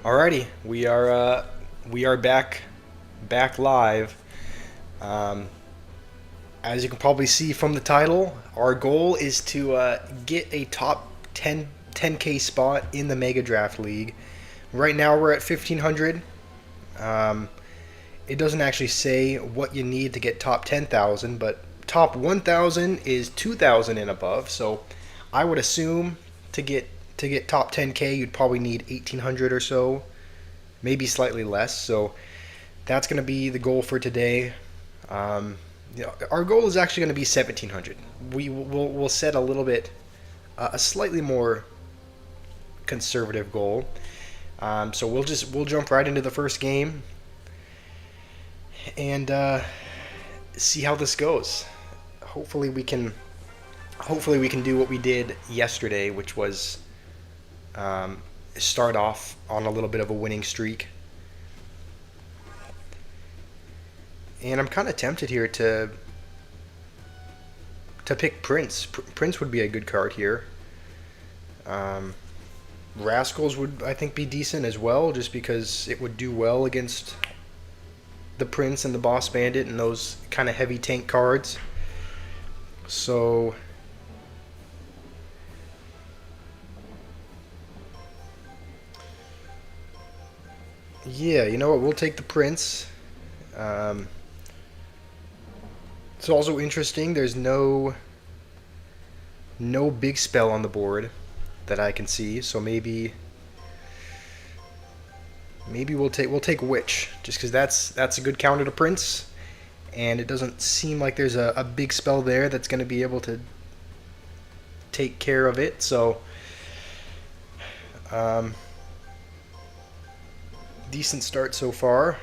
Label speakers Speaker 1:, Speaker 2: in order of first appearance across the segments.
Speaker 1: Alrighty, we are back live. Um, as you can probably see from the title, our goal is to get a top 10K spot in the Mega Draft League. Right now we're at 1500. Um, it doesn't actually say what you need to get top 10,000, but top 1,000 is 2,000 and above. So I would assume to get top 10K, you'd probably need 1,800 or so, maybe slightly less. So that's going to be the goal for today. Our goal is actually going to be 1,700. We'll set a little bit, a slightly more conservative goal. So we'll jump right into the first game and see how this goes. Hopefully we can hopefully we can do what we did yesterday, which was start off on a little bit of a winning streak. And I'm kind of tempted here to pick Prince. Prince would be a good card here. Rascals would, I think, be decent as well, just because it would do well against the Prince and the Boss Bandit and those kind of heavy tank cards. So yeah, you know what? We'll take the Prince. Um, it's also interesting. There's no big spell on the board that I can see. So maybe we'll take Witch, just because that's a good counter to Prince, and it doesn't seem like there's a big spell there that's going to be able to take care of it. So decent start so far.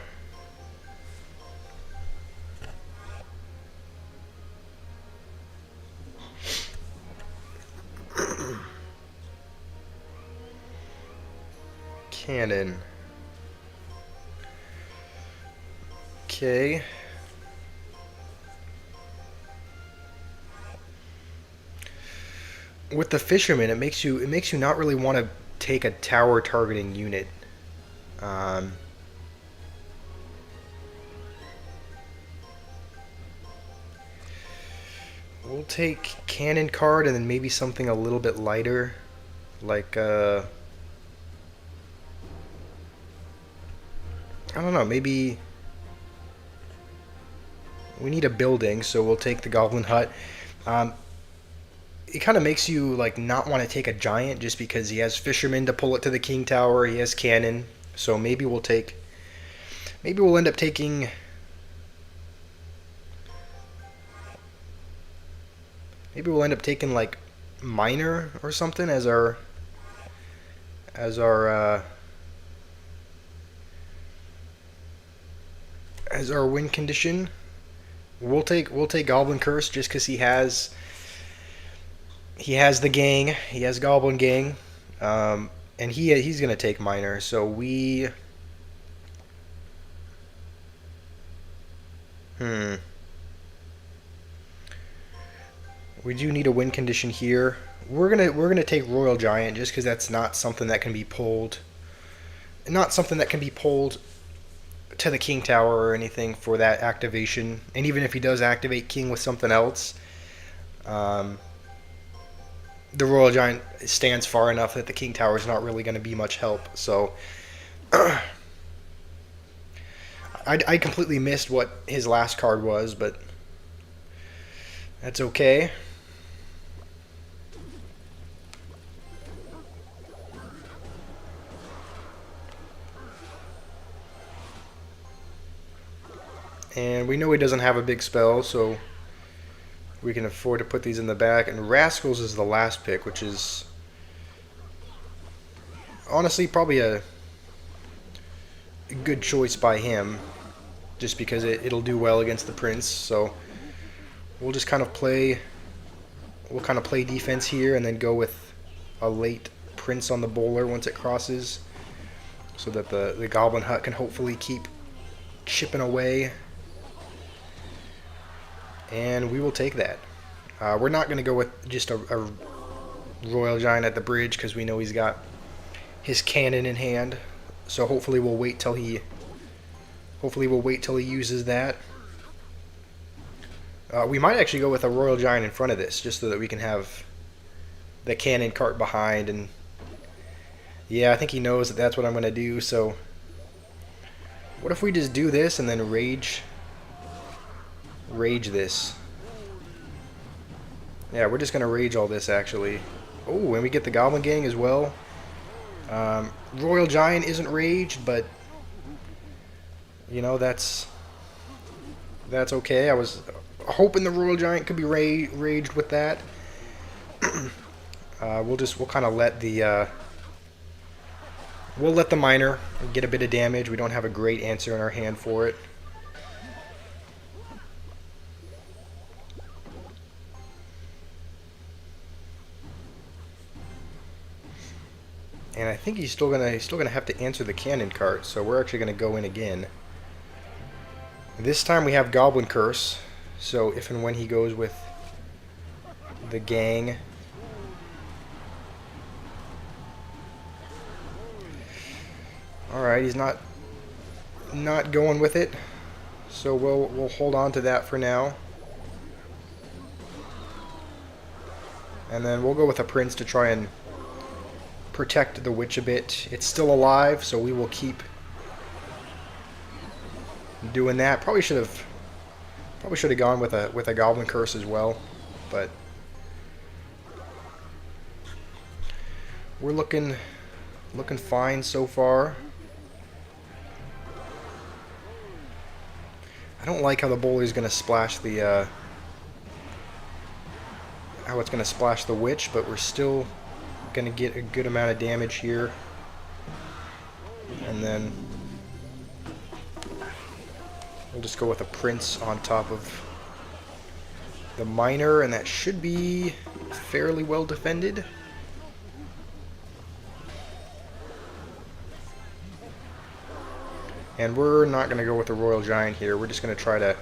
Speaker 1: Cannon. Okay. With the Fisherman, it makes you not really want to take a tower targeting unit. Um, we'll take Cannon card and then maybe something a little bit lighter, like I don't know, maybe we need a building, so we'll take the Goblin Hut. It kind of makes you like not want to take a giant just because he has Fisherman to pull it to the King Tower. He has Cannon, so maybe we'll end up taking. Maybe we'll end up taking like Miner or something as our as our uh, as our win condition. We'll take Goblin Curse just because he has the gang. He has Goblin Gang, and he's gonna take Miner. So hmm we do need a win condition here. We're gonna take Royal Giant just because that's not something that can be pulled. Not something that can be pulled to the King Tower or anything for that activation. And even if he does activate King with something else, um, the Royal Giant stands far enough that the King Tower is not really going to be much help. So I completely missed what his last card was, but that's okay. And we know he doesn't have a big spell, so we can afford to put these in the back. And Rascals is the last pick, which is honestly probably a good choice by him, just because it'll do well against the Prince. So we'll just kind of play defense here, and then go with a late Prince on the bowler once it crosses, so that the Goblin Hut can hopefully keep chipping away. And we will take that. We're not going to go with just a Royal Giant at the bridge because we know he's got his cannon in hand. So hopefully we'll wait till he uses that. We might actually go with a Royal Giant in front of this, just so that we can have the cannon cart behind. And yeah, I think he knows that that's what I'm going to do. So what if we just do this and then rage this? Yeah, we're just going to rage all this, actually. Oh, and we get the Goblin Gang as well. Royal Giant isn't raged, but you know, that's okay. I was hoping the Royal Giant could be raged with that. We'll kind of let the miner get a bit of damage. We don't have a great answer in our hand for it. And I think he's still gonna have to answer the cannon cart, so we're actually gonna go in again. This time we have Goblin Curse, so if and when he goes with the gang. Alright, he's not going with it, so we'll hold on to that for now. And then we'll go with a Prince to try and protect the witch a bit. It's still alive, so we will keep doing that. Probably should have gone with a Goblin Curse as well, but we're looking fine so far. I don't like how the bowler is going to splash the how it's going to splash the witch, but we're still going to get a good amount of damage here. And then we'll just go with a Prince on top of the miner, and that should be fairly well defended. And we're not going to go with the Royal Giant here. We're just going to try to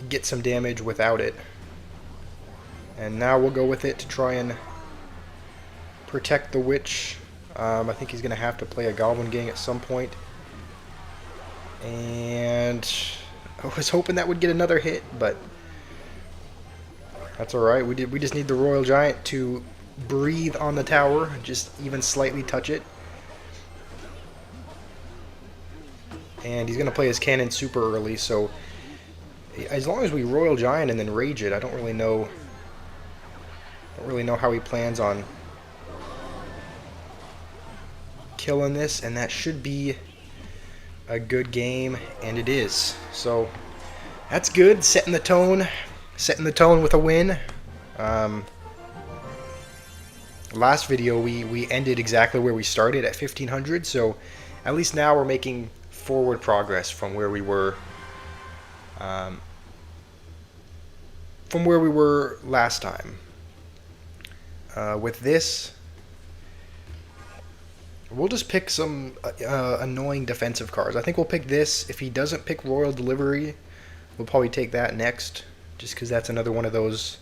Speaker 1: get some damage without it. And now we'll go with it to try and protect the witch. I think he's going to have to play a Goblin Gang at some point. And I was hoping that would get another hit, but that's alright. We just need the Royal Giant to breathe on the tower, just even slightly touch it. And he's going to play his cannon super early, so as long as we Royal Giant and then rage it, I don't really know how he plans on killing this, and that should be a good game, and it is. So that's good, setting the tone with a win. Last video we ended exactly where we started at 1500, so at least now we're making forward progress from where we were last time. With this, we'll just pick some annoying defensive cards. I think we'll pick this. If he doesn't pick Royal Delivery, we'll probably take that next, just because that's another one of those.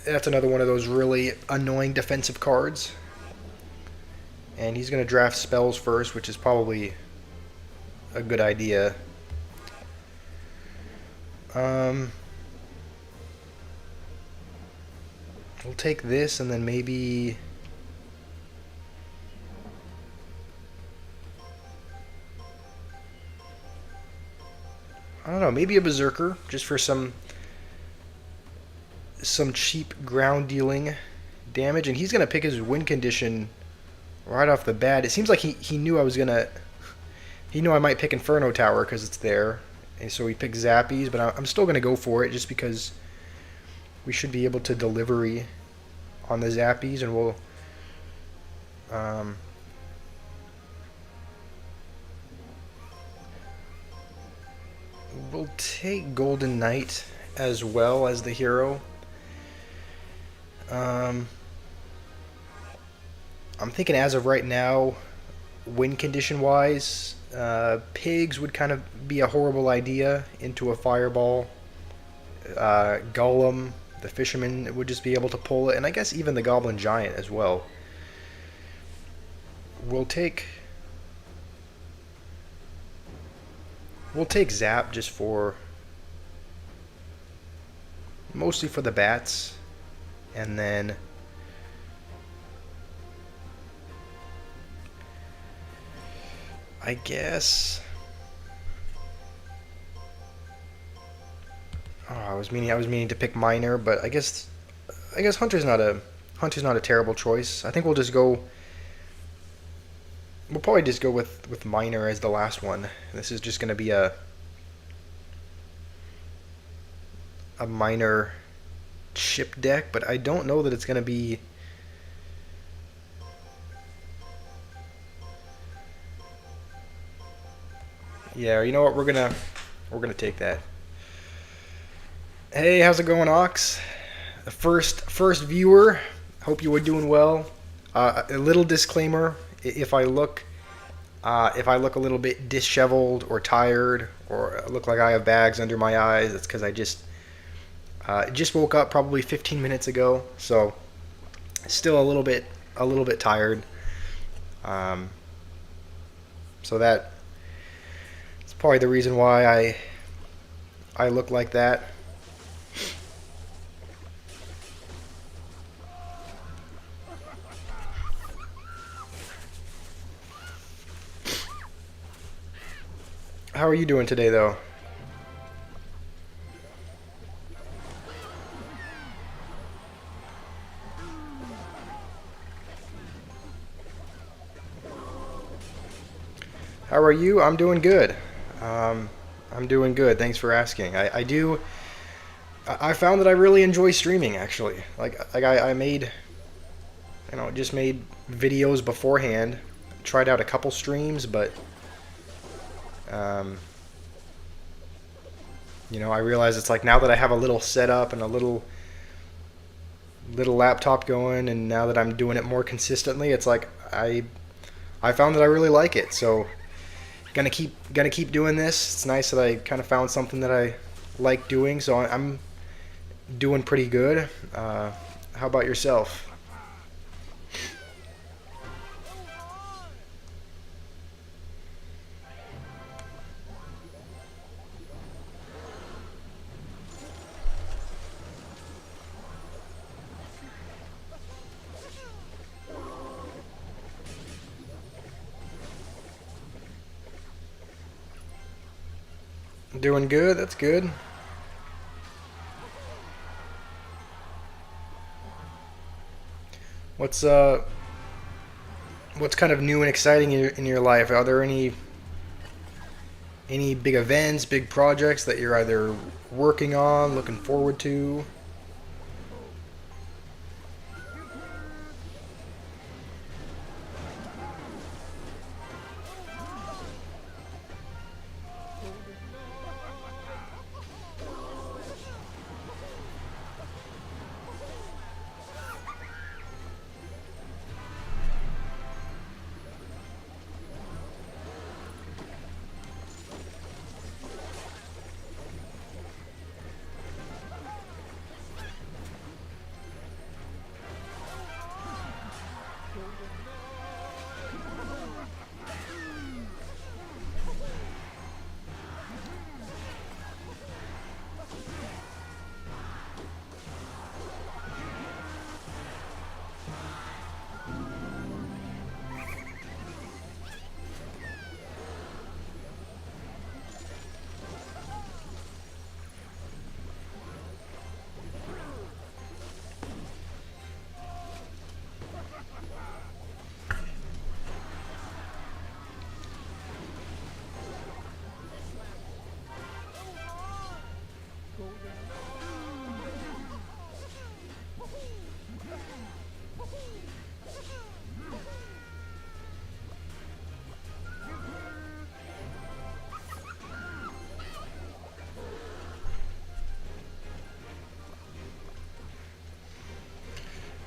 Speaker 1: That's another one of those really annoying defensive cards. And he's going to draft spells first, which is probably a good idea. We'll take this, and then maybe I don't know, maybe a Berserker, just for some cheap ground dealing damage. And he's going to pick his win condition right off the bat. It seems like he knew I was going to... He knew I might pick Inferno Tower because it's there. And so he picked Zappies, but I'm still going to go for it just because we should be able to delivery on the Zappies, and we'll take Golden Knight as well as the hero. I'm thinking as of right now, win condition wise, pigs would kind of be a horrible idea into a fireball. Golem, the fisherman, would just be able to pull it, and I guess even the Goblin Giant as well. We'll take Zap just for mostly for the bats, and then I guess I was meaning to pick Miner, but I guess Hunter's not a terrible choice. I think we'll probably just go with Miner as the last one. This is just going to be a Miner chip deck, but I don't know that it's going to be. Yeah, you know what? We're gonna take that. Hey, how's it going, Ox? The first viewer. Hope you were doing well. A little disclaimer: if I look a little bit disheveled or tired, or look like I have bags under my eyes, it's because I just woke up probably 15 minutes ago, so still a little bit tired. So that's probably the reason why I look like that. How are you doing today, though? How are you? I'm doing good. I'm doing good. Thanks for asking. I found that I really enjoy streaming, actually. I made, just made videos beforehand. Tried out a couple streams, but I realize it's like now that I have a little setup and a little laptop going, and now that I'm doing it more consistently, it's like I found that I really like it. So gonna keep doing this. It's nice that I kind of found something that I like doing. So I'm doing pretty good. How about yourself? Doing good. That's good. What's kind of new and exciting in your life? Are there any big events, big projects that you're either working on, looking forward to?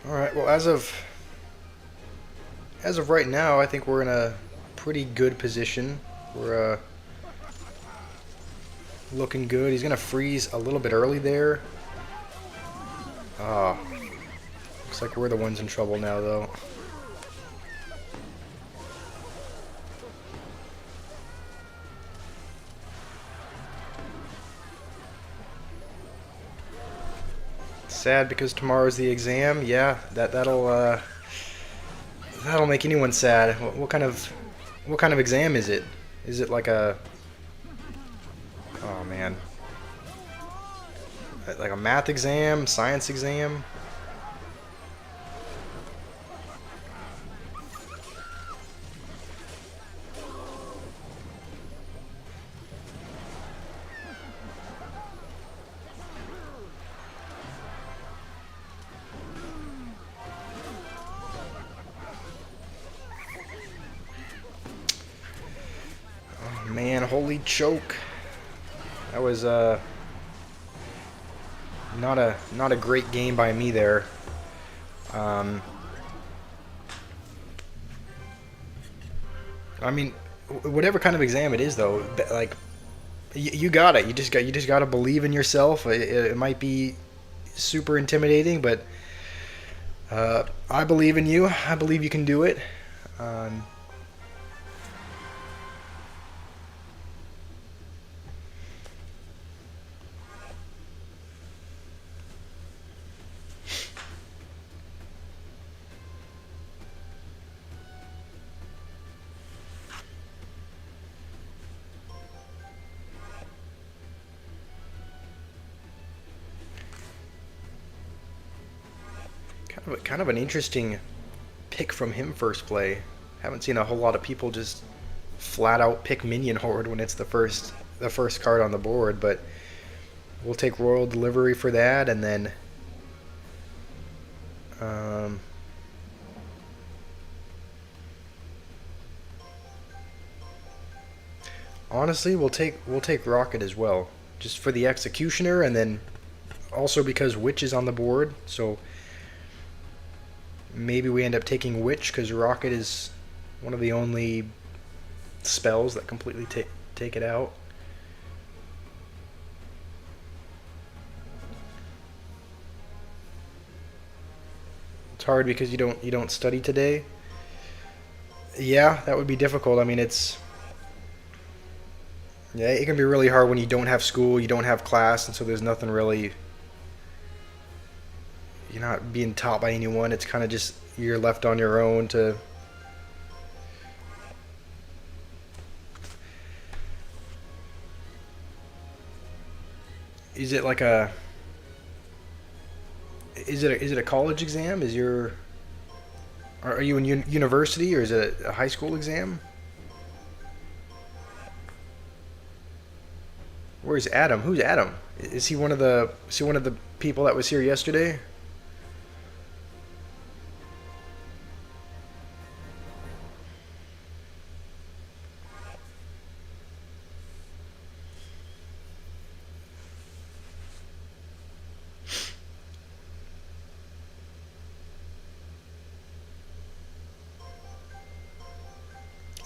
Speaker 1: All right. Well, as of right now, I think we're in a pretty good position. We're looking good. He's gonna freeze a little bit early there. Ah, oh, looks like we're the ones in trouble now, though. Sad because tomorrow's the exam. Yeah, that'll make anyone sad. What kind of exam is it? Is it like a oh man, like a math exam, science exam? Oh man, holy choke. That was not a great game by me there. Um, I mean, whatever kind of exam it is, though, like you got it. You just got to believe in yourself. It might be super intimidating, but I believe in you. I believe you can do it. Um, kind of an interesting pick from him first play. Haven't seen a whole lot of people just flat out pick minion horde when it's the first card on the board, but we'll take royal delivery for that, and then um, honestly we'll take rocket as well, just for the executioner, and then also because witch is on the board, so maybe we end up taking witch because rocket is one of the only spells that completely take it out. It's hard because you don't study today. Yeah, that would be difficult. I mean, it can be really hard when you don't have school, you don't have class, and so there's nothing really. You're not being taught by anyone. It's kind of just you're left on your own to. Is it like a? Is it a college exam? Are you in university, or is it a high school exam? Where's Adam? Who's Adam? Is he one of the people that was here yesterday?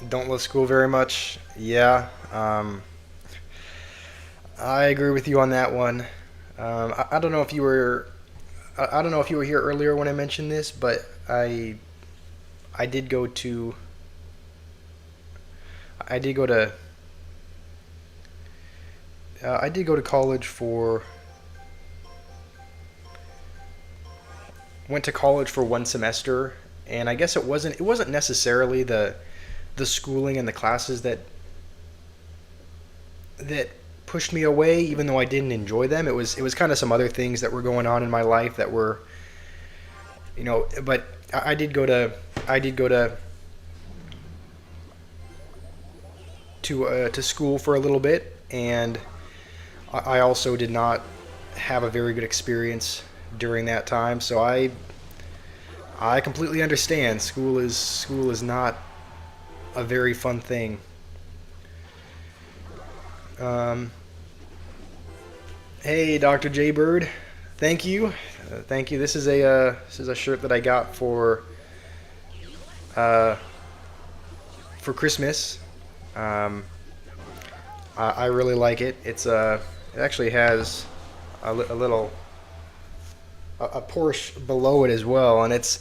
Speaker 1: Don't love school very much. Yeah, I agree with you on that one. I don't know if you were. I don't know if you were here earlier when I mentioned this, but I did go to I did go to I did go to college for went to college for one semester, and I guess it wasn't necessarily the schooling and the classes that pushed me away, even though I didn't enjoy them. It was kind of some other things that were going on in my life that were, but I did go to school for a little bit, and I also did not have a very good experience during that time. So I completely understand. School is not a very fun thing. Um, hey, Dr. J Bird, thank you, thank you. This is a shirt that I got uh, for Christmas. Um, I really like it. It actually has a little a Porsche below it as well, and it's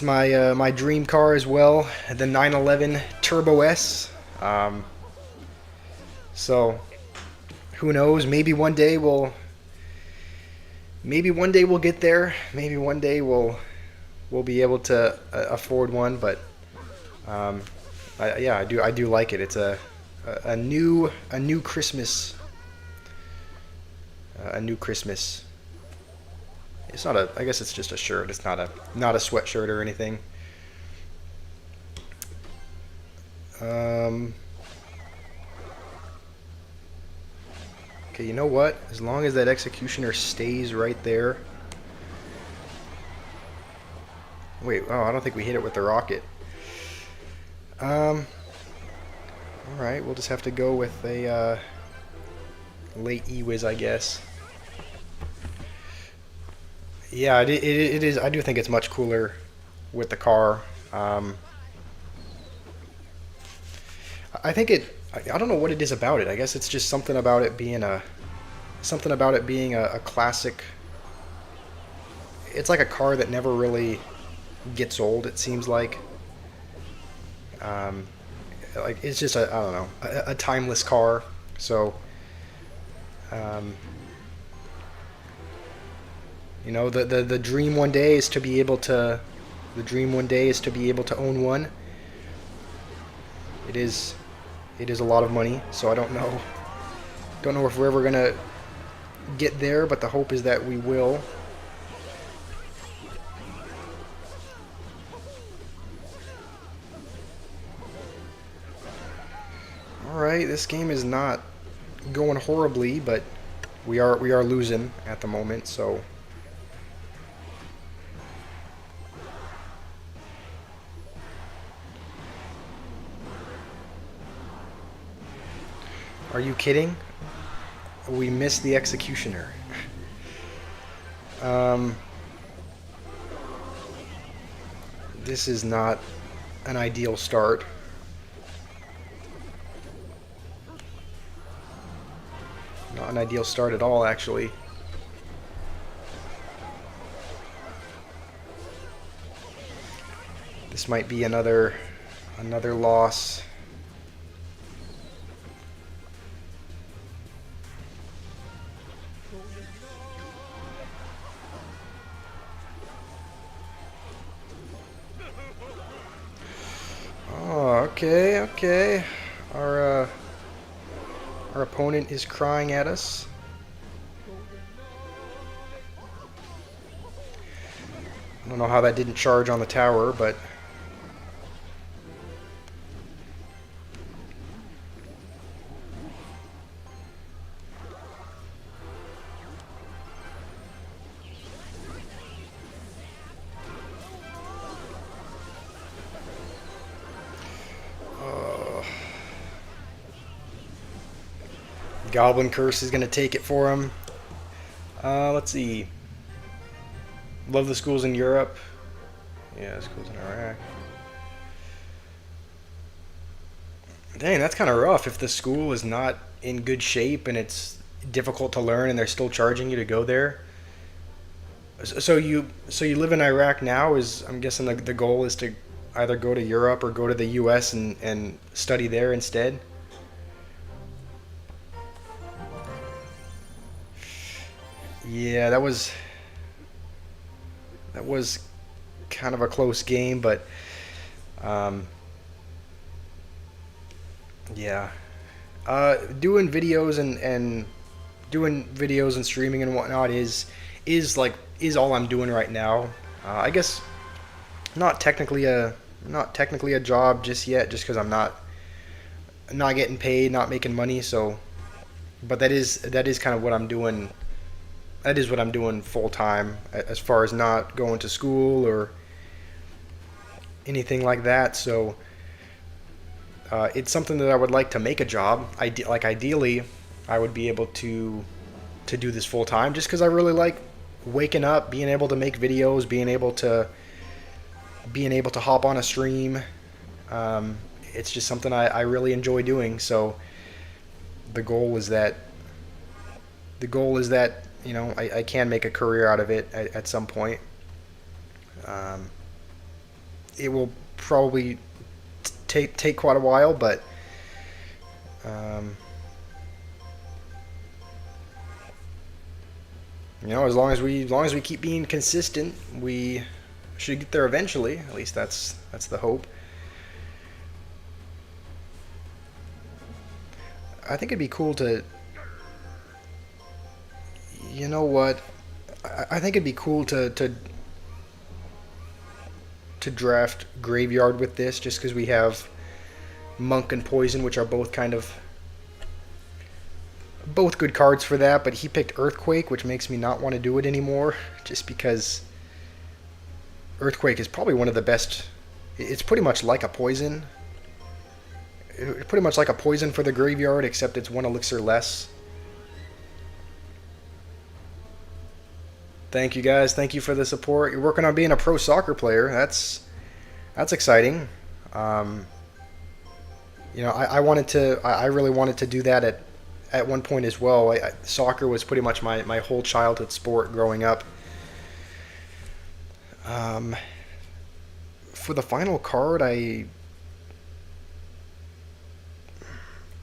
Speaker 1: my dream car as well, the 911 Turbo S. Um, so who knows? Maybe one day maybe one day we'll get there. Maybe one day we'll be able to afford one. But yeah, I do like it. It's a new Christmas a new Christmas. It's not a. I guess it's just a shirt. It's not a sweatshirt or anything. Um, okay, you know what? As long as that executioner stays right there. Wait, oh, I don't think we hit it with the rocket. Um, all right, we'll just have to go with a late E-Wiz, I guess. Yeah, it is. I do think it's much cooler with the car. I think it. I don't know what it is about it. I guess it's just something about it being a classic. It's like a car that never really gets old. It seems um, like it's just a I don't know a timeless car. So um, the dream one day is to be able to the dream one day is to be able to own one. It is a lot of money, so I don't know if we're ever gonna get there, but the hope is that we will. All right, this game is not going horribly, but we are losing at the moment, so. Are you kidding? We missed the executioner. Um, this is not an ideal start. Not an ideal start at all, actually. This might be another loss. Oh, okay, okay. Our opponent is crying at us. I don't know how that didn't charge on the tower, but Goblin Curse is going to take it for him. Let's see. Love the schools in Europe. Yeah, schools in Iraq. Dang, that's kind of rough if the school is not in good shape and it's difficult to learn and they're still charging you to go there. So you live in Iraq now. I'm guessing the goal is to either go to Europe or go to the US and study there instead. Yeah, that was kind of a close game, but um, yeah, doing videos and doing videos and streaming and whatnot is all I'm doing right now. I guess not technically a job just yet, just because I'm not getting paid, not making money. So, but that is kind of what I'm doing. That is what I'm doing full time, as far as not going to school or anything like that. So it's something that I would like to make a job. Ideally, I would be able to do this full time, just because I really like waking up, being able to make videos, being able to hop on a stream. It's just something I really enjoy doing. So the goal is that I can make a career out of it at some point. Um, it will probably take quite a while, but um, You know, as long as we keep being consistent, we should get there eventually. At least that's the hope. I think it'd be cool to, you know what? I think it'd be cool to draft Graveyard with this, just because we have Monk and Poison, which are both kind of both good cards for that. But he picked Earthquake, which makes me not want to do it anymore, just because Earthquake is probably one of the best. It's pretty much like a poison. It's pretty much like a poison for the graveyard, except it's one elixir less. Thank you guys. Thank you for the support. You're working on being a pro soccer player. That's exciting. You know, I wanted to. I really wanted to do that at one point as well. Soccer was pretty much my whole childhood sport growing up. For the final card, I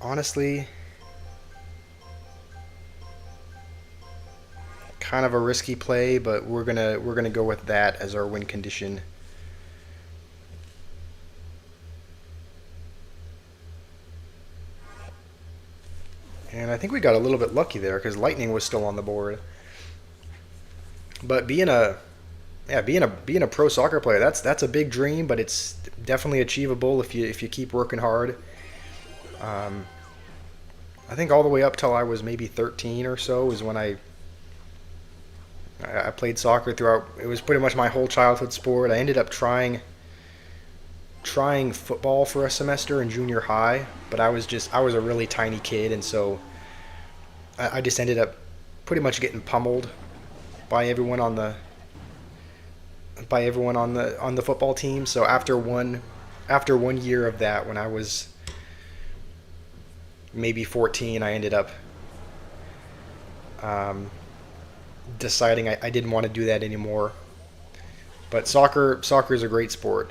Speaker 1: honestly kind of a risky play, but we're gonna go with that as our win condition. And I think we got a little bit lucky there because Lightning was still on the board. But being a pro soccer player, that's a big dream, but it's definitely achievable if you keep working hard. I think all the way up till I was maybe 13 or so is when I played soccer throughout. It was pretty much my whole childhood sport. I ended up trying football for a semester in junior high, but I was a really tiny kid, and so I just ended up pretty much getting pummeled by everyone on the football team. So after one year of that, when I was maybe 14, I ended up deciding I didn't want to do that anymore. But soccer is a great sport.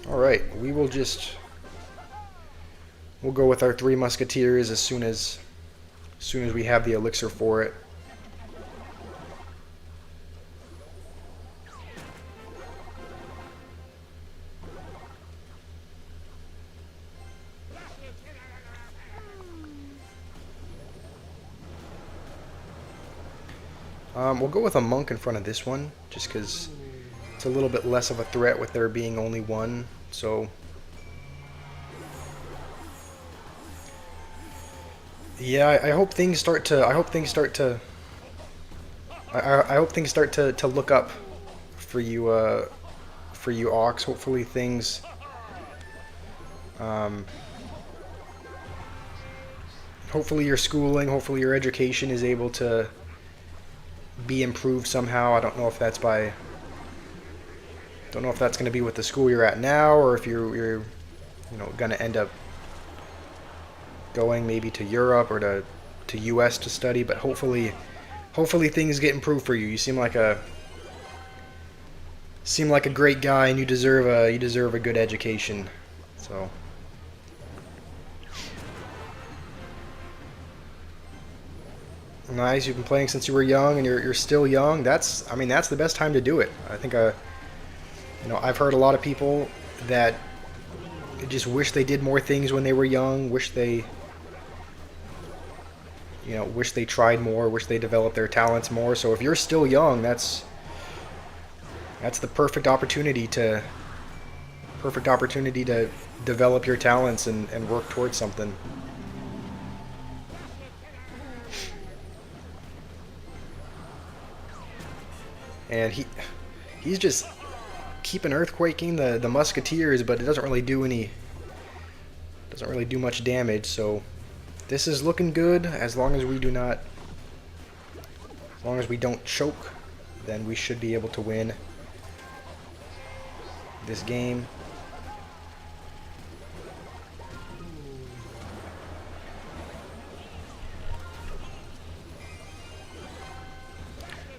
Speaker 1: All right, we'll go with our Three Musketeers as soon as we have the elixir for it. We'll go with a monk in front of this one, just because it's a little bit less of a threat with there being only one. So yeah, I hope things start to. I hope things start to look up for you, Ox. Hopefully things. Hopefully your schooling, hopefully your education is able to be improved somehow. I don't know if that's going to be with the school you're at now, or if you're going to end up going maybe to Europe or to US to study. But hopefully things get improved for you. You seem like a great guy, and you deserve a good education. So. Nice. You've been playing since you were young, and you're still young. That's the best time to do it. I think I've heard a lot of people that just wish they did more things when they were young. Wish they tried more. Wish they developed their talents more. So if you're still young, that's the perfect opportunity to develop your talents and work towards something. And he's just keeping earthquaking the musketeers, but it doesn't really do much damage. So this is looking good. As long as we don't choke, then we should be able to win this game.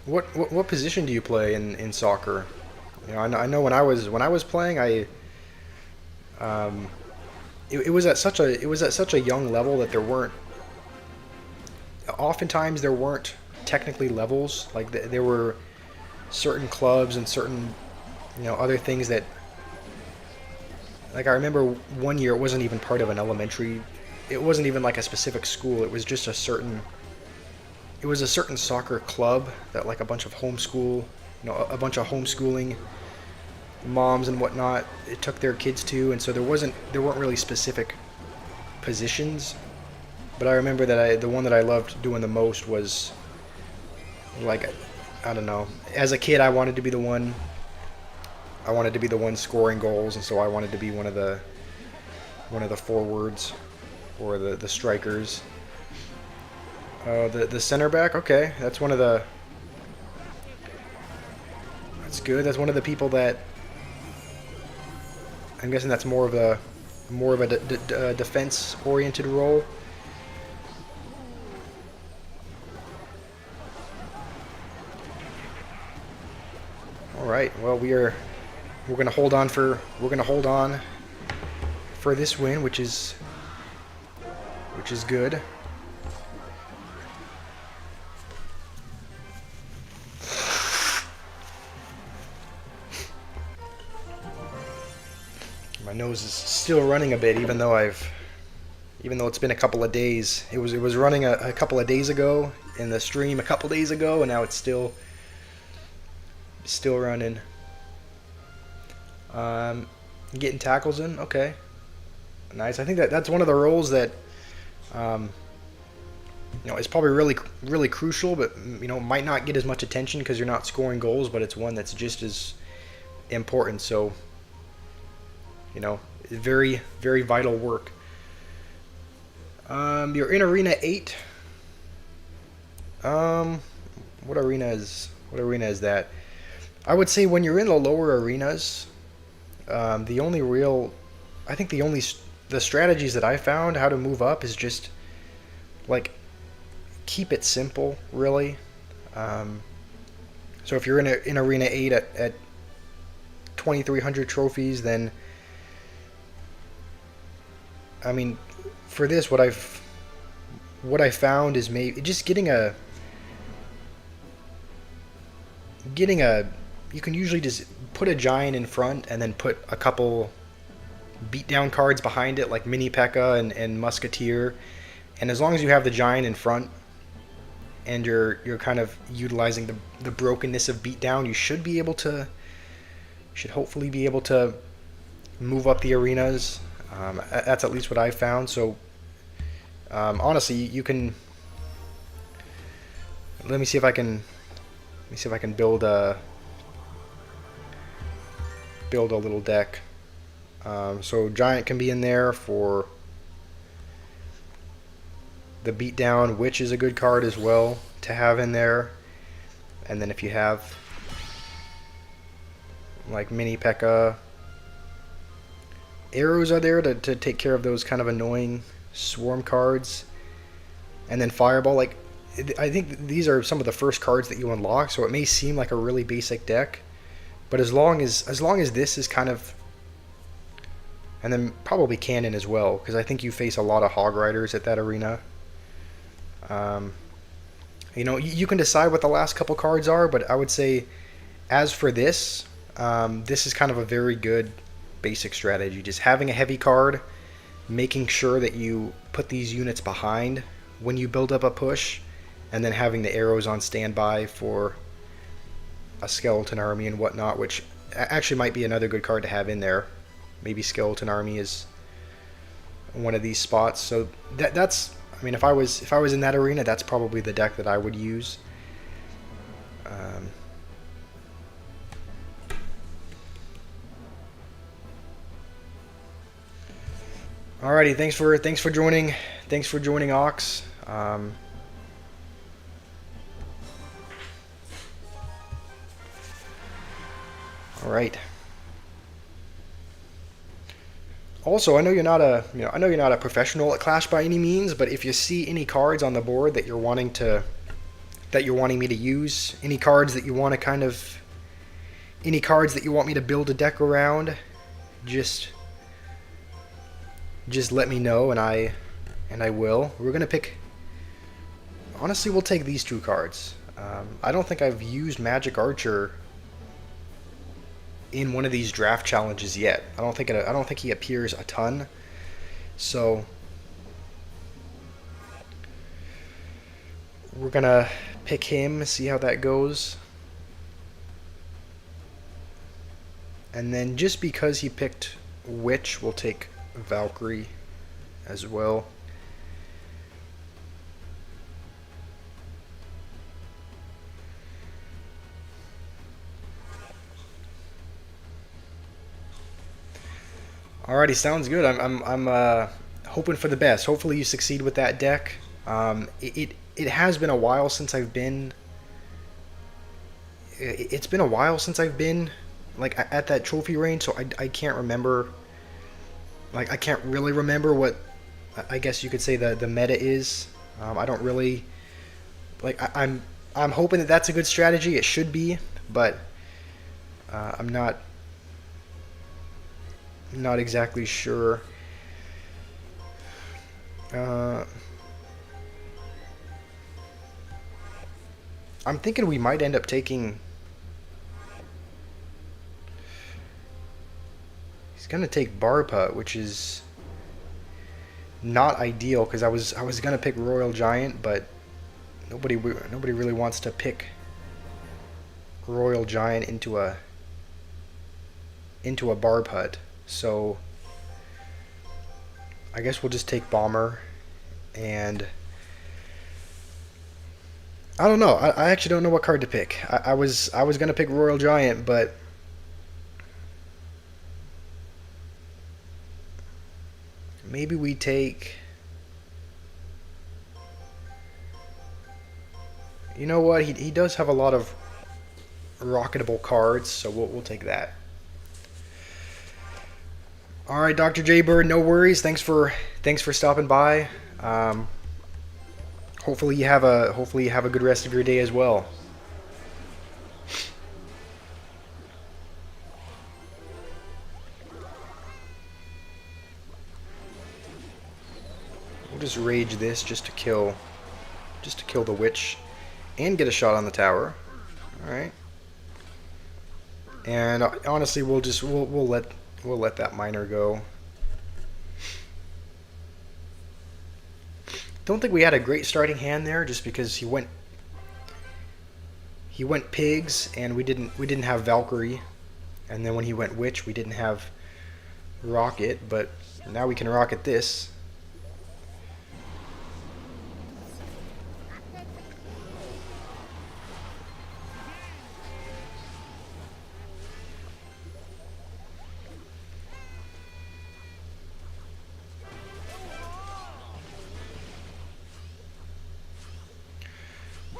Speaker 1: What position do you play in soccer? I know when I was playing, um, it was at such a young level that oftentimes there weren't technically levels. Like there were certain clubs and certain other things that, like, I remember one year it wasn't even part of an elementary. It wasn't even like a specific school. It was just it was a certain soccer club that, like, a bunch of homeschooling moms and whatnot, it took their kids to, and so there weren't really specific positions. But I remember that the one that I loved doing the most was, like, I don't know. As a kid, I wanted to be the one scoring goals, and so I wanted to be one of the forwards or the strikers. The center back. Okay, that's good. That's one of the people that I'm guessing that's more of a defense oriented role. All right. Well, we're gonna hold on for this win, which is good. My nose is still running a bit, even though it's been a couple of days. It was running a couple of days ago in the stream a couple days ago, and now it's still running. Getting tackles in, okay, nice. I think that's one of the roles that um, is probably really crucial, but might not get as much attention because you're not scoring goals, but it's one that's just as important. So very very vital work. You're in arena 8. What arena is that? I would say when you're in the lower arenas, the only real, I think the strategies that I found how to move up is just, like, keep it simple, really. So if you're in arena 8 at 2,300 trophies, then, I mean, for this, what I found is maybe just getting a you can usually just put a giant in front and then put a couple beatdown cards behind it, like Mini P.E.K.K.A. and Musketeer. And as long as you have the giant in front and you're kind of utilizing the brokenness of beatdown, you should hopefully be able to move up the arenas. That's at least what I found. So honestly, you can. Let me see if I can build a little deck. So giant can be in there for the beatdown, which is a good card as well to have in there. And then if you have, like, Mini P.E.K.K.A., arrows are there to take care of those kind of annoying swarm cards. And then Fireball, like, I think these are some of the first cards that you unlock, so it may seem like a really basic deck, but as long as this is kind of, and then probably Cannon as well, because I think you face a lot of Hog Riders at that arena. You can decide what the last couple cards are, but I would say, as for this, this is kind of a very good basic strategy. Just having a heavy card, making sure that you put these units behind when you build up a push, and then having the arrows on standby for a skeleton army and whatnot, which actually might be another good card to have in there. Maybe skeleton army is one of these spots. So that's, I mean, if I was in that arena, that's probably the deck that I would use. Alrighty, thanks for joining. Thanks for joining, Ox. All right. Also, I know you're not a professional at Clash by any means, but if you see any cards on the board that you're wanting to that you're wanting me to use. Any cards that you want to kind of, any cards that you want me to build a deck around, just let me know, and I will. We're gonna pick. Honestly, we'll take these two cards. I don't think I've used Magic Archer in one of these draft challenges yet. I don't think he appears a ton. So we're gonna pick him, see how that goes. And then just because he picked Witch, we'll take Valkyrie as well. Alrighty, sounds good. I'm hoping for the best. Hopefully you succeed with that deck. It has been a while since I've been. It's been a while since I've been like at that trophy range, so I can't remember. Like I can't really remember what I guess you could say the meta is. I don't really like. I'm hoping that that's a good strategy. It should be, but I'm not exactly sure. I'm thinking we might end up taking. He's gonna take Barpa, which is not ideal because I was gonna pick Royal Giant, but nobody really wants to pick Royal Giant into a Barb Hut. So I guess we'll just take Bomber, and I don't know. I actually don't know what card to pick. I was gonna pick Royal Giant, but maybe we take. You know what? He does have a lot of rocketable cards, so we'll take that. All right, Dr. J Bird, no worries. Thanks for stopping by. Hopefully you have a good rest of your day as well. We'll just rage this just to kill the witch and get a shot on the tower. All right. And honestly, we'll let that miner go. Don't think we had a great starting hand there, just because he went pigs and we didn't have Valkyrie, and then when he went witch we didn't have rocket, but now we can rocket this.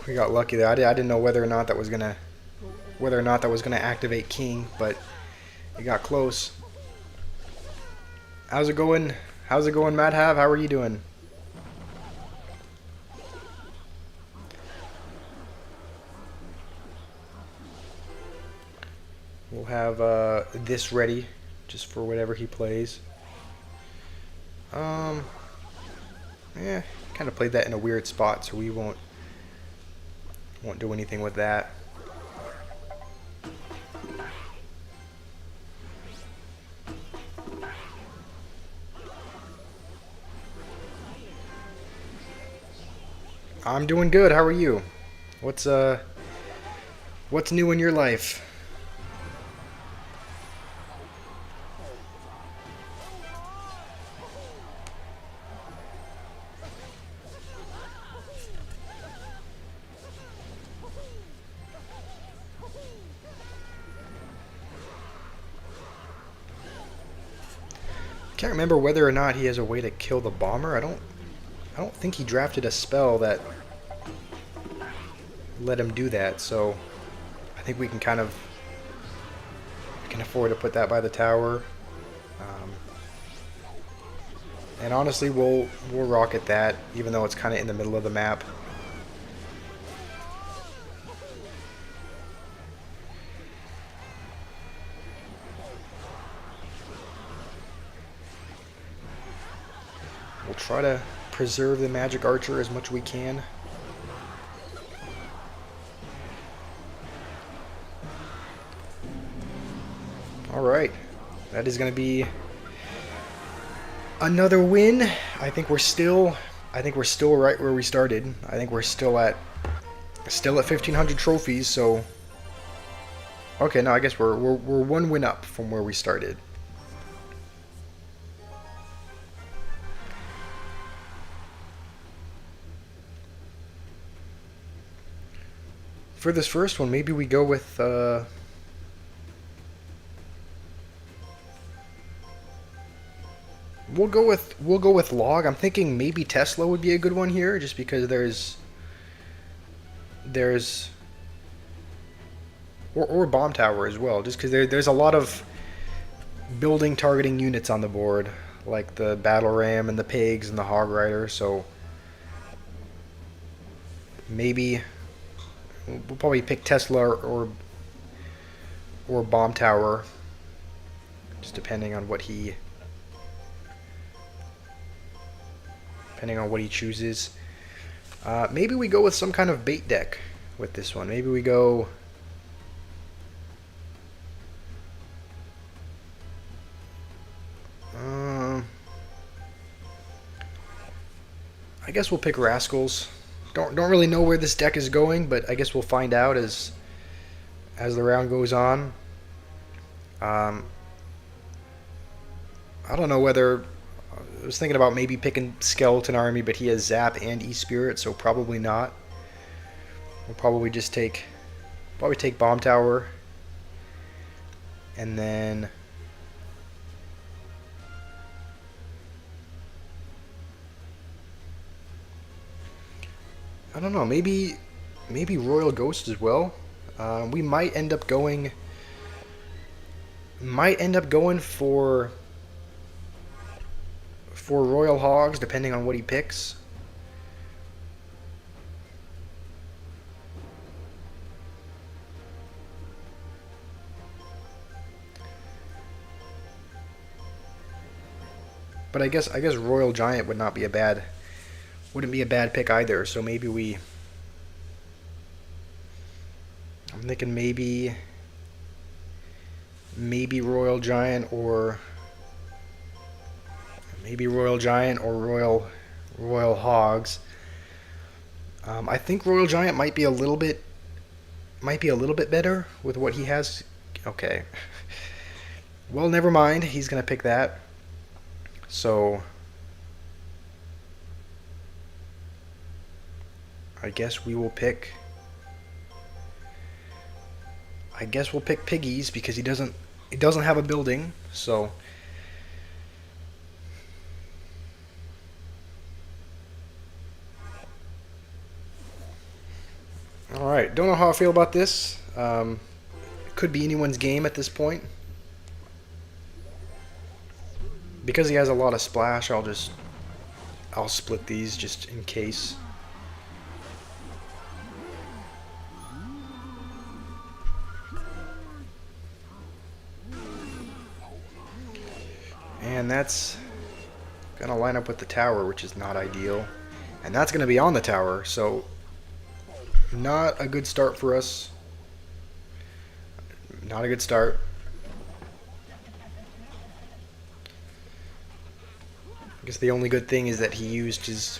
Speaker 1: We got lucky there. I didn't know whether or not that was gonna activate King, but it got close. How's it going? How's it going, Madhav? How are you doing? We'll have this ready just for whatever he plays. Yeah, kind of played that in a weird spot, so we won't do anything with that. I'm doing good. How are you? What's new in your life? Can't remember whether or not he has a way to kill the bomber. I don't think he drafted a spell that let him do that, so I think we can kind of afford to put that by the tower. And honestly, we'll rocket that, even though it's kind of in the middle of the map. try to preserve the magic archer as much as we can. Alright, that is going to be another win. I think we're still right where we started. I think we're still at 1,500 trophies, so okay, no, I guess we're one win up from where we started. For this first one, maybe we go with we'll go with log. I'm thinking maybe Tesla would be a good one here, just because there's or bomb tower as well, just because there's a lot of building targeting units on the board, like the battle ram and the pigs and the hog rider. So maybe we'll probably pick Tesla or bomb tower, just depending on what he chooses. Maybe we go with some kind of bait deck with this one. Maybe we go I guess we'll pick Rascals. Don't really know where this deck is going, but I guess we'll find out as the round goes on. I don't know whether I was thinking about maybe picking Skeleton Army, but he has Zap and E-Spirit, so probably not. We'll probably just take Bomb Tower, and then I don't know, maybe Royal Ghost as well. We might end up going for Royal Hogs, depending on what he picks. But I guess Royal Giant wouldn't be a bad pick either. So maybe I'm thinking maybe Royal Giant or Royal Hogs. I think Royal Giant might be a little bit better with what he has. Okay. Well, never mind. He's gonna pick that. So I guess we'll pick Piggies because he doesn't have a building. So all right, don't know how I feel about this. It could be anyone's game at this point. Because he has a lot of splash, I'll split these just in case. And that's gonna line up with the tower, which is not ideal. And that's gonna be on the tower, so not a good start for us. Not a good start. I guess the only good thing is that he used his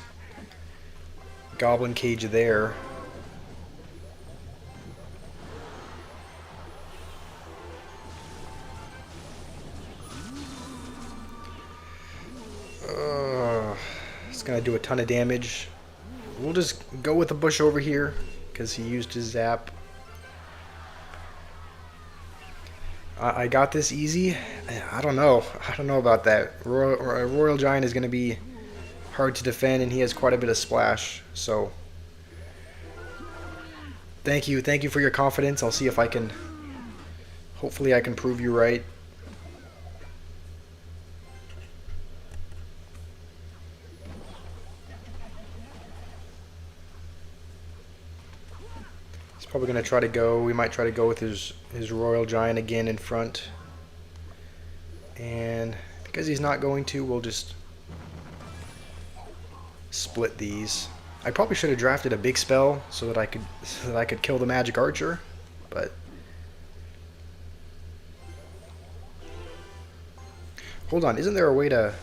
Speaker 1: Goblin Cage there. It's gonna do a ton of damage. We'll just go with the bush over here because he used his Zap. I got this easy. I don't know about that. Royal Giant is going to be hard to defend, and he has quite a bit of splash. So, thank you for your confidence. I'll see if I can. Hopefully, I can prove you right. Probably going to try to go, we might try to go with his Royal Giant again in front. And because he's not going to, we'll just split these. I probably should have drafted a big spell so that I could kill the magic archer, but hold on, isn't there a way to?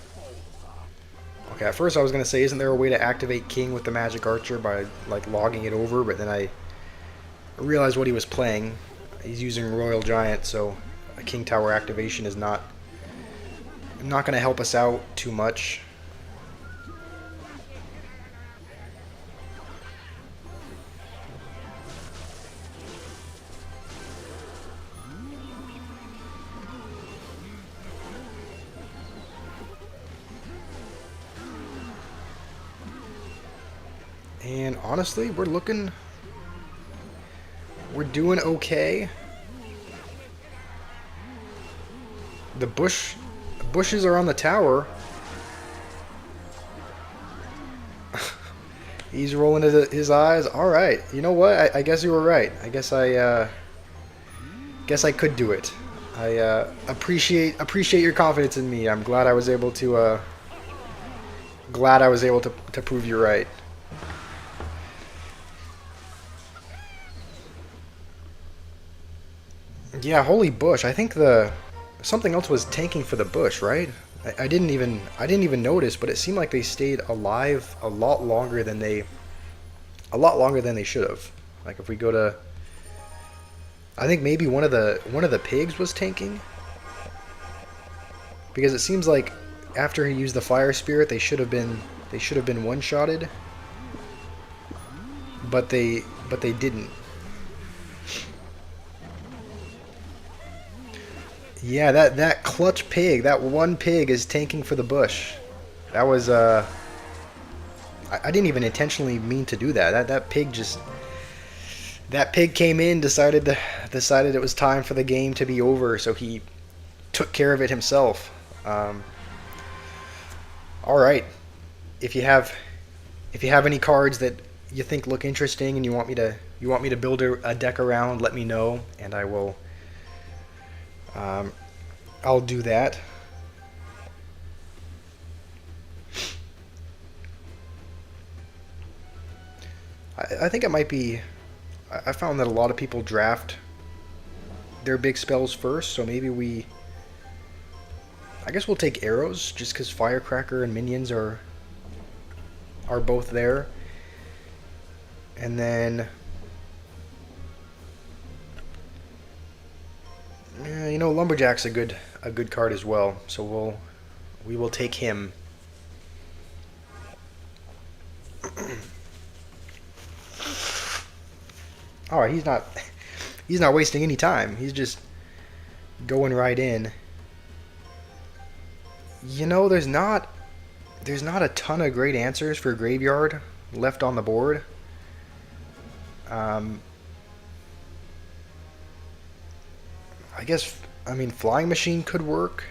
Speaker 1: Okay, at first I was gonna say, isn't there a way to activate king with the magic archer by like logging it over? But then I realized what he was playing. He's using royal giant, so a king tower activation is not gonna help us out too much. And honestly, we're doing okay. The bushes are on the tower. He's rolling his eyes. All right, you know what? I guess you were right. I guess I could do it. I appreciate your confidence in me. I'm glad I was able to to prove you right. Yeah, holy bush. I think the something else was tanking for the bush, right? I didn't even notice, but it seemed like they stayed alive a lot longer than they should have. Like if we go to, I think maybe one of the pigs was tanking, because it seems like after he used the fire spirit, they should have been one-shotted, but they didn't. Yeah, that clutch pig, that one pig is tanking for the bush. That was I didn't even intentionally mean to do that. That pig came in, decided it was time for the game to be over, so he took care of it himself. All right, if you have any cards that you think look interesting and you want me to build a deck around, let me know, and I'll do that. I think it might be. I found that a lot of people draft their big spells first, so maybe I guess we'll take arrows just because Firecracker and minions are both there, and then Lumberjack's a good card as well, so we will take him. All right, he's not wasting any time. He's just going right in. There's not a ton of great answers for graveyard left on the board. Flying Machine could work.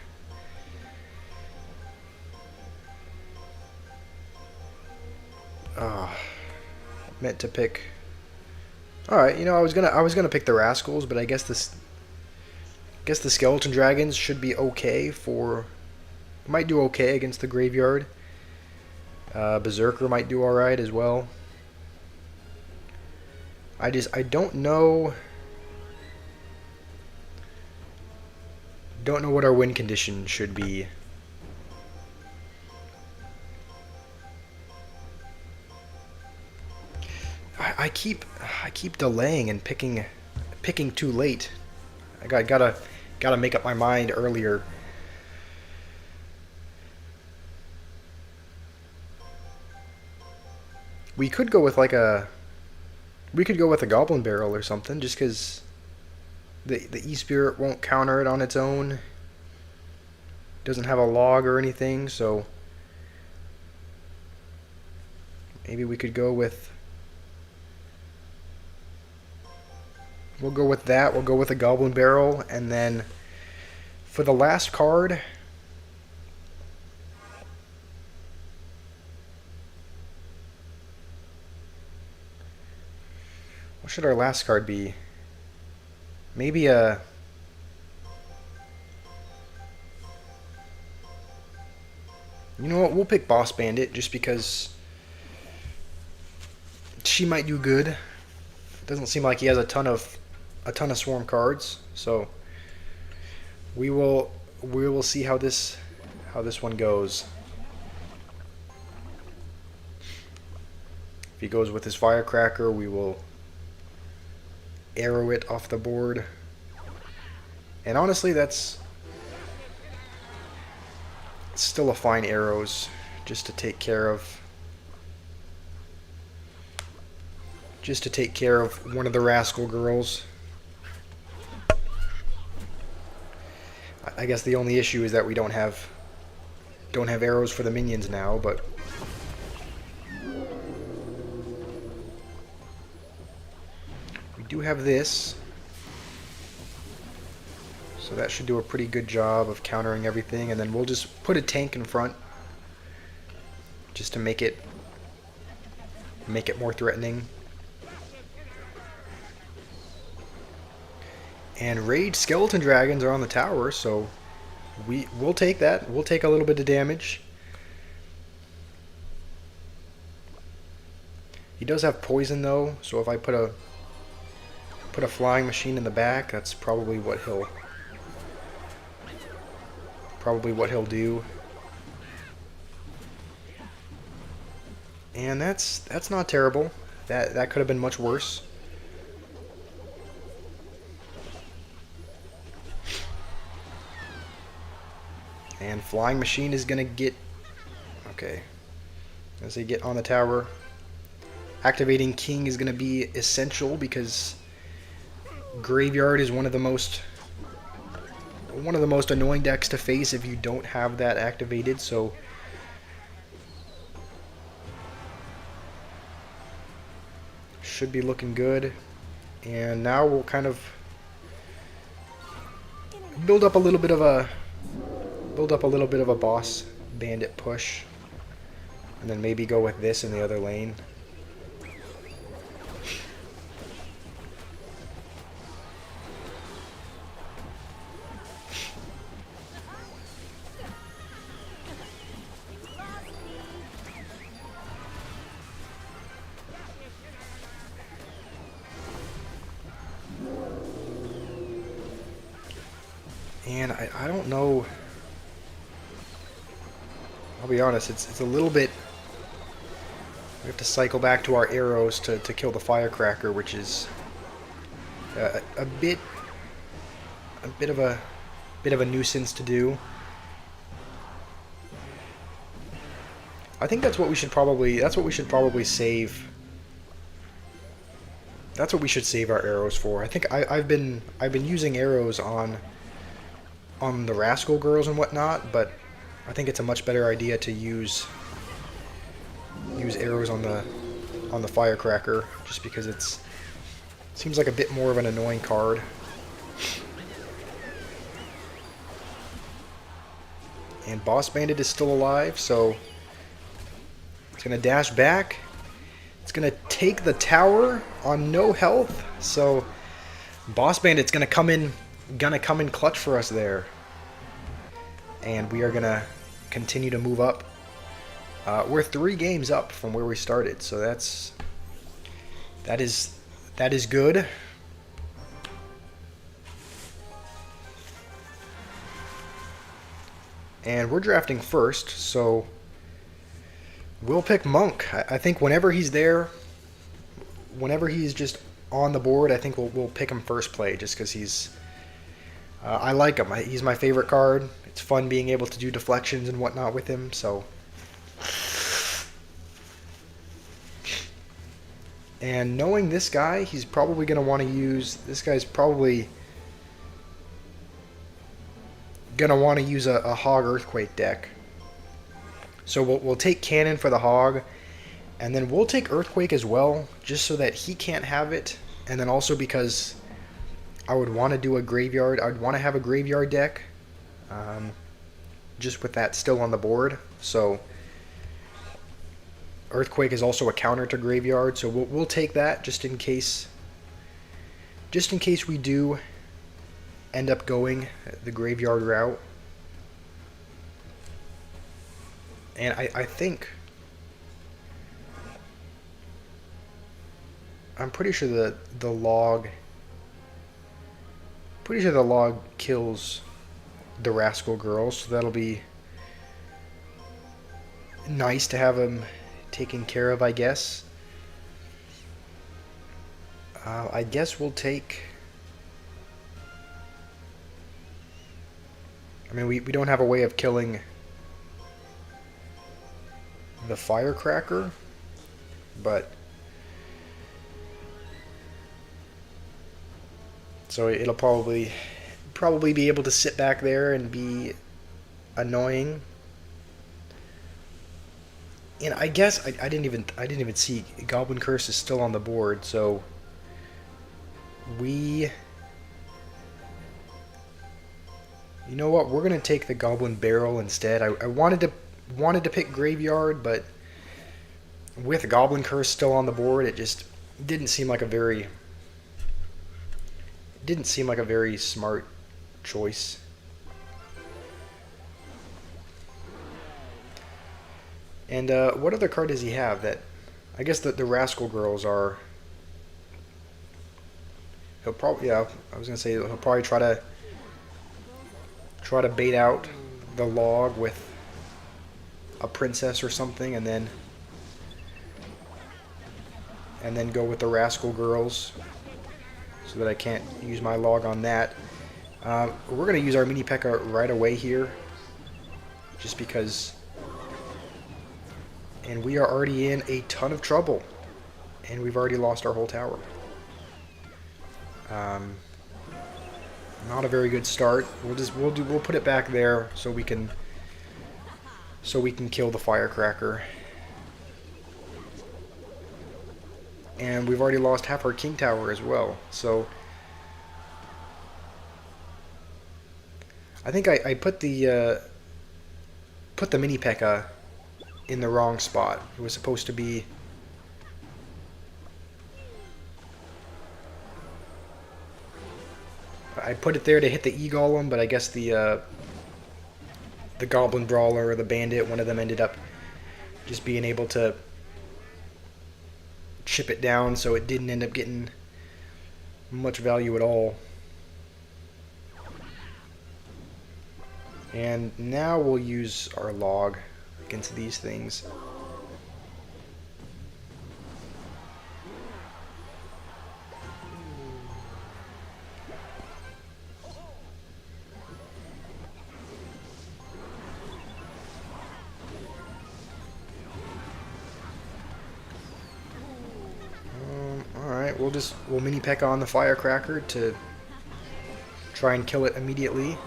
Speaker 1: Meant to pick. All right, I was gonna pick the Rascals, but I guess the Skeleton Dragons should be okay for. Might do okay against the graveyard. Berserker might do all right as well. I don't know. Don't know what our win condition should be. I keep delaying and picking too late. I gotta make up my mind earlier. We could go with a Goblin Barrel or something, just because the E-Spirit won't counter it on its own. Doesn't have a log or anything, so maybe we could go with. We'll go with that. We'll go with a Goblin Barrel, and then for the last card, what should our last card be? Maybe a. You know what? We'll pick Boss Bandit just because she might do good. Doesn't seem like he has a ton of swarm cards, so we will see how this one goes. If he goes with his firecracker, we will arrow it off the board. And honestly, that's still a fine arrows just to take care of one of the rascal girls. I guess the only issue is that we don't have arrows for the minions now, but we do have this. So that should do a pretty good job of countering everything, and then we'll just put a tank in front just to make it more threatening. And rage skeleton dragons are on the tower, so we'll take that. We'll take a little bit of damage. He does have poison though, so if I put a flying machine in the back, that's probably what he'll do. And that's not terrible. That could have been much worse. And flying machine is gonna get okay. As they get on the tower, activating king is gonna be essential because graveyard is one of the most annoying decks to face if you don't have that activated. So should be looking good. And now we'll kind of build up a little bit of a boss bandit push, and then maybe go with this in the other lane. And I don't know. I'll be honest, it's a little bit. We have to cycle back to our arrows to kill the firecracker, which is a bit of a nuisance to do. I think that's what we should probably save. That's what we should save our arrows for. I think I've been using arrows on the rascal girls and whatnot, but I think it's a much better idea to use arrows on the firecracker, just because it seems like a bit more of an annoying card. And Boss Bandit is still alive, so it's gonna dash back. It's gonna take the tower on no health, so Boss Bandit's gonna come in clutch for us there. And we are gonna continue to move up. We're 3 games up from where we started, so that is good. And we're drafting first, so we'll pick Monk. I think whenever he's there, whenever he's just on the board, I think we'll pick him first play, just because he's. I like him. He's my favorite card. It's fun being able to do deflections and whatnot with him. So, and knowing this guy, he's probably going to want to use. This guy's probably going to want to use a Hog Earthquake deck. So we'll take Cannon for the Hog, and then we'll take Earthquake as well, just so that he can't have it, and then also because I would want to do a graveyard. I'd want to have a graveyard deck, just with that still on the board. So Earthquake is also a counter to graveyard, so we'll take that just in case. Just in case we do end up going the graveyard route. And I think I'm pretty sure the log. Pretty sure the log kills the rascal girl, so that'll be nice to have him taken care of, I guess. I guess we'll take... I mean, we don't have a way of killing the firecracker, but... So it'll probably be able to sit back there and be annoying. And I guess I didn't even see Goblin Curse is still on the board, so we... You know what? We're gonna take the Goblin Barrel instead. I wanted to pick Graveyard, but with Goblin Curse still on the board, it just didn't seem like a very smart choice. And what other card does he have that... I guess the Rascal Girls are... He'll probably... Yeah, I was going to say he'll probably try to bait out the log with a princess or something, and then go with the Rascal Girls so that I can't use my log on that. We're going to use our Mini P.E.K.K.A. right away here, just because... And we are already in a ton of trouble, and we've already lost our whole tower. Not a very good start. We'll put it back there so we can kill the firecracker. And we've already lost half our king tower as well. So I think I put the Mini P.E.K.K.A. in the wrong spot. It was supposed to be... I put it there to hit the E-Golem, but I guess the Goblin Brawler or the Bandit, one of them ended up just being able to chip it down, so it didn't end up getting much value at all. And now we'll use our log against these things. Alright, we'll Mini P.E.K.K.A. on the firecracker to try and kill it immediately.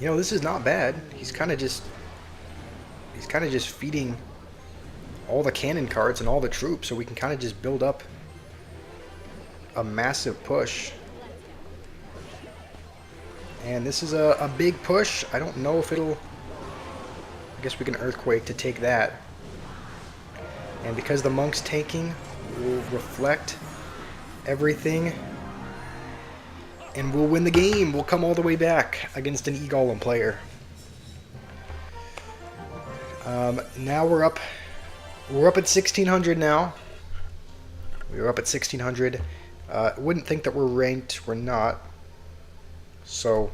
Speaker 1: You know, this is not bad. He's kind of just feeding all the cannon cards and all the troops, so we can kind of just build up a massive push. And this is a big push. I don't know if it'll... I guess we can Earthquake to take that. And because the monk's tanking, we'll reflect everything. And we'll win the game. We'll come all the way back against an E-Golem player. Now we're up at 1600 now. We're up at 1600. Wouldn't think that we're ranked. We're not. So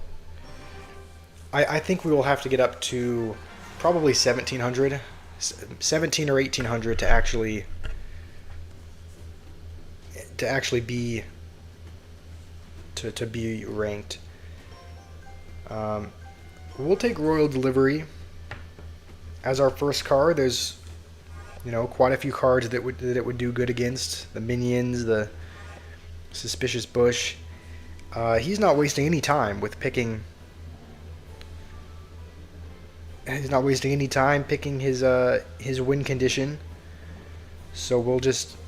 Speaker 1: I think we will have to get up to probably 1700, 17 or 1800 to actually be to be ranked. We'll take Royal Delivery as our first card. There's, you know, quite a few cards that it would do good against. The minions, the Suspicious Bush. He's not wasting any time with picking. He's not wasting any time picking his win condition. So we'll just...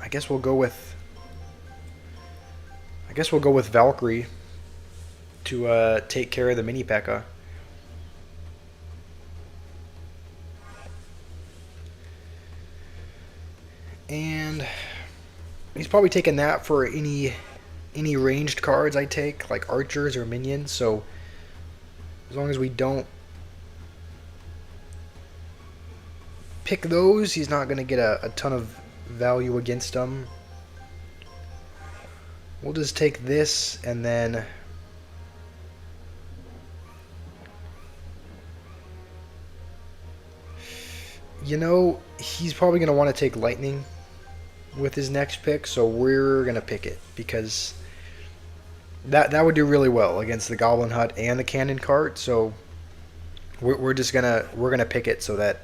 Speaker 1: I guess we'll go with I guess we'll go with Valkyrie to take care of the mini P.E.K.K.A. And he's probably taking that for any ranged cards I take, like archers or minions. So as long as we don't pick those, he's not going to get a ton of value against them. We'll just take this and then he's probably going to want to take lightning with his next pick, so we're going to pick it because that would do really well against the Goblin Hut and the Cannon Cart. So we're gonna pick it so that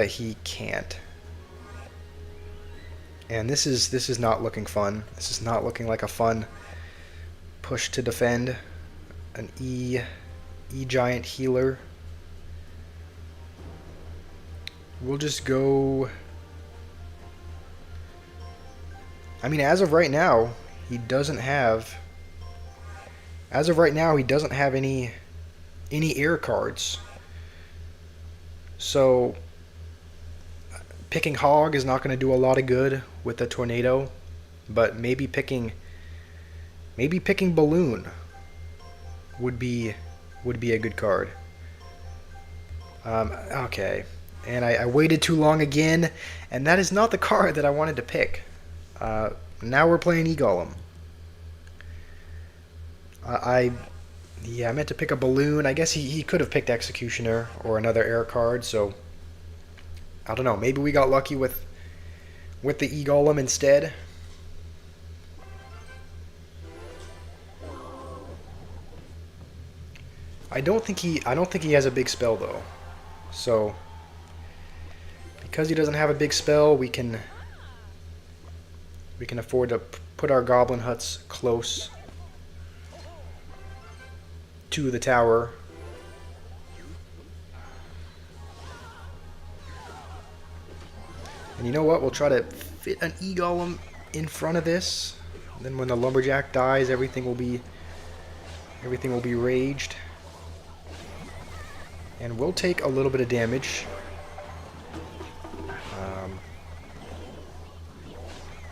Speaker 1: he can't. And this is not looking fun. This is not looking like a fun push to defend. An E giant healer. We'll just go. I mean, as of right now, he doesn't have. As of right now, he doesn't have any air cards. So picking Hog is not going to do a lot of good with the Tornado, but maybe picking Balloon would be a good card. Okay, and I waited too long again, and that is not the card that I wanted to pick. Now we're playing E-Golem. I meant to pick a Balloon. I guess he could have picked Executioner or another air card, so I don't know. Maybe we got lucky with the E-Golem instead. I don't think he has a big spell though. So because he doesn't have a big spell, we can afford to put our Goblin Huts close to the tower. And you know what? We'll try to fit an E-Golem in front of this. And then when the Lumberjack dies, everything will be raged. And we'll take a little bit of damage.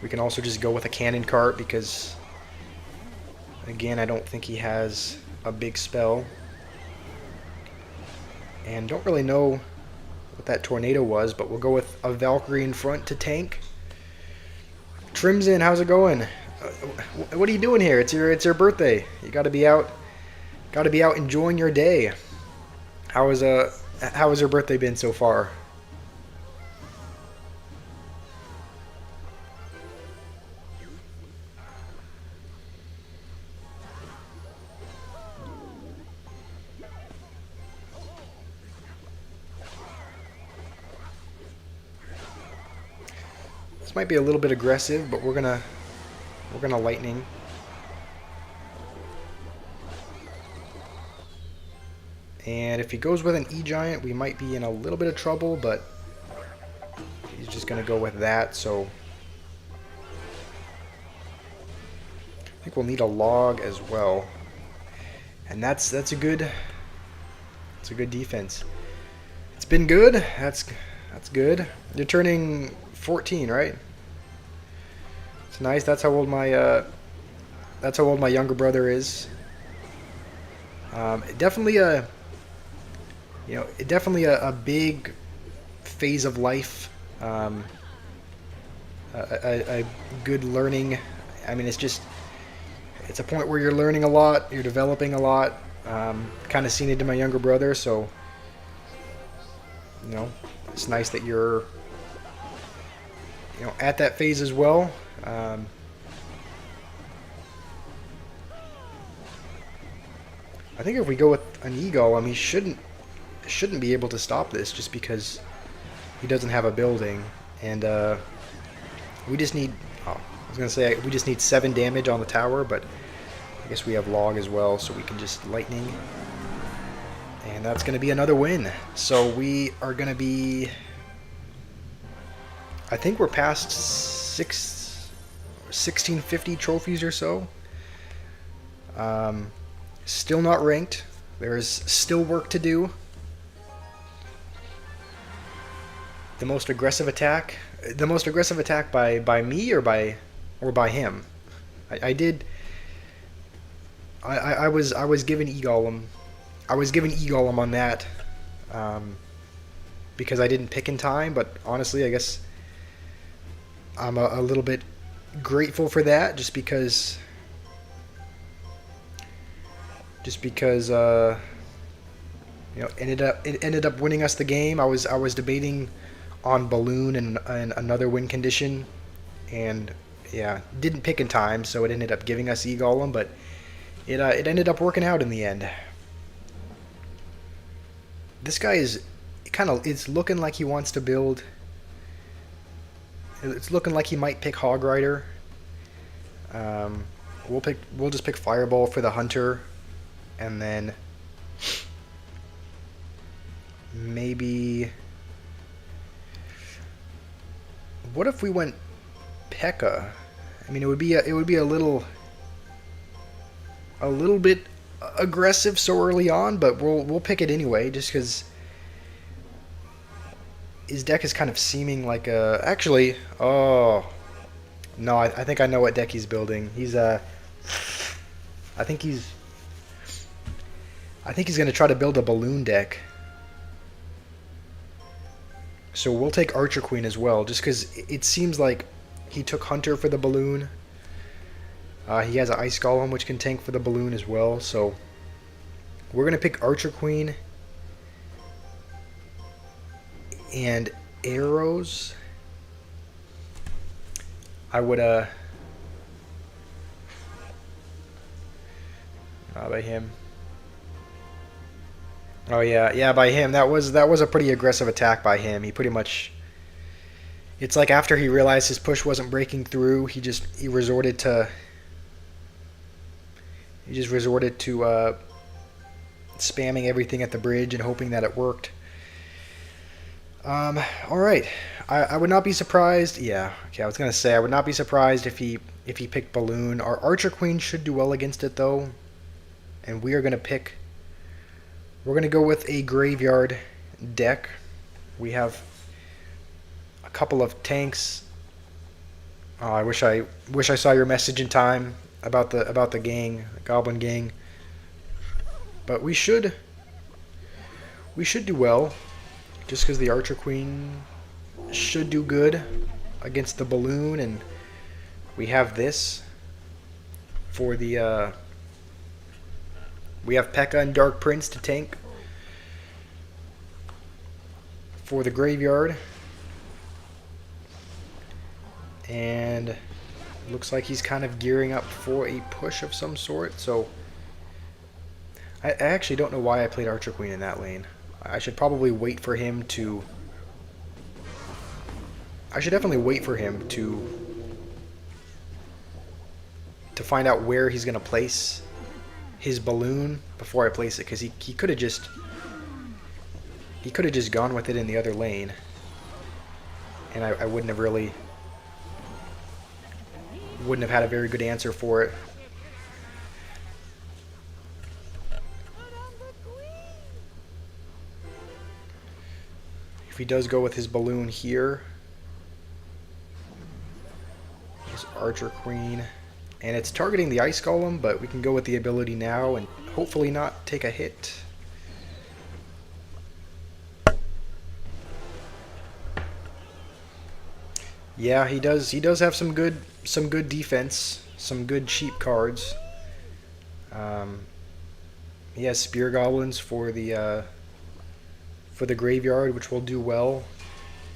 Speaker 1: We can also just go with a Cannon Cart because, again, I don't think he has a big spell. And don't really know what that Tornado was, but we'll go with a Valkyrie in front to tank. Trimson, how's it going? What are you doing here? It's your birthday. You got to be out enjoying your day. How has your birthday been so far? This might be a little bit aggressive, but we're gonna lightning. And if he goes with an E-Giant, we might be in a little bit of trouble, but he's just gonna go with that, so I think we'll need a log as well. And that's a good defense. It's been good. That's good. You're turning 14, right? It's nice. That's how old my younger brother is. Definitely a big phase of life. A good learning. I mean, it's a point where you're learning a lot, you're developing a lot. Kind of seen it to my younger brother, so it's nice that you're at that phase as well. I think if we go with an E-Golem, he shouldn't be able to stop this just because he doesn't have a building, and we just need. Oh, I was gonna say we just need 7 damage on the tower, but I guess we have log as well, so we can just lightning, and that's gonna be another win. So we are gonna be. I think we're past 1650 trophies or so. Still not ranked. There's still work to do. The most aggressive attack. The most aggressive attack by me or by him. I did. I was given E-Golem. I was given E-Golem on that because I didn't pick in time. But honestly, I guess I'm a little bit grateful for that, just because you know, it ended up winning us the game. I was debating on balloon and another win condition, and yeah, didn't pick in time, so it ended up giving us E-Golem, but it ended up working out in the end. This guy is it's looking like he wants to build. It's looking like he might pick Hog Rider. We'll just pick Fireball for the Hunter, and then maybe. What if we went P.E.K.K.A.? I mean, it would be a little bit aggressive so early on, but we'll pick it anyway, just because his deck is kind of seeming like a. Actually, oh no, I think I know what deck he's building. I think he's gonna try to build a balloon deck. So we'll take Archer Queen as well, just because it seems like he took Hunter for the balloon. He has an Ice Golem, which can tank for the balloon as well. So we're going to pick Archer Queen and arrows. I would, by him. Oh yeah, by him. That was a pretty aggressive attack by him. He pretty much. It's like after he realized his push wasn't breaking through, he resorted to. He just resorted to spamming everything at the bridge and hoping that it worked. All right, I would not be surprised. Yeah, okay. I was gonna say I would not be surprised if he picked balloon. Our Archer Queen should do well against it though, and we are gonna pick. We're going to go with a graveyard deck. We have a couple of tanks. Oh, I wish I saw your message in time about the gang, the Goblin gang. But we should do well, just because the Archer Queen should do good against the balloon, and we have this for the. We have P.E.K.K.A. and Dark Prince to tank for the graveyard. And looks like he's kind of gearing up for a push of some sort. So I actually don't know why I played Archer Queen in that lane. I should probably wait for him to. I should definitely wait for him to find out where he's going to place his balloon before I place it, because he could have just gone with it in the other lane, and I wouldn't have had a very good answer for it. If he does go with his balloon here, his Archer Queen. And it's targeting the Ice Golem, but we can go with the ability now and hopefully not take a hit. Yeah, he does have some good defense, some good cheap cards. He has Spear Goblins for the graveyard, which will do well.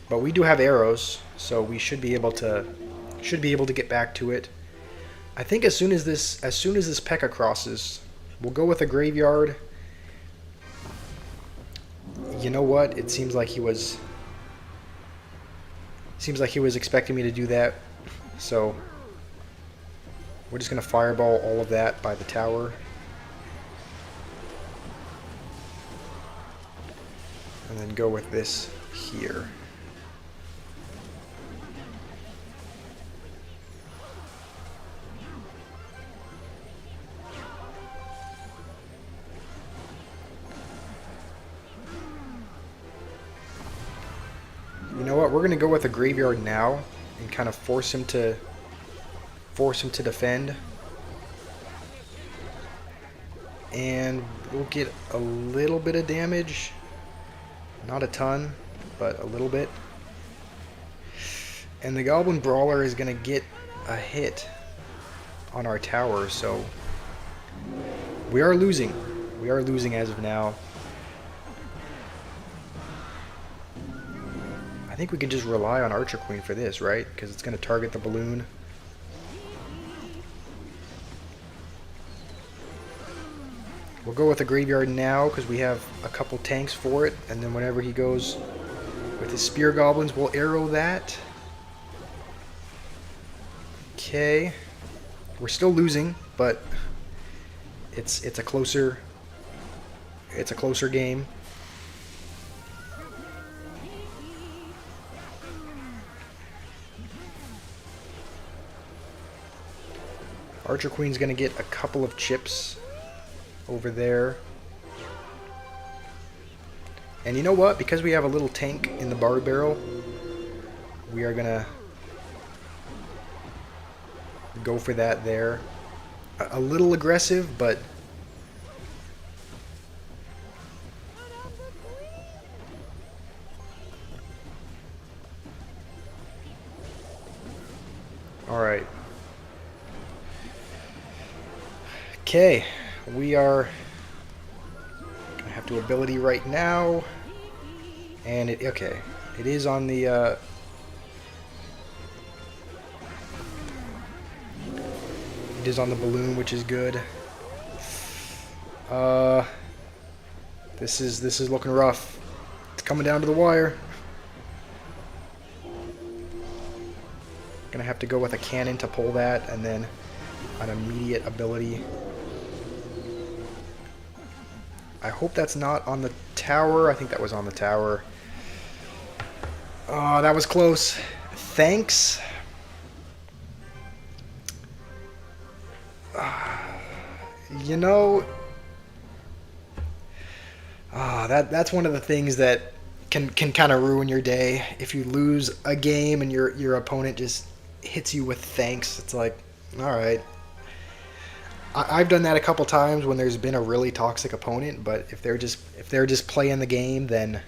Speaker 1: But we do have arrows, so we should be able to get back to it. I think as soon as this P.E.K.K.A. crosses, we'll go with a graveyard. You know what? It seems like he was expecting me to do that. So we're just gonna fireball all of that by the tower. And then go with this here. we're gonna go with a graveyard now and kind of force him to defend. And we'll get a little bit of damage. Not a ton, but a little bit. And the Goblin Brawler is going to get a hit on our tower, so we are losing. We are losing as of now. I think we can just rely on Archer Queen for this, right? Because it's going to target the balloon. We'll go with the graveyard now because we have a couple tanks for it, and then whenever he goes with his spear goblins, we'll arrow that. Okay, we're still losing, but it's a closer game. Archer Queen's gonna get a couple of chips over there. And you know what? Because we have a little tank in the bar barrel, we are gonna go for that there. A little aggressive, but alright. Okay, we are gonna have to ability right now. And it is on the it is on the balloon, which is good. This is looking rough. It's coming down to the wire. Gonna have to go with a cannon to pull that, and then an immediate ability. I hope that's not on the tower. I think that was on the tower. Oh, that was close. Thanks. You know, that's one of the things that can kind of ruin your day. If you lose a game and your opponent just hits you with thanks, it's like, all right. I've done that a couple times when there's been a really toxic opponent, but if they're just playing the game, then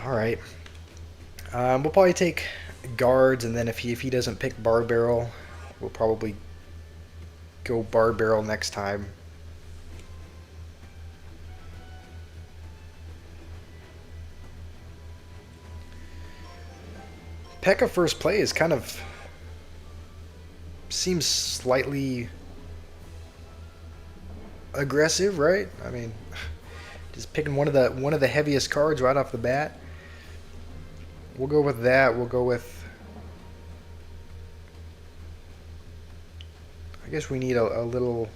Speaker 1: all right. We'll probably take guards, and then if he doesn't pick bar barrel, we'll probably go bar barrel next time. P.E.K.K.A first play is kind of seems slightly aggressive, right? I mean, just picking one of the heaviest cards right off the bat. We'll go with that. We'll go with, I guess we need a little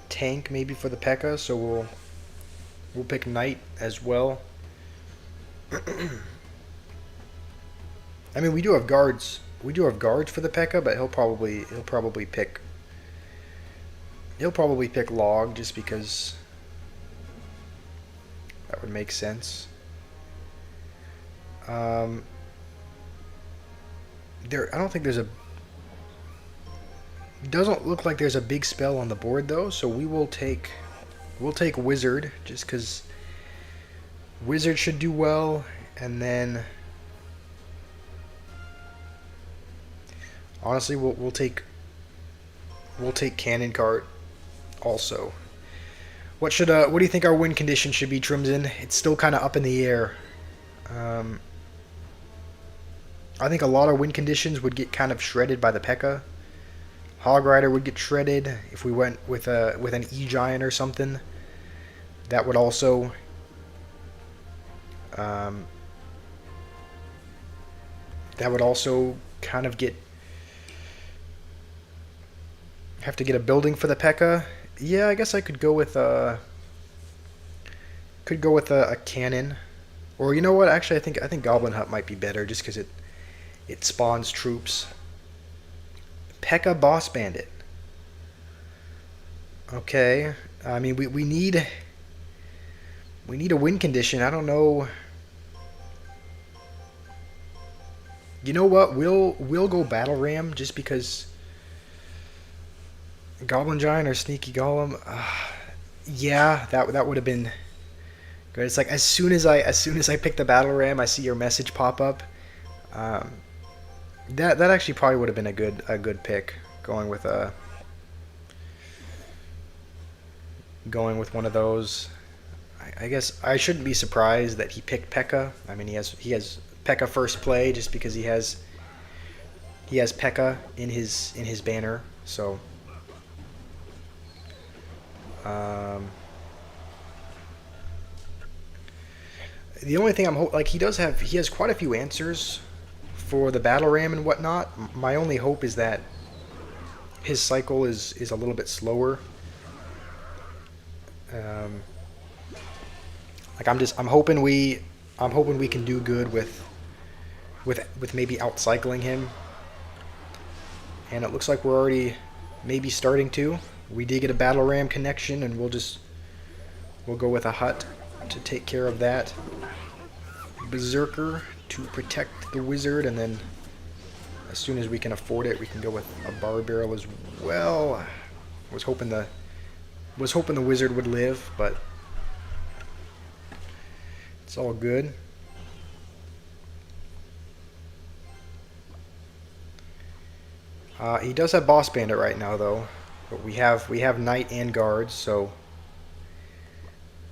Speaker 1: tank maybe for the P.E.K.K.A, so we'll pick Knight as well. I mean, we do have guards. We do have guards for the P.E.K.K.A, but he'll probably pick Log just because that would make sense. I don't think there's a. Doesn't look like there's a big spell on the board though, so we'll take Wizard just because Wizard should do well, and then honestly we'll take Cannon Cart also. What do you think our win condition should be, Trimson? It's still kind of up in the air. I think a lot of win conditions would get kind of shredded by the P.E.K.K.A. Hog Rider would get shredded if we went with an E-Giant or something. That would also kind of have to get a building for the P.E.K.K.A. Yeah, I guess I could go with a cannon, or you know what? Actually, I think Goblin Hut might be better just because it spawns troops. P.E.K.K.A Boss Bandit. Okay, I mean we need We need a win condition. I don't know. You know what? We'll go Battle Ram just because Goblin Giant or Sneaky Golem. Yeah, that would have been good. It's like as soon as I pick the Battle Ram, I see your message pop up. Um, that actually probably would have been a good pick, going with one of those. I guess I shouldn't be surprised that he picked P.E.K.K.A. I mean, he has P.E.K.K.A. first play just because he has P.E.K.K.A. in his banner. So um, the only thing like he has quite a few answers for the battle ram and whatnot. My only hope is that his cycle is a little bit slower. Um, like I'm hoping we can do good with maybe outcycling him. And it looks like we're already maybe starting to. We did get a battle ram connection, and we'll go with a hut to take care of that. Berserker to protect the wizard, and then as soon as we can afford it, we can go with a bar barrel as well. Was hoping the wizard would live, but it's all good. He does have Boss Bandit right now, though. But we have Knight and Guards, so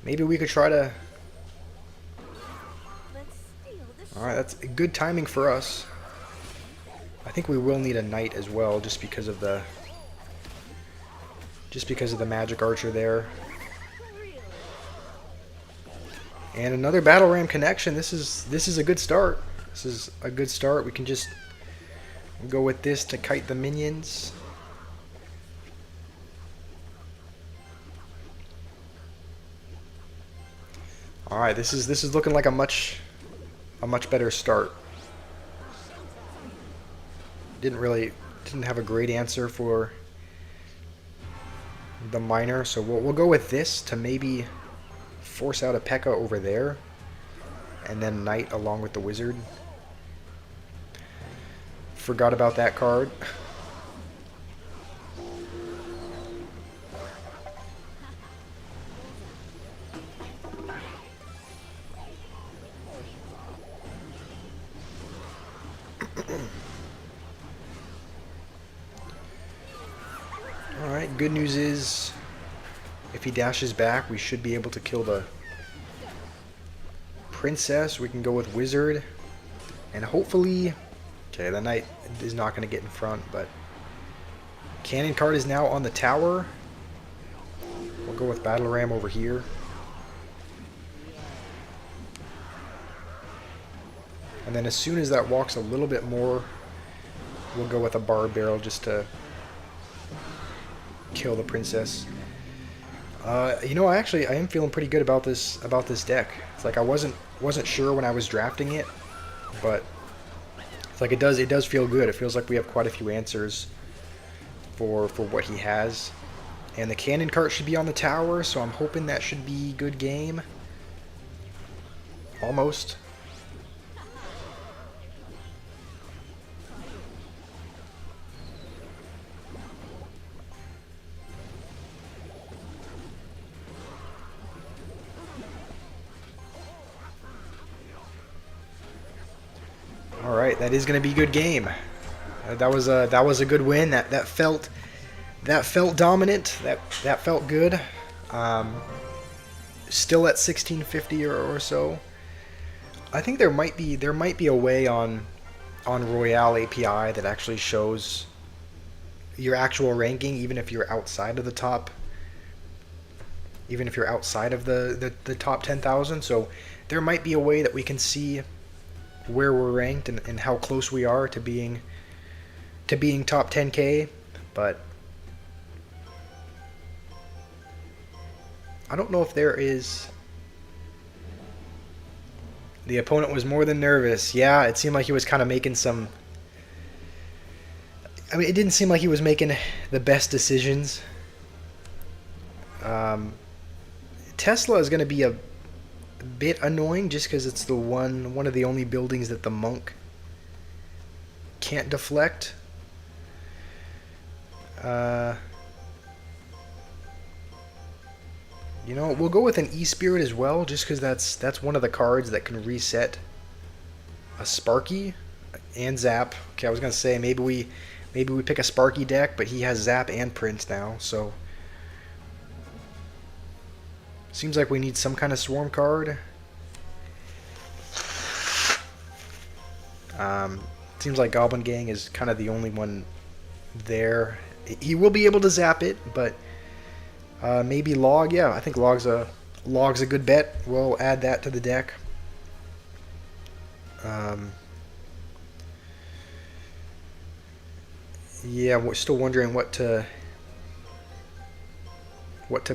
Speaker 1: maybe we could try to. All right, that's good timing for us. I think we will need a Knight as well, just because of the magic archer there. And another battle ram connection. This is a good start. This is a good start. We can just go with this to kite the minions. All right, this is looking like a much better start. Didn't have a great answer for the miner, so we'll go with this to maybe force out a P.E.K.K.A. over there, and then Knight along with the wizard. Forgot about that card. Alright, good news is if he dashes back, we should be able to kill the princess. We can go with wizard, and hopefully, okay, the knight is not going to get in front, but cannon card is now on the tower. We'll go with battle ram over here. And then as soon as that walks a little bit more, we'll go with a bar barrel just to kill the princess. You know, I am feeling pretty good about this deck. It's like I wasn't sure when I was drafting it, but it's like it does feel good. It feels like we have quite a few answers for what he has. And the cannon cart should be on the tower, so I'm hoping that should be good game. Almost. All right, that is going to be a good game. That was a good win. That felt dominant. That felt good. Still at 1650 or so. I think there might be a way on Royale API that actually shows your actual ranking, even if you're outside of the top. Even if you're outside of the top 10,000. So there might be a way that we can see where we're ranked and how close we are to being top 10K, but I don't know if there is. The opponent was more than nervous. Yeah, it seemed like he was kind of making some. I mean, it didn't seem like he was making the best decisions. Tesla is going to be bit annoying just because it's the one of the only buildings that the monk can't deflect. You know, we'll go with an E-Spirit as well, just because that's one of the cards that can reset a Sparky and Zap. Okay, I was gonna say maybe we pick a Sparky deck, but he has Zap and Prince now, so seems like we need some kind of Swarm card. Seems like Goblin Gang is kind of the only one there. He will be able to zap it, but maybe Log. Yeah, I think Log's a good bet. We'll add that to the deck. Yeah, we're still wondering what to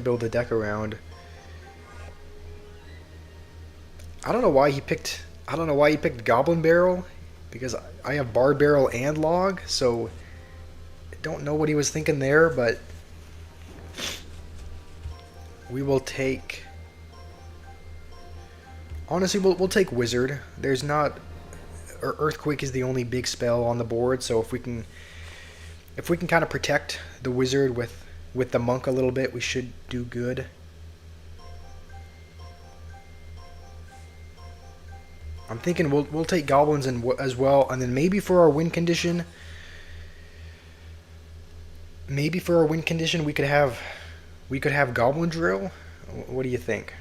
Speaker 1: build the deck around. I don't know why he picked Goblin Barrel, because I have Bard Barrel and Log, so I don't know what he was thinking there, but we will take. Honestly, we'll take Wizard. There's not. Earthquake is the only big spell on the board, so if we can kind of protect the Wizard with the Monk a little bit, we should do good. I'm thinking we'll take Goblins as well, and then maybe for our win condition, we could have Goblin Drill. What do you think?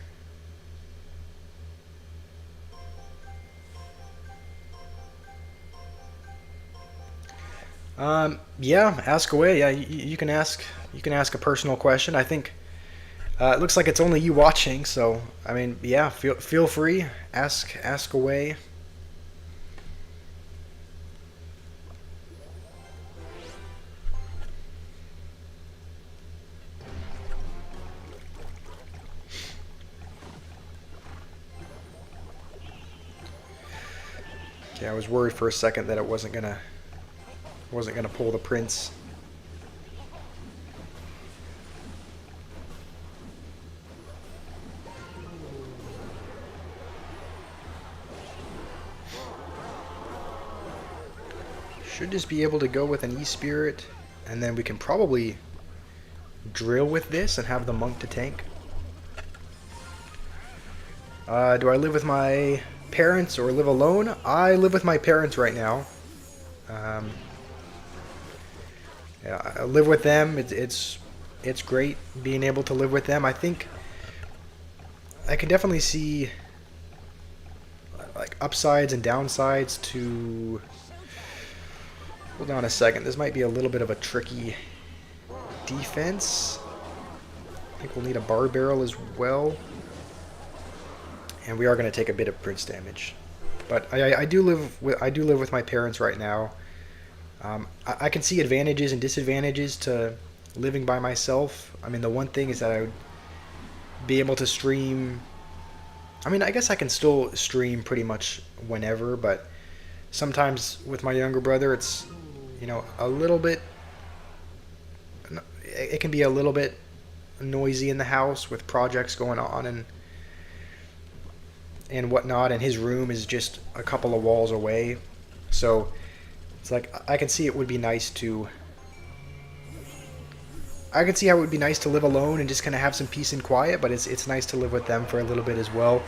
Speaker 1: Yeah, ask away. Yeah, you can ask. You can ask a personal question. I think it looks like it's only you watching, so I mean, yeah, feel free. Ask away. Okay, I was worried for a second that it wasn't gonna pull the Prince. Should just be able to go with an E-Spirit, and then we can probably drill with this and have the Monk to tank. Do I live with my parents or live alone? I live with my parents right now. Yeah, I live with them. It's great being able to live with them. I think I can definitely see like upsides and downsides to. Hold on a second. This might be a little bit of a tricky defense. I think we'll need a Bar Barrel as well. And we are going to take a bit of Prince damage. But I do live with my parents right now. I can see advantages and disadvantages to living by myself. I mean, the one thing is that I would be able to stream. I mean, I guess I can still stream pretty much whenever, but sometimes with my younger brother, it's, you know, a little bit. It can be a little bit noisy in the house with projects going on and whatnot, and his room is just a couple of walls away, so it's like I can see it would be nice to. I can see how it would be nice to live alone and just kind of have some peace and quiet, but it's nice to live with them for a little bit as well.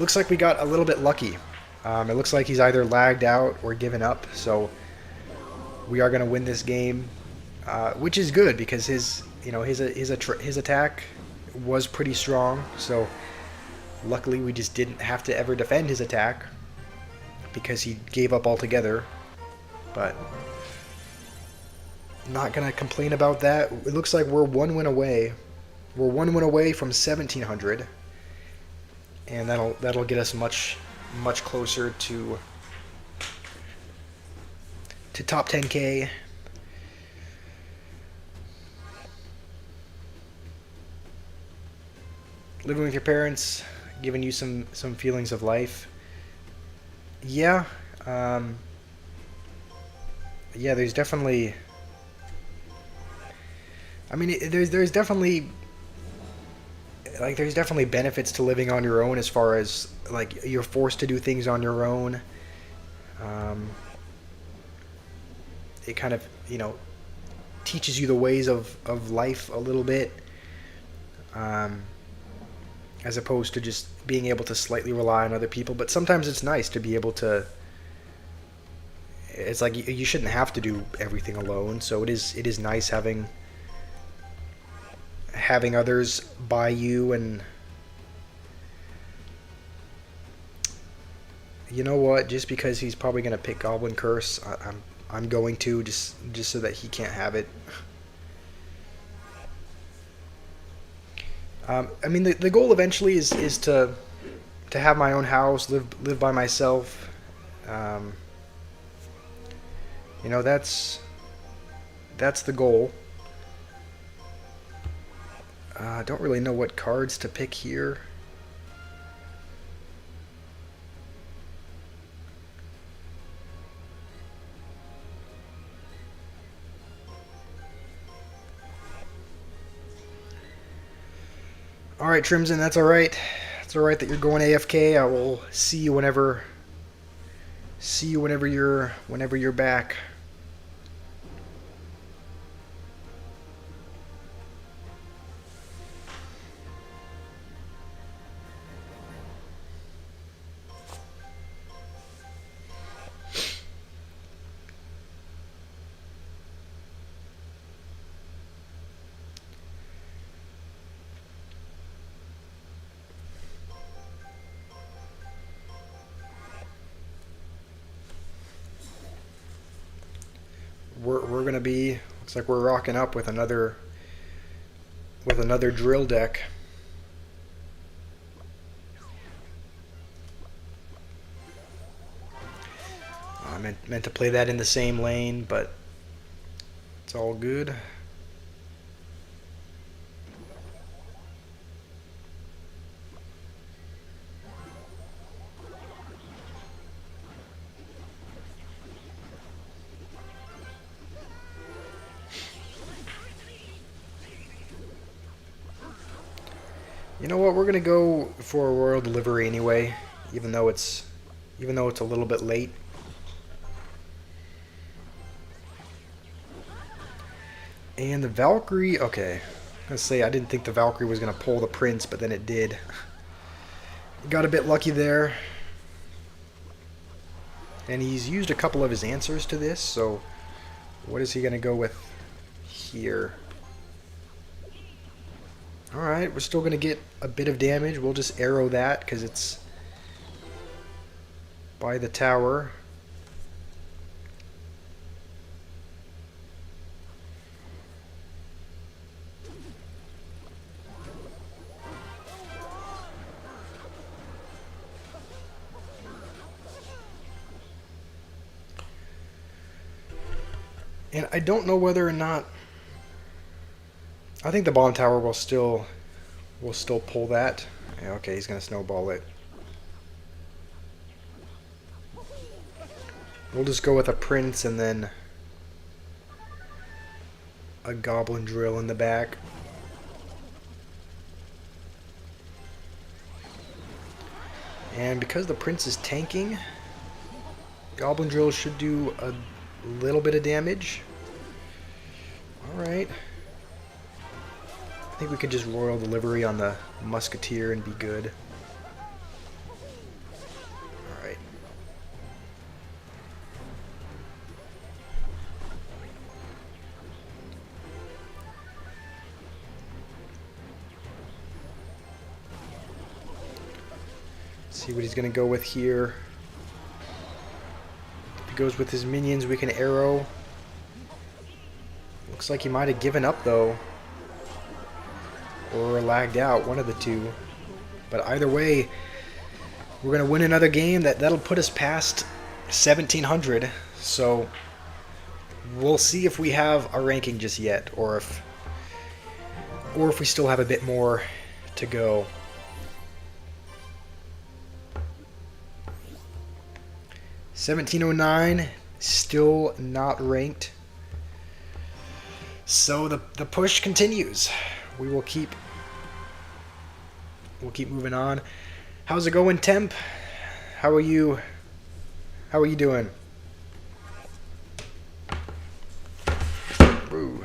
Speaker 1: Looks like we got a little bit lucky. It looks like he's either lagged out or given up, so we are going to win this game, which is good because his attack was pretty strong. So luckily we just didn't have to ever defend his attack because he gave up altogether. But not going to complain about that. It looks like we're one win away. We're one win away from 1700, and that'll get us much closer to top 10K. Living with your parents, giving you some feelings of life. Yeah, yeah. There's definitely. I mean, there's definitely like there's definitely benefits to living on your own as far as like you're forced to do things on your own. Um, it kind of, teaches you the ways of life a little bit, um, as opposed to just being able to slightly rely on other people. But sometimes it's nice to be able to. It's like you shouldn't have to do everything alone. So it is nice having others by you. And you know what? Just because he's probably gonna pick Goblin Curse, I'm going to just so that he can't have it. I mean, the goal eventually is to have my own house, live by myself. Um, that's the goal. I don't really know what cards to pick here. All right, Trimson, that's all right. It's all right that you're going AFK. I will see you whenever you're back. We're gonna be, looks like we're rocking up with another drill deck. I meant to play that in the same lane, but it's all good. You know what? We're gonna go for a royal delivery anyway, even though it's a little bit late. And the Valkyrie, okay. I'm gonna say I didn't think the Valkyrie was gonna pull the Prince, but then it did. Got a bit lucky there. And he's used a couple of his answers to this, so what is he gonna go with here? Alright, we're still going to get a bit of damage. We'll just arrow that because it's by the tower. And I don't know whether or not... I think the bomb tower will still pull that. Yeah, okay, he's gonna snowball it. We'll just go with a Prince and then a Goblin Drill in the back. And because the Prince is tanking, Goblin Drill should do a little bit of damage. Alright. I think we could just royal delivery on the Musketeer and be good. Alright. See what he's going to go with here. If he goes with his minions, we can arrow. Looks like he might have given up, though. Or lagged out, one of the two. But either way, we're going to win another game. That'll put us past 1700. So we'll see if we have a ranking just yet, or if we still have a bit more to go. $1709, still not ranked. So the push continues. We will keep we'll keep moving on. How's it going, Temp? How are you? How are you doing? Ooh.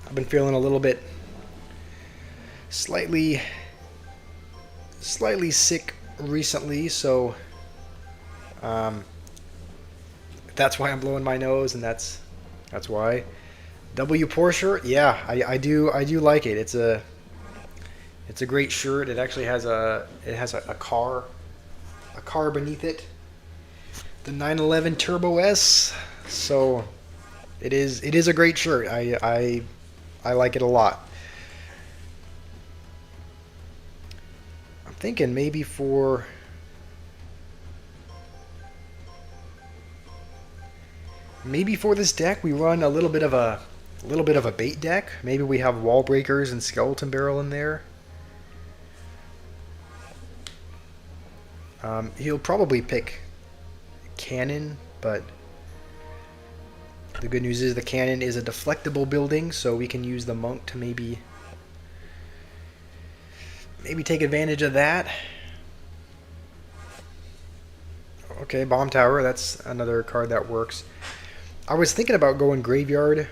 Speaker 1: I've been feeling a little bit slightly sick recently, so that's why I'm blowing my nose, and that's why. W Porsche shirt, yeah, I do like it. It's a great shirt. It actually has a car beneath it, the 911 Turbo S. So it is a great shirt. I like it a lot. I'm thinking maybe for this deck we run a little bit of a bait deck. Maybe we have wall breakers and skeleton barrel in there. He'll probably pick cannon, but the good news is the cannon is a deflectable building, so we can use the monk to maybe take advantage of that. Okay, bomb tower, that's another card that works. I was thinking about going graveyard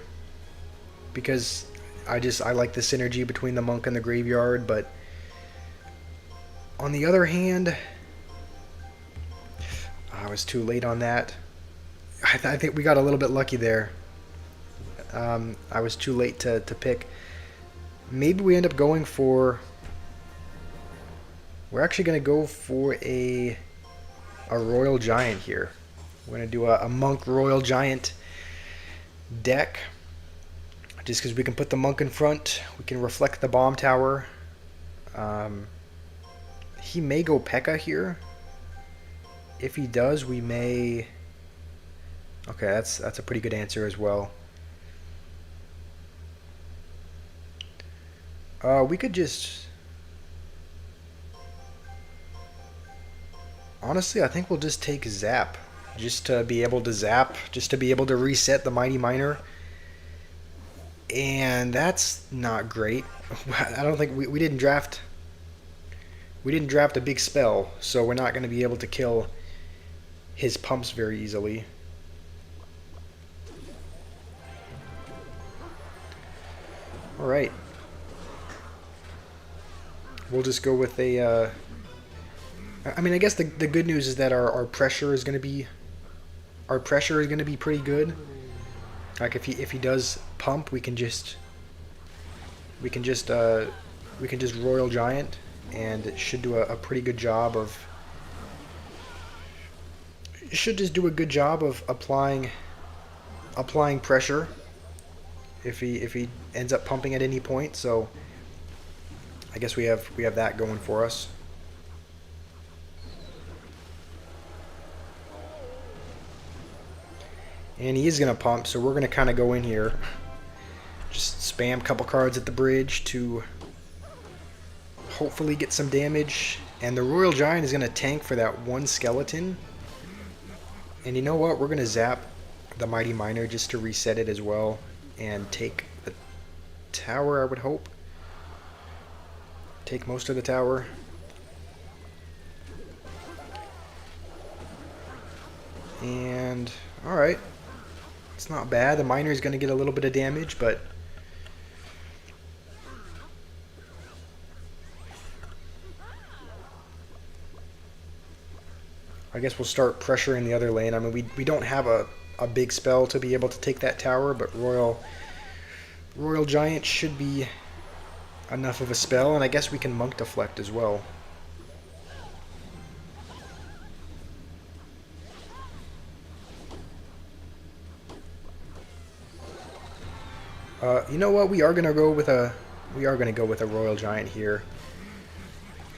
Speaker 1: because I like the synergy between the monk and the graveyard, but on the other hand, I was too late on that. I think we got a little bit lucky there. I was too late to pick. Maybe we end up going for... We're actually going to go for a Royal Giant here. We're going to do a Monk Royal Giant deck. Just because we can put the Monk in front. We can reflect the Bomb Tower. He may go P.E.K.K.A. here. If he does, we may... Okay, that's a pretty good answer as well. We could just... Honestly, I think we'll just take Zap. Just to be able to zap. Just to be able to reset the Mighty Miner. And that's not great. I don't think we didn't draft... We didn't draft a big spell, so we're not going to be able to kill his pumps very easily. Alright. We'll just go with a... I mean, I guess the good news is that our pressure is going to be... Our pressure is going to be pretty good. Like if he does pump, we can just Royal Giant, and it should do a pretty good job of... It should just do a good job of applying pressure if he ends up pumping at any point. So I guess we have that going for us. And he is going to pump, so we're going to kind of go in here. Just spam a couple cards at the bridge to hopefully get some damage. And the Royal Giant is going to tank for that one skeleton. And you know what? We're going to zap the Mighty Miner just to reset it as well. And take the tower, I would hope. Take most of the tower. And, alright. It's not bad. The Miner is going to get a little bit of damage, but... I guess we'll start pressuring the other lane. I mean, we don't have a big spell to be able to take that tower, but Royal Giant should be enough of a spell, and I guess we can Monk Deflect as well. You know what? We are gonna go with a Royal Giant here,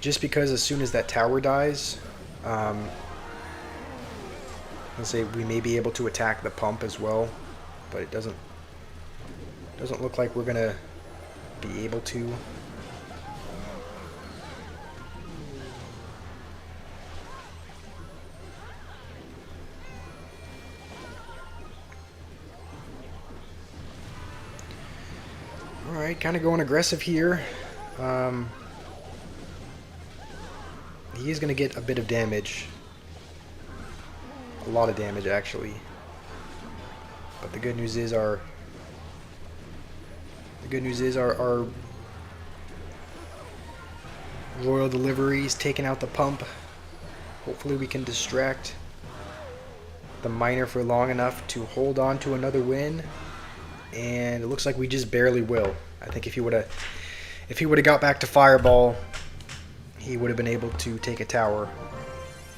Speaker 1: just because as soon as that tower dies, let's say we may be able to attack the pump as well, but it doesn't look like we're gonna be able to. Alright, kind of going aggressive here. He is going to get a bit of damage. A lot of damage, actually. But the good news is our Royal Delivery's taking out the pump. Hopefully we can distract the miner for long enough to hold on to another win. And it looks like we just barely will. I think if he would have got back to Fireball, he would have been able to take a tower.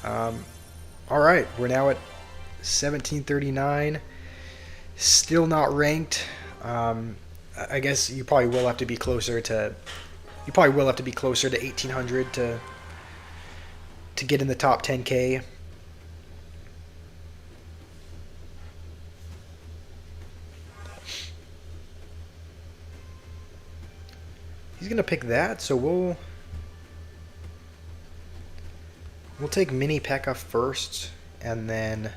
Speaker 1: Alright, we're now at 1739. Still not ranked. I guess you probably will have to be closer to 1800 to get in the top 10K. He's gonna pick that, so we'll take Mini P.E.K.K.A. first, and then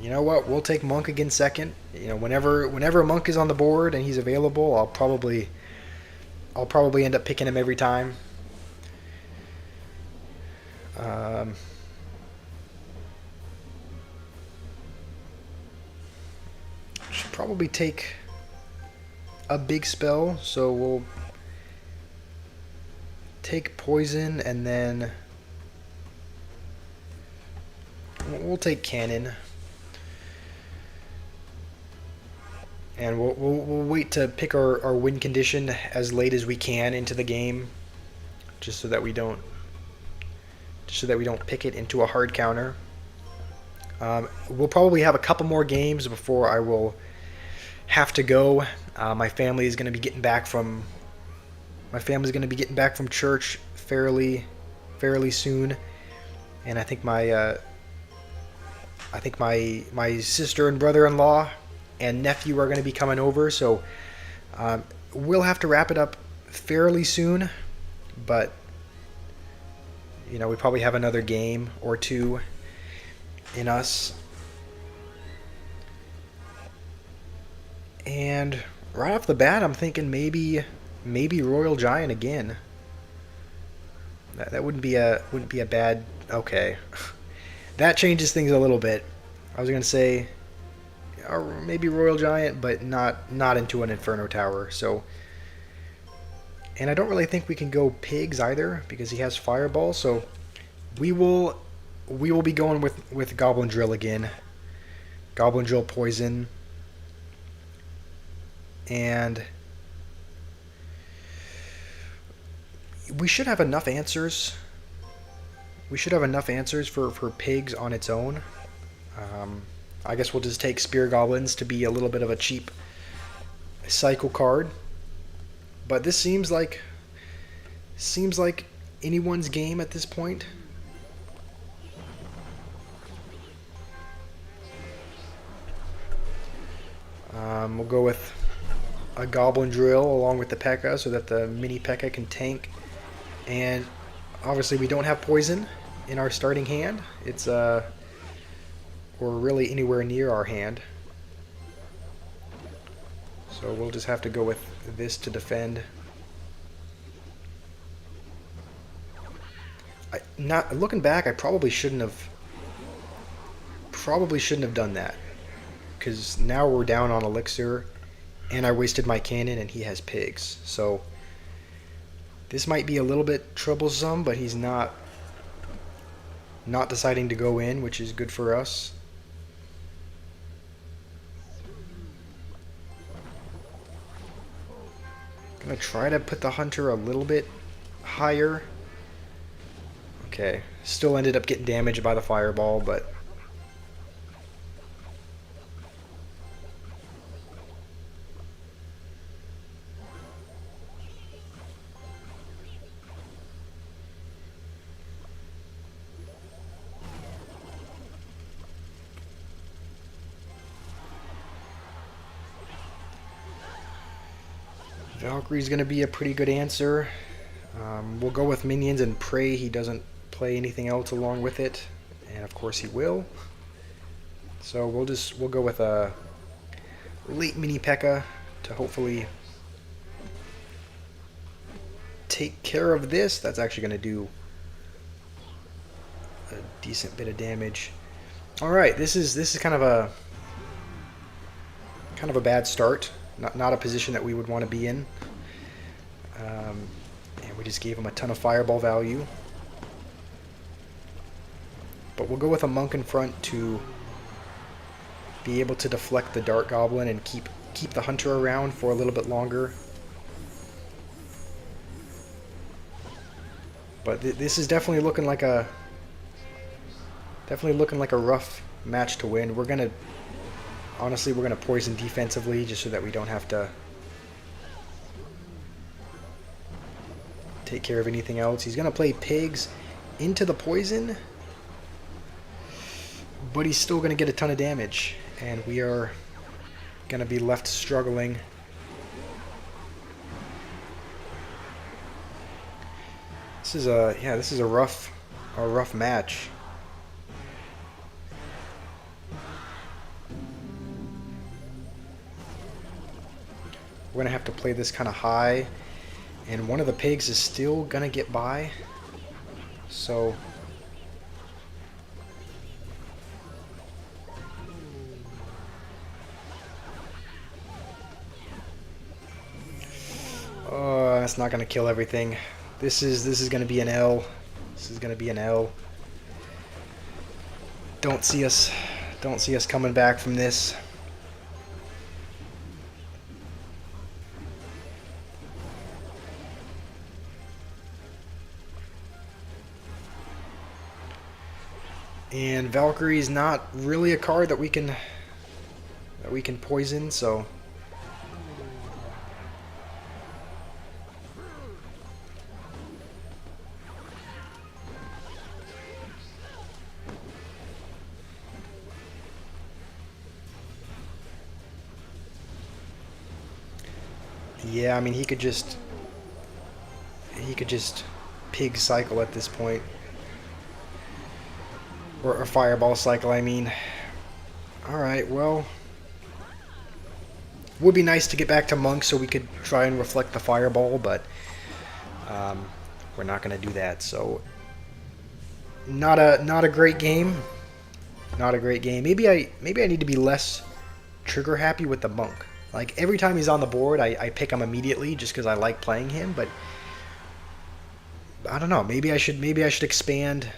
Speaker 1: you know what? We'll take Monk again second. You know, whenever a Monk is on the board and he's available, I'll probably end up picking him every time. Should probably take a big spell, so we'll take Poison, and then we'll take Cannon. And we'll wait to pick our win condition as late as we can into the game, just so that we don't pick it into a hard counter. We'll probably have a couple more games before I will have to go. My family is going to be getting back from church fairly soon, and I think my sister and brother-in-law and nephew are going to be coming over, so we'll have to wrap it up fairly soon. But you know, we probably have another game or two in us. And right off the bat, I'm thinking maybe Royal Giant again. That wouldn't be a bad. Okay, that changes things a little bit. I was gonna say, or maybe Royal Giant, but not into an Inferno Tower. So, and I don't really think we can go Pigs either because he has Fireball. So we will be going with Goblin Drill again. Goblin Drill Poison. And we should have enough answers. We should have enough answers for Pigs on its own. I guess we'll just take Spear Goblins to be a little bit of a cheap cycle card. But this seems like anyone's game at this point. We'll go with a Goblin Drill along with the P.E.K.K.A. so that the Mini P.E.K.K.A. can tank. And obviously we don't have Poison in our starting hand. It's or really anywhere near our hand. So we'll just have to go with this to defend. Not looking back, I probably shouldn't have done that, because now we're down on Elixir, and I wasted my cannon, and he has Pigs. So this might be a little bit troublesome, but he's not deciding to go in, which is good for us. Gonna try to put the Hunter a little bit higher. Okay, still ended up getting damaged by the Fireball, but Valkyrie's going to be a pretty good answer. We'll go with minions and pray he doesn't play anything else along with it, and of course he will. So we'll go with a late mini P.E.K.K.A. to hopefully take care of this. That's actually going to do a decent bit of damage. All right, this is kind of a bad start. Not a position that we would want to be in. And we just gave him a ton of fireball value. But we'll go with a monk in front to be able to deflect the dart goblin and keep the hunter around for a little bit longer. But this is definitely looking like a rough match to win. Honestly, we're gonna poison defensively just so that we don't have to take care of anything else. He's gonna play pigs into the poison, but he's still gonna get a ton of damage, and we are gonna be left struggling. This is a rough match. We're gonna have to play this kind of high, and one of the pigs is still gonna get by. So that's not gonna kill everything. This is gonna be an L. This is gonna be an L. Don't see us coming back from this. And Valkyrie is not really a card that we can poison, so yeah, I mean he could just pig cycle at this point. Or a fireball cycle, I mean. Alright, well. Would be nice to get back to monk so we could try and reflect the fireball, but we're not going to do that. So, not a great game. Not a great game. Maybe I need to be less trigger happy with the monk. Like, every time he's on the board, I pick him immediately just because I like playing him, but I don't know. Maybe I should expand.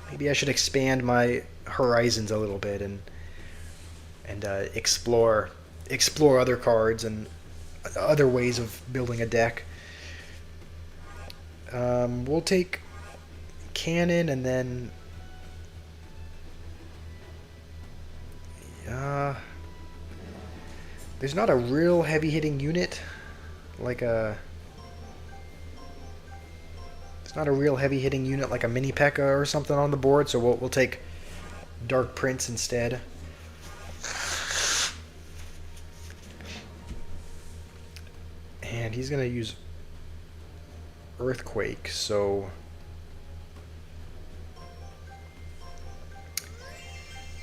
Speaker 1: Maybe I should expand my horizons a little bit and explore other cards and other ways of building a deck. We'll take cannon and then there's not a real heavy hitting unit like a. It's not a real heavy-hitting unit like a mini P.E.K.K.A. or something on the board, so we'll take Dark Prince instead. And he's going to use Earthquake, so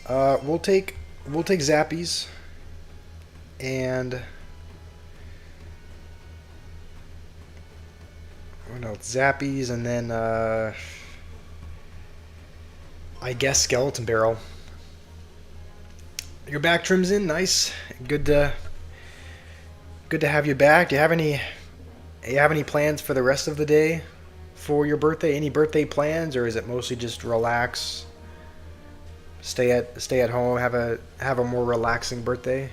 Speaker 1: we'll take Zappies and no, Zappies, and then I guess Skeleton Barrel. You're back, Trimson. Nice. Good to have you back. Do you have any plans for the rest of the day for your birthday? Any birthday plans, or is it mostly just relax, stay at home, have a more relaxing birthday?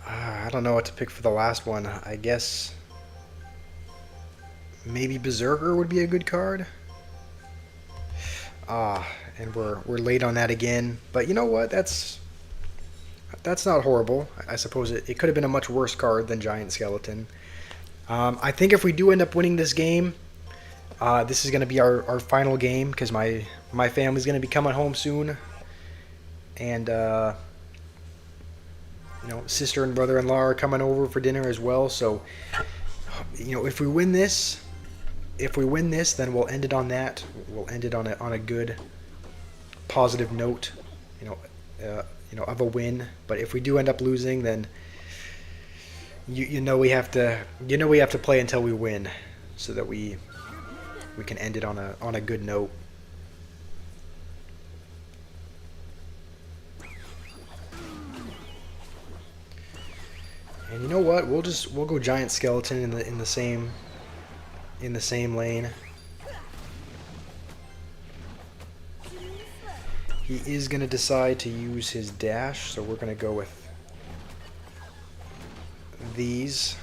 Speaker 1: I don't know what to pick for the last one. I guess Maybe Berserker would be a good card. And we're late on that again. But you know what? That's not horrible. I suppose it could have been a much worse card than Giant Skeleton. I think if we do end up winning this game, this is going to be our final game because my family's going to be coming home soon. And, sister and brother-in-law are coming over for dinner as well. So, if we win this, then we'll end it on that. We'll end it on a good, positive note, of a win. But if we do end up losing, then we have to play until we win, so that we can end it on a good note. And you know what? We'll go Giant Skeleton in the same lane. He is going to decide to use his dash, so we're going to go with these.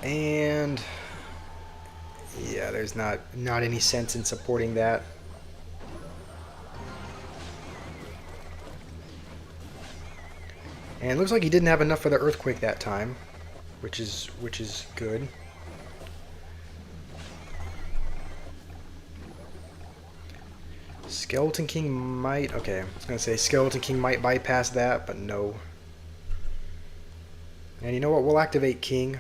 Speaker 1: And yeah, there's not any sense in supporting that. And it looks like he didn't have enough for the Earthquake that time, which is good. Skeleton King might... Okay, I was going to say Skeleton King might bypass that, but no. And you know what? We'll activate King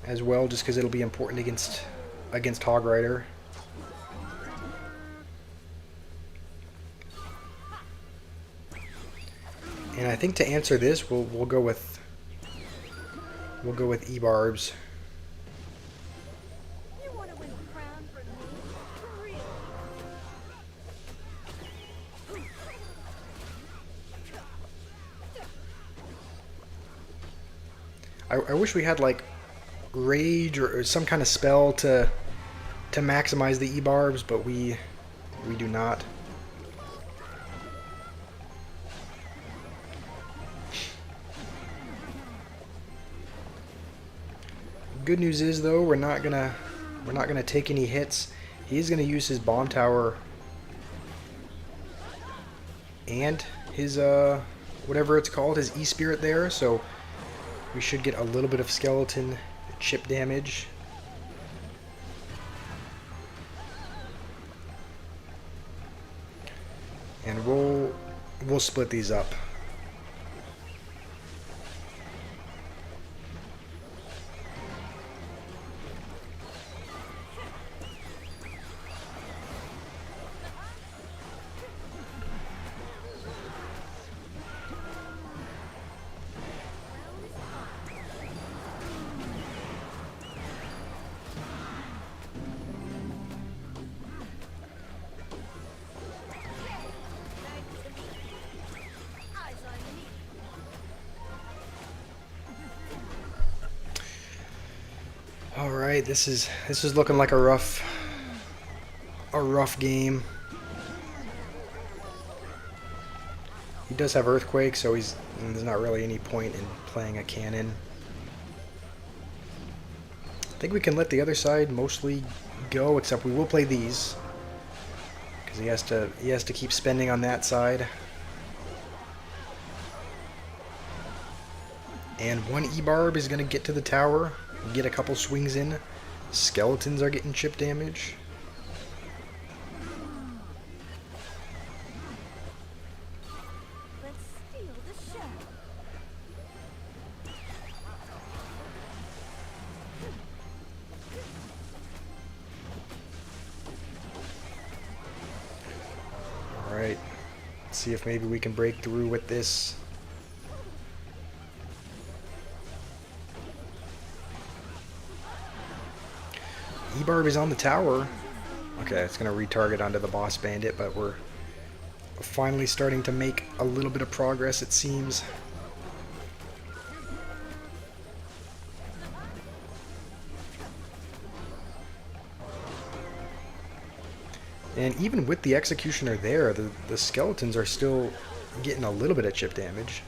Speaker 1: as well, just because it'll be important against Hog Rider. And I think to answer this, we'll go with E-Barbs. I wish we had like Rage or some kind of spell to maximize the E-Barbs, but we do not. Good news is though, we're not gonna take any hits. He's gonna use his bomb tower and his whatever it's called, his E-Spirit there, so we should get a little bit of skeleton chip damage. And we'll split these up. All right, this is looking like a rough game. He does have Earthquake, so there's not really any point in playing a cannon. I think we can let the other side mostly go, except we will play these because he has to keep spending on that side. And one E-Barb is going to get to the tower, get a couple swings in. Skeletons are getting chip damage.
Speaker 2: Let's steal the show.
Speaker 1: Alright, let's see if maybe we can break through with this. E-Barb is on the tower. Okay, it's going to retarget onto the boss bandit, but we're finally starting to make a little bit of progress, it seems. And even with the Executioner there, the skeletons are still getting a little bit of chip damage.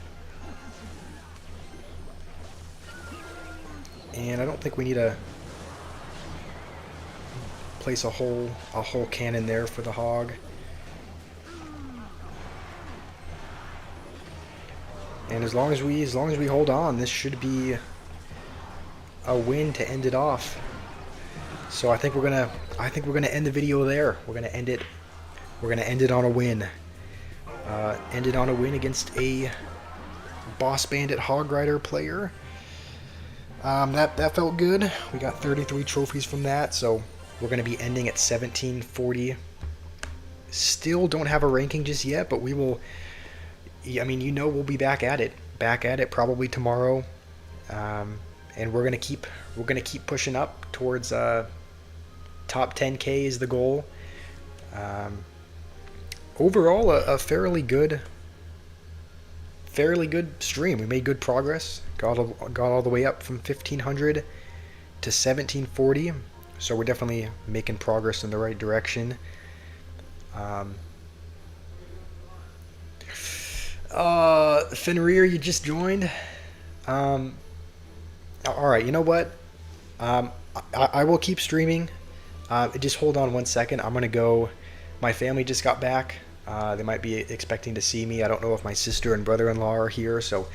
Speaker 1: And I don't think we need to place a whole cannon there for the hog. And as long as we hold on, this should be a win to end it off. So I think we're gonna end the video there. We're gonna end it on a win. End it on a win against a Boss Bandit Hog Rider player. That felt good. We got 33 trophies from that, so we're going to be ending at 1740. Still don't have a ranking just yet, but we will. I mean, you know, we'll be back at it probably tomorrow, and we're gonna keep pushing up towards top 10K is the goal. Overall, a fairly good stream. We made good progress. Got all the way up from 1500 to 1740. So we're definitely making progress in the right direction. Fenrir, you just joined. All right, you know what? I will keep streaming. Just hold on 1 second. I'm gonna go. My family just got back. They might be expecting to see me. I don't know if my sister and brother-in-law are here, so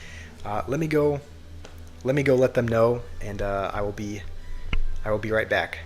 Speaker 1: let me go let them know, and I will be right back.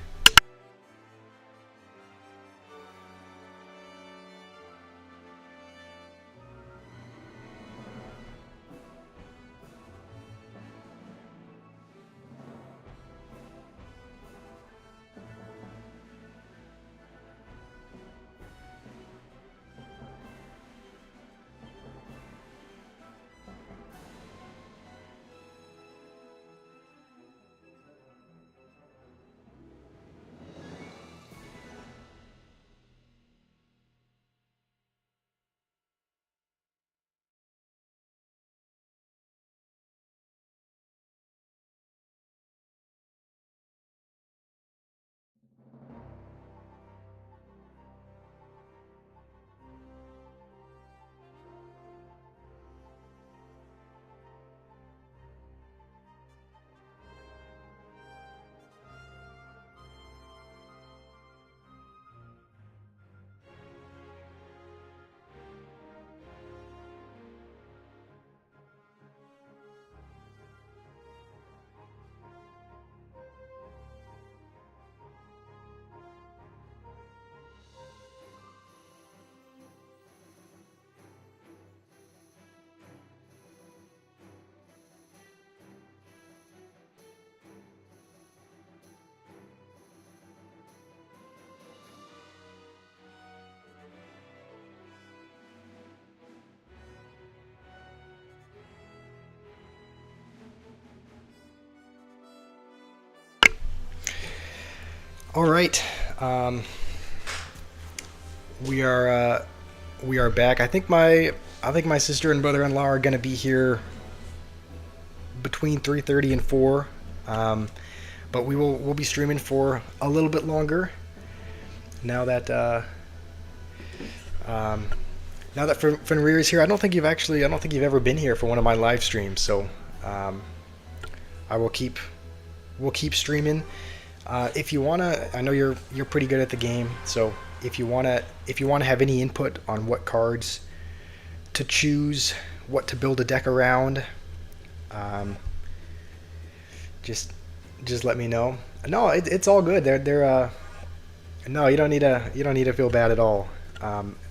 Speaker 1: All right, we are back. I think my sister and brother-in-law are gonna be here between 3:30 and 4, but we'll be streaming for a little bit longer now that Fenrir is here. I don't think you've ever been here for one of my live streams, so we'll keep streaming. If you wanna, I know you're pretty good at the game, so if you wanna have any input on what cards to choose, what to build a deck around, just let me know. No, it's all good. No, you don't need to feel bad at all.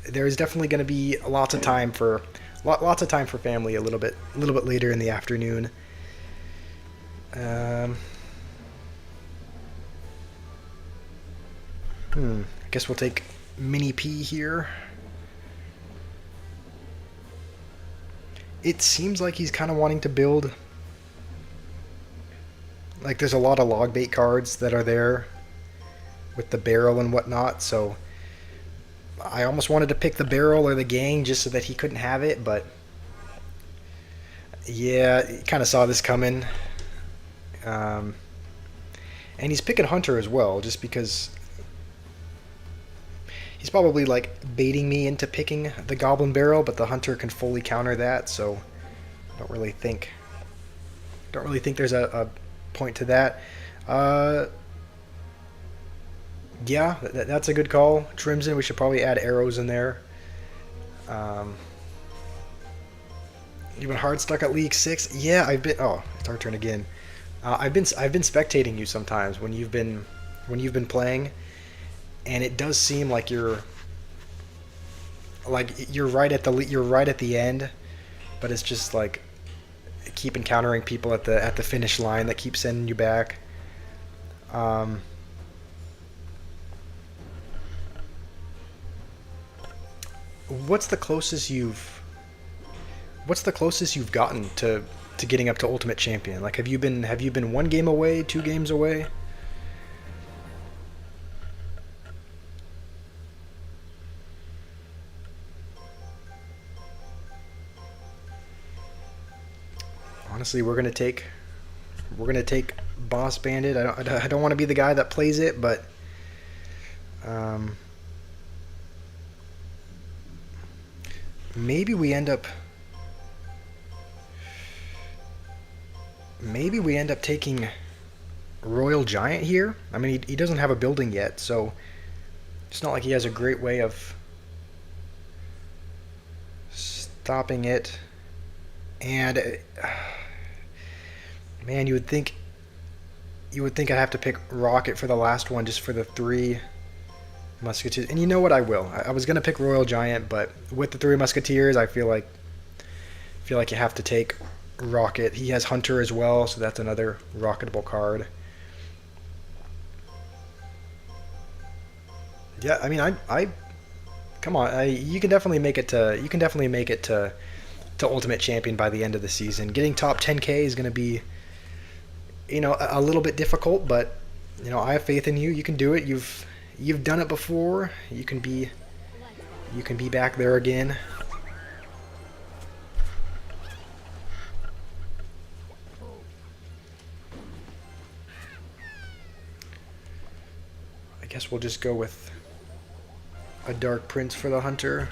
Speaker 1: There is definitely going to be lots of time for family a little bit later in the afternoon. I guess we'll take Mini P here. It seems like he's kind of wanting to build. Like, there's a lot of log bait cards that are there with the barrel and whatnot, so I almost wanted to pick the barrel or the gang just so that he couldn't have it, but yeah, kind of saw this coming. And he's picking Hunter as well, just because he's probably like baiting me into picking the Goblin Barrel, but the Hunter can fully counter that, so I don't really think there's a point to that. Uh, yeah, that's a good call. Trimson, we should probably add arrows in there. Um, you've been hard stuck at League 6. Yeah, I've been. Oh, it's our turn again. I've been spectating you sometimes when you've been playing, and it does seem like you're right at the end, but it's just like keep encountering people at the finish line that keep sending you back. Um, what's the closest you've gotten to getting up to Ultimate Champion? Like, have you been one game away, two games away? Honestly, we're gonna take Boss Bandit. I don't want to be the guy that plays it, but um, maybe we end up maybe we end up taking Royal Giant here. I mean, he doesn't have a building yet, so it's not like he has a great way of stopping it. And man, you would think I'd have to pick Rocket for the last one just for the three Musketeers. And you know what? I will. I was gonna pick Royal Giant, but with the three Musketeers, I feel like you have to take Rocket. He has Hunter as well, so that's another rocketable card. Yeah, I mean, I come on. You can definitely make it to Ultimate Champion by the end of the season. Getting top 10K is going to be, a little bit difficult, but I have faith in you. You can do it. You've done it before. You can be back there again. I guess we'll just go with a Dark Prince for the Hunter.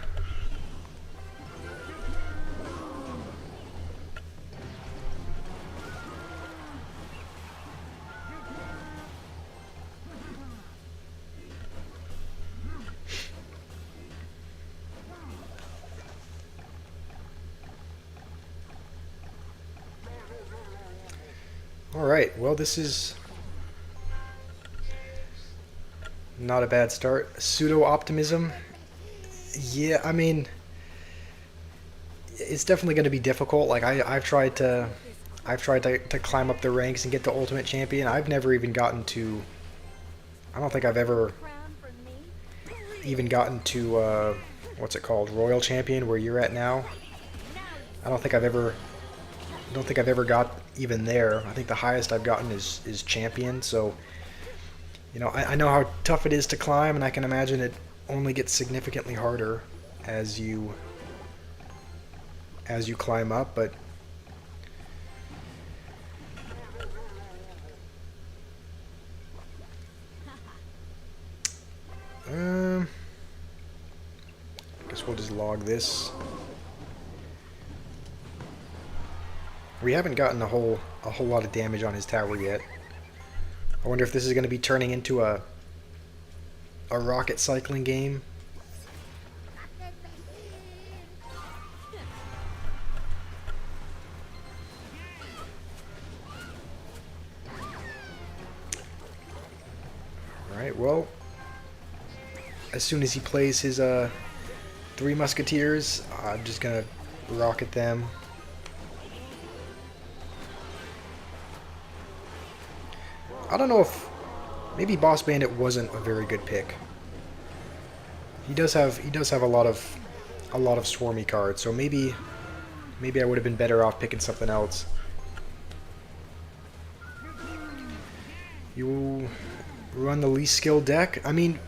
Speaker 1: Alright, well, this is not a bad start. Pseudo-optimism. Yeah, I mean, it's definitely going to be difficult. Like, I've tried to climb up the ranks and get to Ultimate Champion. I've never even gotten to... I don't think I've ever even gotten to, what's it called? Royal Champion, where you're at now. I don't think I've ever... I don't think I've ever got even there. I think the highest I've gotten is champion. So, I know how tough it is to climb, and I can imagine it only gets significantly harder as you climb up. But I guess we'll just log this. We haven't gotten a whole lot of damage on his tower yet. I wonder if this is going to be turning into a rocket cycling game. Alright, well, as soon as he plays his three Musketeers, I'm just going to rocket them. I don't know if maybe Boss Bandit wasn't a very good pick. He does have a lot of swarmy cards, so maybe I would have been better off picking something else. You run the least skilled deck. I mean,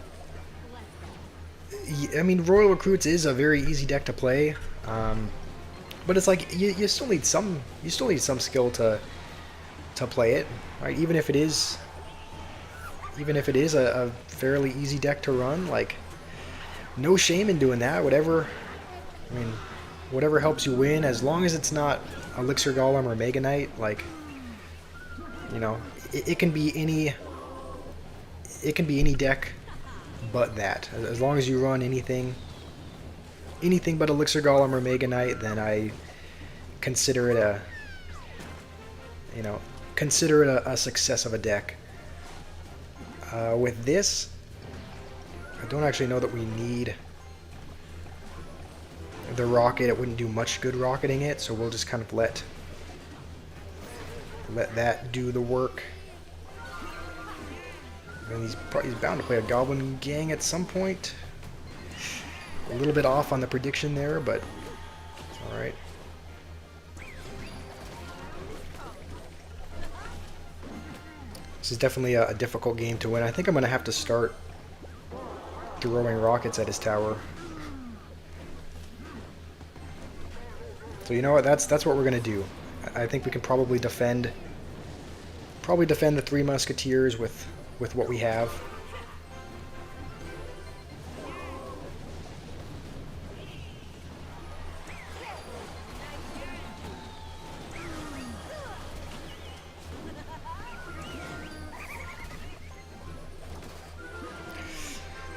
Speaker 1: Royal Recruits is a very easy deck to play, but it's like you still need some skill to play it, right? Even if it is a fairly easy deck to run, like, no shame in doing that. Whatever helps you win, as long as it's not Elixir Golem or Mega Knight. Like, You know, it can be any. It can be any deck, but that. As long as you run anything but Elixir Golem or Mega Knight, then I consider it a. You know, consider it a success of a deck. With this, I don't actually know that we need the rocket. It wouldn't do much good rocketing it, so we'll just kind of let that do the work. And he's bound to play a Goblin Gang at some point. A little bit off on the prediction there, but it's alright. This is definitely a difficult game to win. I think I'm going to have to start throwing rockets at his tower. So you know what? That's what we're going to do. I think we can probably defend the Three Musketeers with what we have.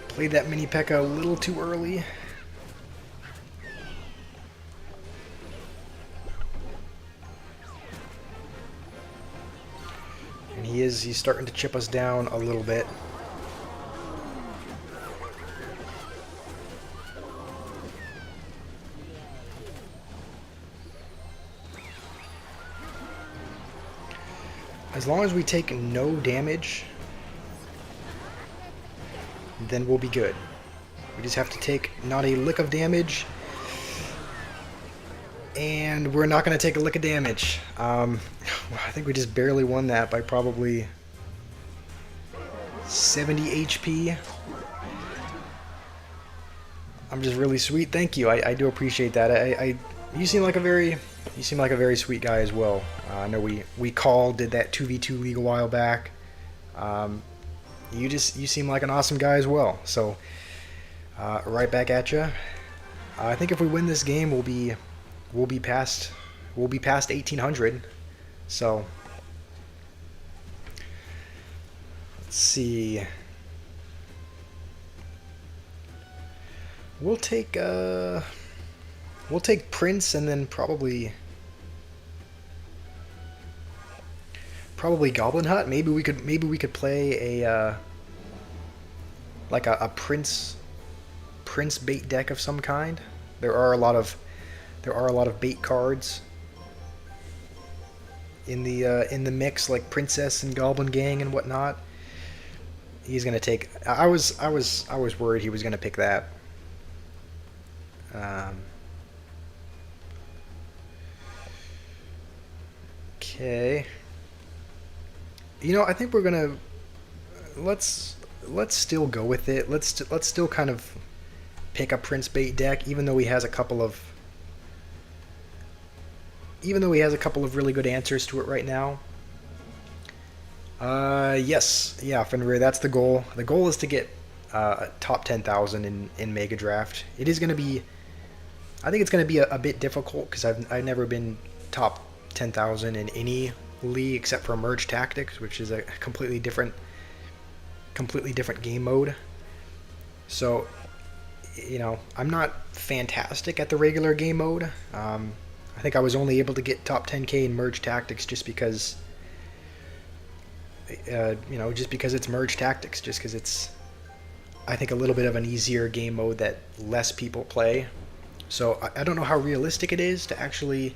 Speaker 1: Played that mini P.E.K.K.A. a little too early. And he's starting to chip us down a little bit. As long as we take no damage, then we'll be good. We just have to take not a lick of damage, and we're not going to take a lick of damage. I think we just barely won that by probably 70 HP. I'm just really sweet. Thank you. I do appreciate that. You seem like a very sweet guy as well. I know we did that 2v2 league a while back. You seem like an awesome guy as well. So right back at you. I think if we win this game, we'll be past 1800. So let's see. We'll take Prince and then probably Goblin Hut. Maybe we could play a like a Prince bait deck of some kind. There are a lot of bait cards in the mix, like Princess and Goblin Gang and whatnot. He's gonna take. I was worried he was gonna pick that. Okay. You know, I think we're gonna let's still go with it. Let's still kind of pick a Prince bait deck, even though he has a couple of really good answers to it right now. Yes, yeah, Fenrir, that's the goal. The goal is to get top 10,000 in Mega Draft. It is going to be, I think it's going to be a bit difficult because I've never been top 10,000 in any league except for Merge Tactics, which is a completely different game mode. So, you know, I'm not fantastic at the regular game mode. I think I was only able to get top 10k in Merge Tactics just because, just because it's Merge Tactics, just because it's, I think, a little bit of an easier game mode that less people play. So I don't know how realistic it is to actually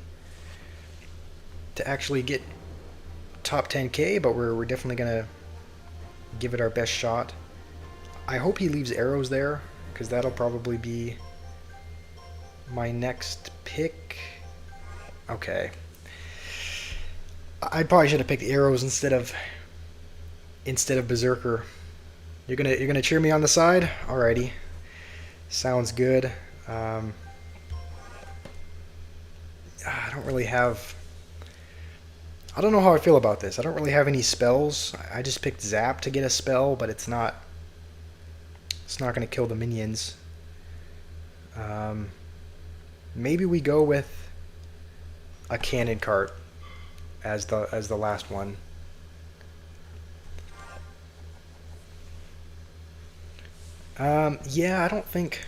Speaker 1: get top 10k, but we're definitely gonna give it our best shot. I hope he leaves arrows there, because that'll probably be my next pick. Okay. I probably should have picked arrows instead of Berserker. You're gonna cheer me on the side? Alrighty. Sounds good. I don't know how I feel about this. I don't really have any spells. I just picked Zap to get a spell, but it's not gonna kill the minions. Maybe we go with a cannon cart as the last one. Yeah, I don't think.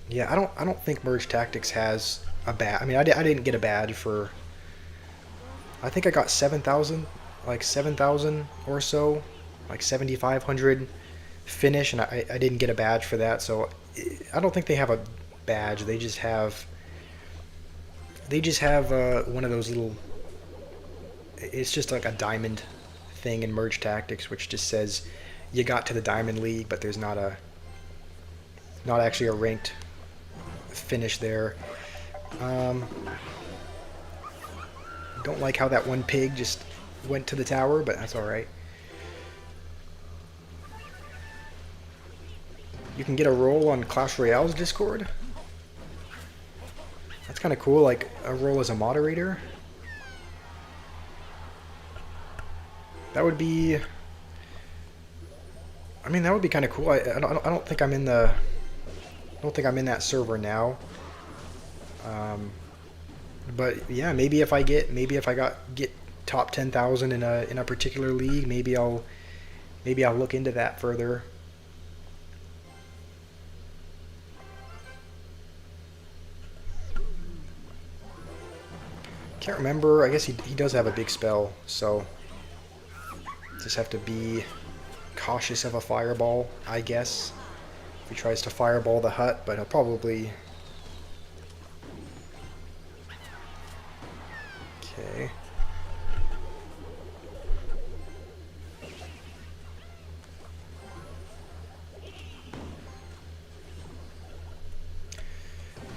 Speaker 1: Yeah, I don't think Merge Tactics has a badge. I mean, I didn't get a badge for. I think I got 7,000, like 7,000 or so, like 7,500 finish, and I didn't get a badge for that. So I don't think they have a badge. They just have one of those little. It's just like a diamond thing in Merge Tactics, which just says you got to the Diamond League, but there's not actually a ranked finish there. Um, don't like how that one pig just went to the tower, but that's all right. You can get a role on Clash Royale's Discord. That's kind of cool, like a role as a moderator. That would be. I mean, that would be kind of cool. I don't think I'm in the. I don't think I'm in that server now. But yeah, maybe if I get top 10,000 in a particular league, maybe I'll look into that further. Can't remember. I guess he does have a big spell, so just have to be cautious of a fireball, I guess. If he tries to fireball the hut, but he'll probably. Okay.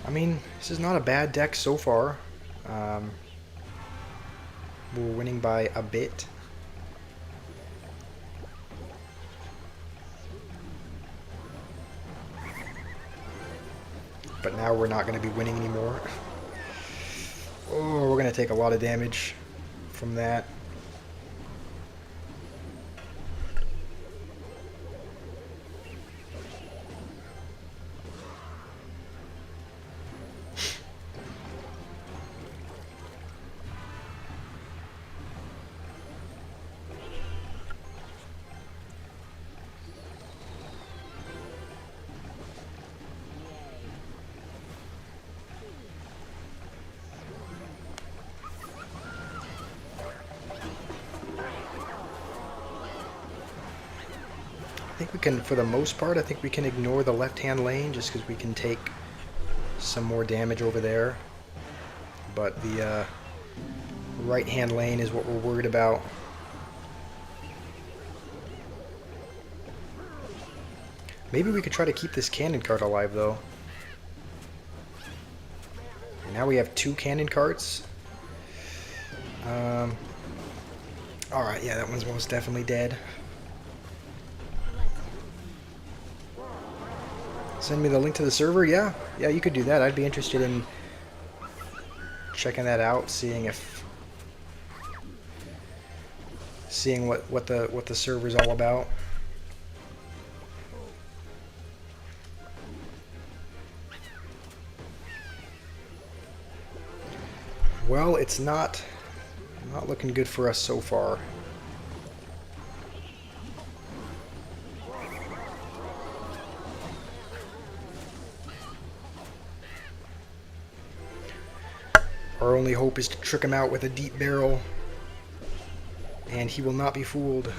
Speaker 1: I mean, this is not a bad deck so far. We're winning by a bit. But now we're not going to be winning anymore. Oh, we're going to take a lot of damage from that. I think we can, for the most part, I think we can ignore the left-hand lane just because we can take some more damage over there. But the right-hand lane is what we're worried about. Maybe we could try to keep this cannon cart alive, though. And now we have 2 cannon carts. Alright, yeah, that one's most definitely dead. Send me the link to the server? Yeah, you could do that. I'd be interested in checking that out, seeing what the server's all about. Well, it's not looking good for us so far. Our only hope is to trick him out with a deep barrel, and he will not be fooled.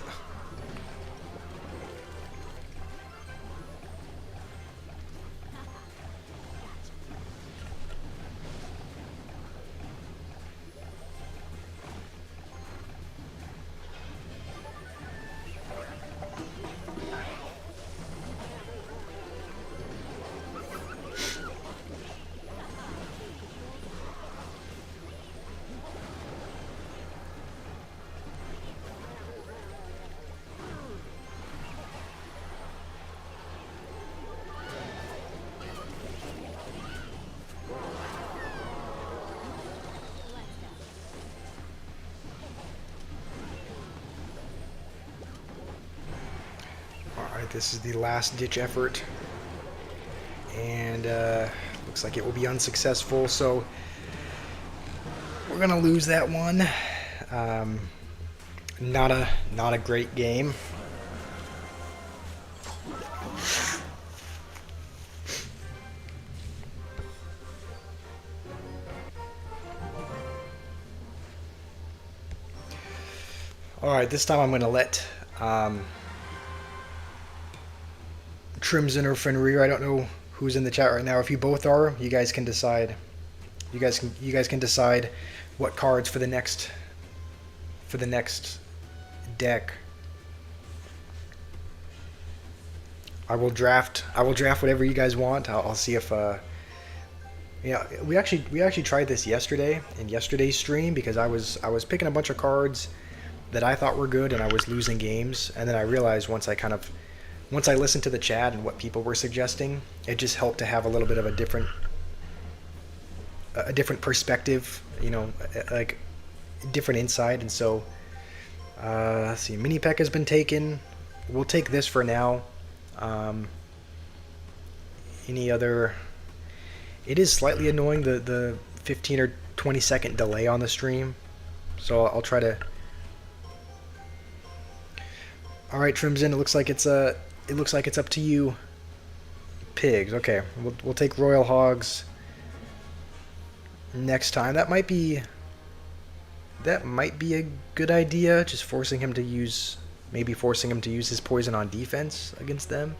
Speaker 1: Alright, this is the last ditch effort, and looks like it will be unsuccessful, so we're gonna lose that one. Not a great game. Alright, this time I'm going to let Trimson or Fenrir, I don't know who's in the chat right now. If you both are, you guys can decide. You guys can decide what cards for the next deck. I will draft whatever you guys want. I'll see if yeah, we actually tried this yesterday in yesterday's stream because I was picking a bunch of cards that I thought were good and I was losing games, and then I realized once I listened to the chat and what people were suggesting, it just helped to have a little bit of a different perspective, you know, like different insight. And so let's see, Mini Peck has been taken. We'll take this for now. Any other? It is slightly annoying, the 15 or 20 second delay on the stream, so I'll try to. All right, Trimson, it looks like it's up to you. Pigs, okay. We'll take Royal Hogs next time. That might be a good idea. Just forcing him to use his poison on defense against them.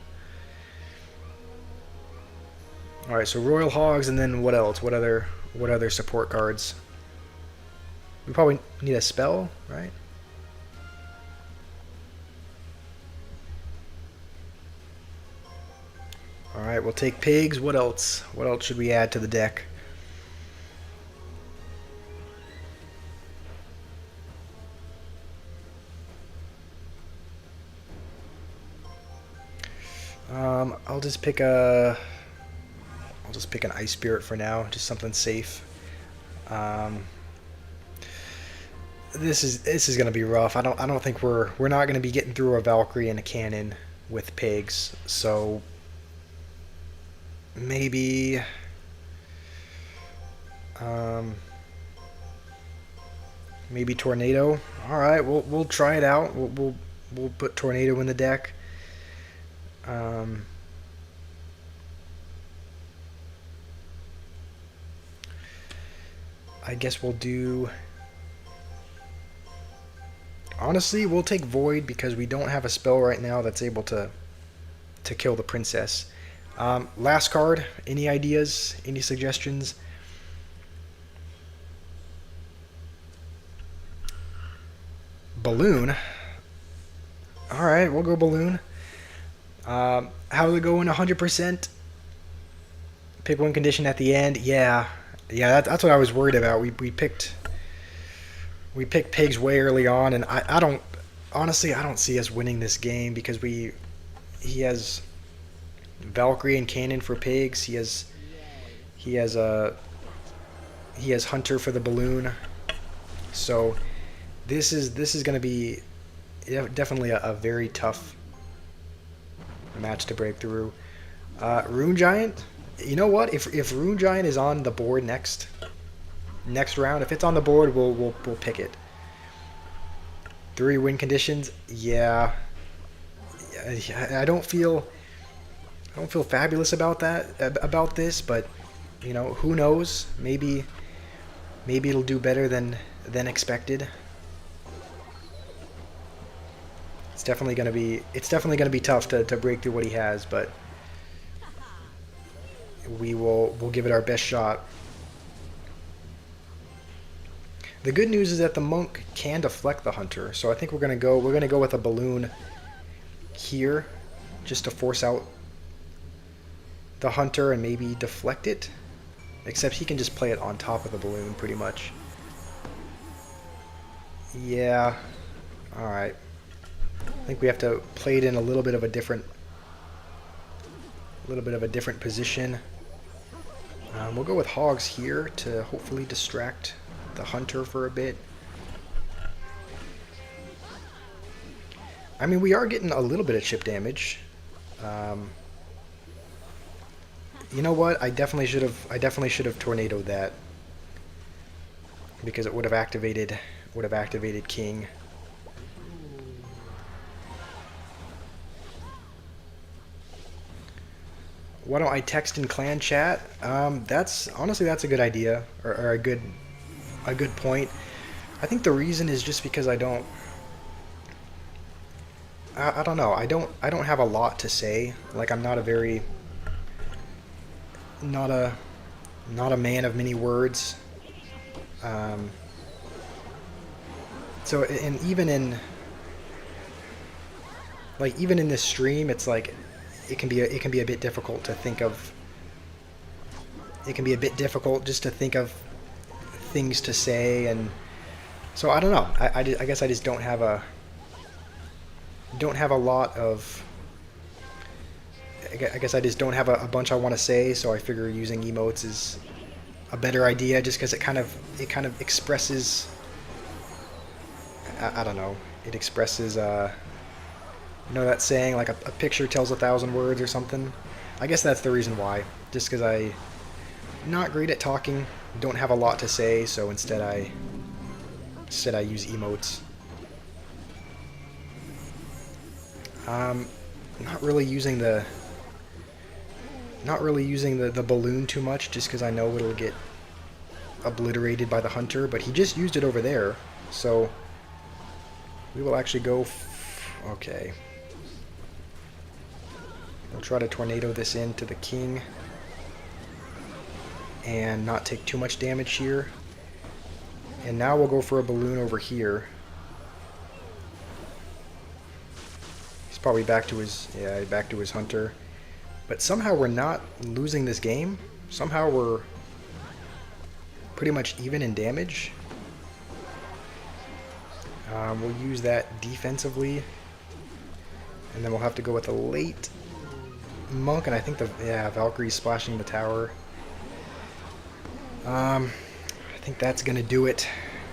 Speaker 1: All right, so Royal Hogs, and then what else? What other support cards? We probably need a spell, right? All right, we'll take pigs. What else? What else should we add to the deck? I'll just pick an Ice Spirit for now, just something safe. This is gonna be rough. I don't think we're not gonna be getting through a Valkyrie and a cannon with pigs. So maybe maybe Tornado. All right, we'll try it out. We'll put Tornado in the deck. I guess we'll do. Honestly, we'll take Void because we don't have a spell right now that's able to kill the princess. Last card. Any ideas? Any suggestions? Balloon. All right, we'll go Balloon. How is it going? 100%. Pick one condition at the end. Yeah, that's what I was worried about. We picked pigs way early on, and I don't see us winning this game because he has Valkyrie and Cannon for pigs. He has Hunter for the balloon. So this is going to be definitely a very tough match to break through. Rune Giant. You know what? If Rune Giant is on the board next round, if it's on the board, we'll pick it. 3 win conditions. Yeah. I don't feel fabulous about this, but you know, who knows? Maybe it'll do better than expected. It's definitely gonna be tough to break through what he has, but we'll give it our best shot. The good news is that the monk can deflect the hunter, so I think we're gonna go with a balloon here, just to force out the hunter and maybe deflect it. Except he can just play it on top of the balloon, pretty much. Yeah. All right. I think we have to play it in a little bit of a different position. We'll go with hogs here to hopefully distract the hunter for a bit. I mean, we are getting a little bit of chip damage. You know what? I definitely should have tornadoed that because it would have activated King. Why don't I text in clan chat? That's a good idea, or a good point. I think the reason is just because I don't I don't know. I don't have a lot to say. Like I'm not a very not a not a man of many words. Um, so and even in this stream, it's like it can be a bit difficult to think of. It can be a bit difficult just to think of things to say, and so I don't know. I guess I just don't have a lot of. I guess I just don't have a bunch I want to say, so I figure using emotes is a better idea, just because it kind of expresses. I don't know. It expresses. You know that saying, like a picture tells 1,000 words or something. I guess that's the reason why. Just because I'm not great at talking, don't have a lot to say, so instead I use emotes. Not really using the the balloon too much, just because I know it'll get obliterated by the hunter. But he just used it over there, so we will actually go. Okay, we'll try to tornado this into the king and not take too much damage here. And now we'll go for a balloon over here. He's probably back to his hunter. But somehow we're not losing this game. Somehow we're pretty much even in damage. We'll use that defensively. And then we'll have to go with a late monk, and I think Valkyrie's splashing the tower. I think that's gonna do it.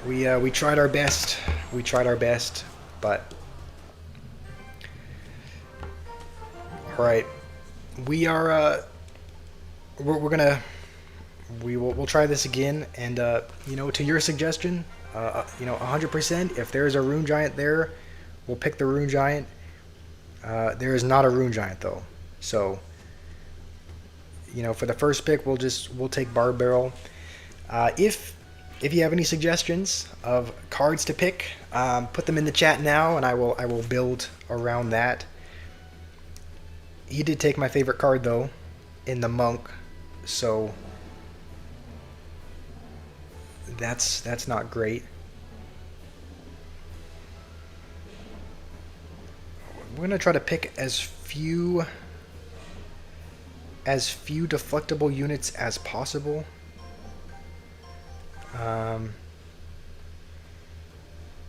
Speaker 1: We tried our best. We tried our best, but all right. We are. We're gonna. We'll try this again, and you know, to your suggestion, you know, 100%. If there's a rune giant there, we'll pick the rune giant. There is not a rune giant though, so you know, for the first pick, we'll take Barb Barrel. If you have any suggestions of cards to pick, put them in the chat now, and I will build around that. He did take my favorite card though, in the monk, so that's not great. We're gonna try to pick as few deflectable units as possible.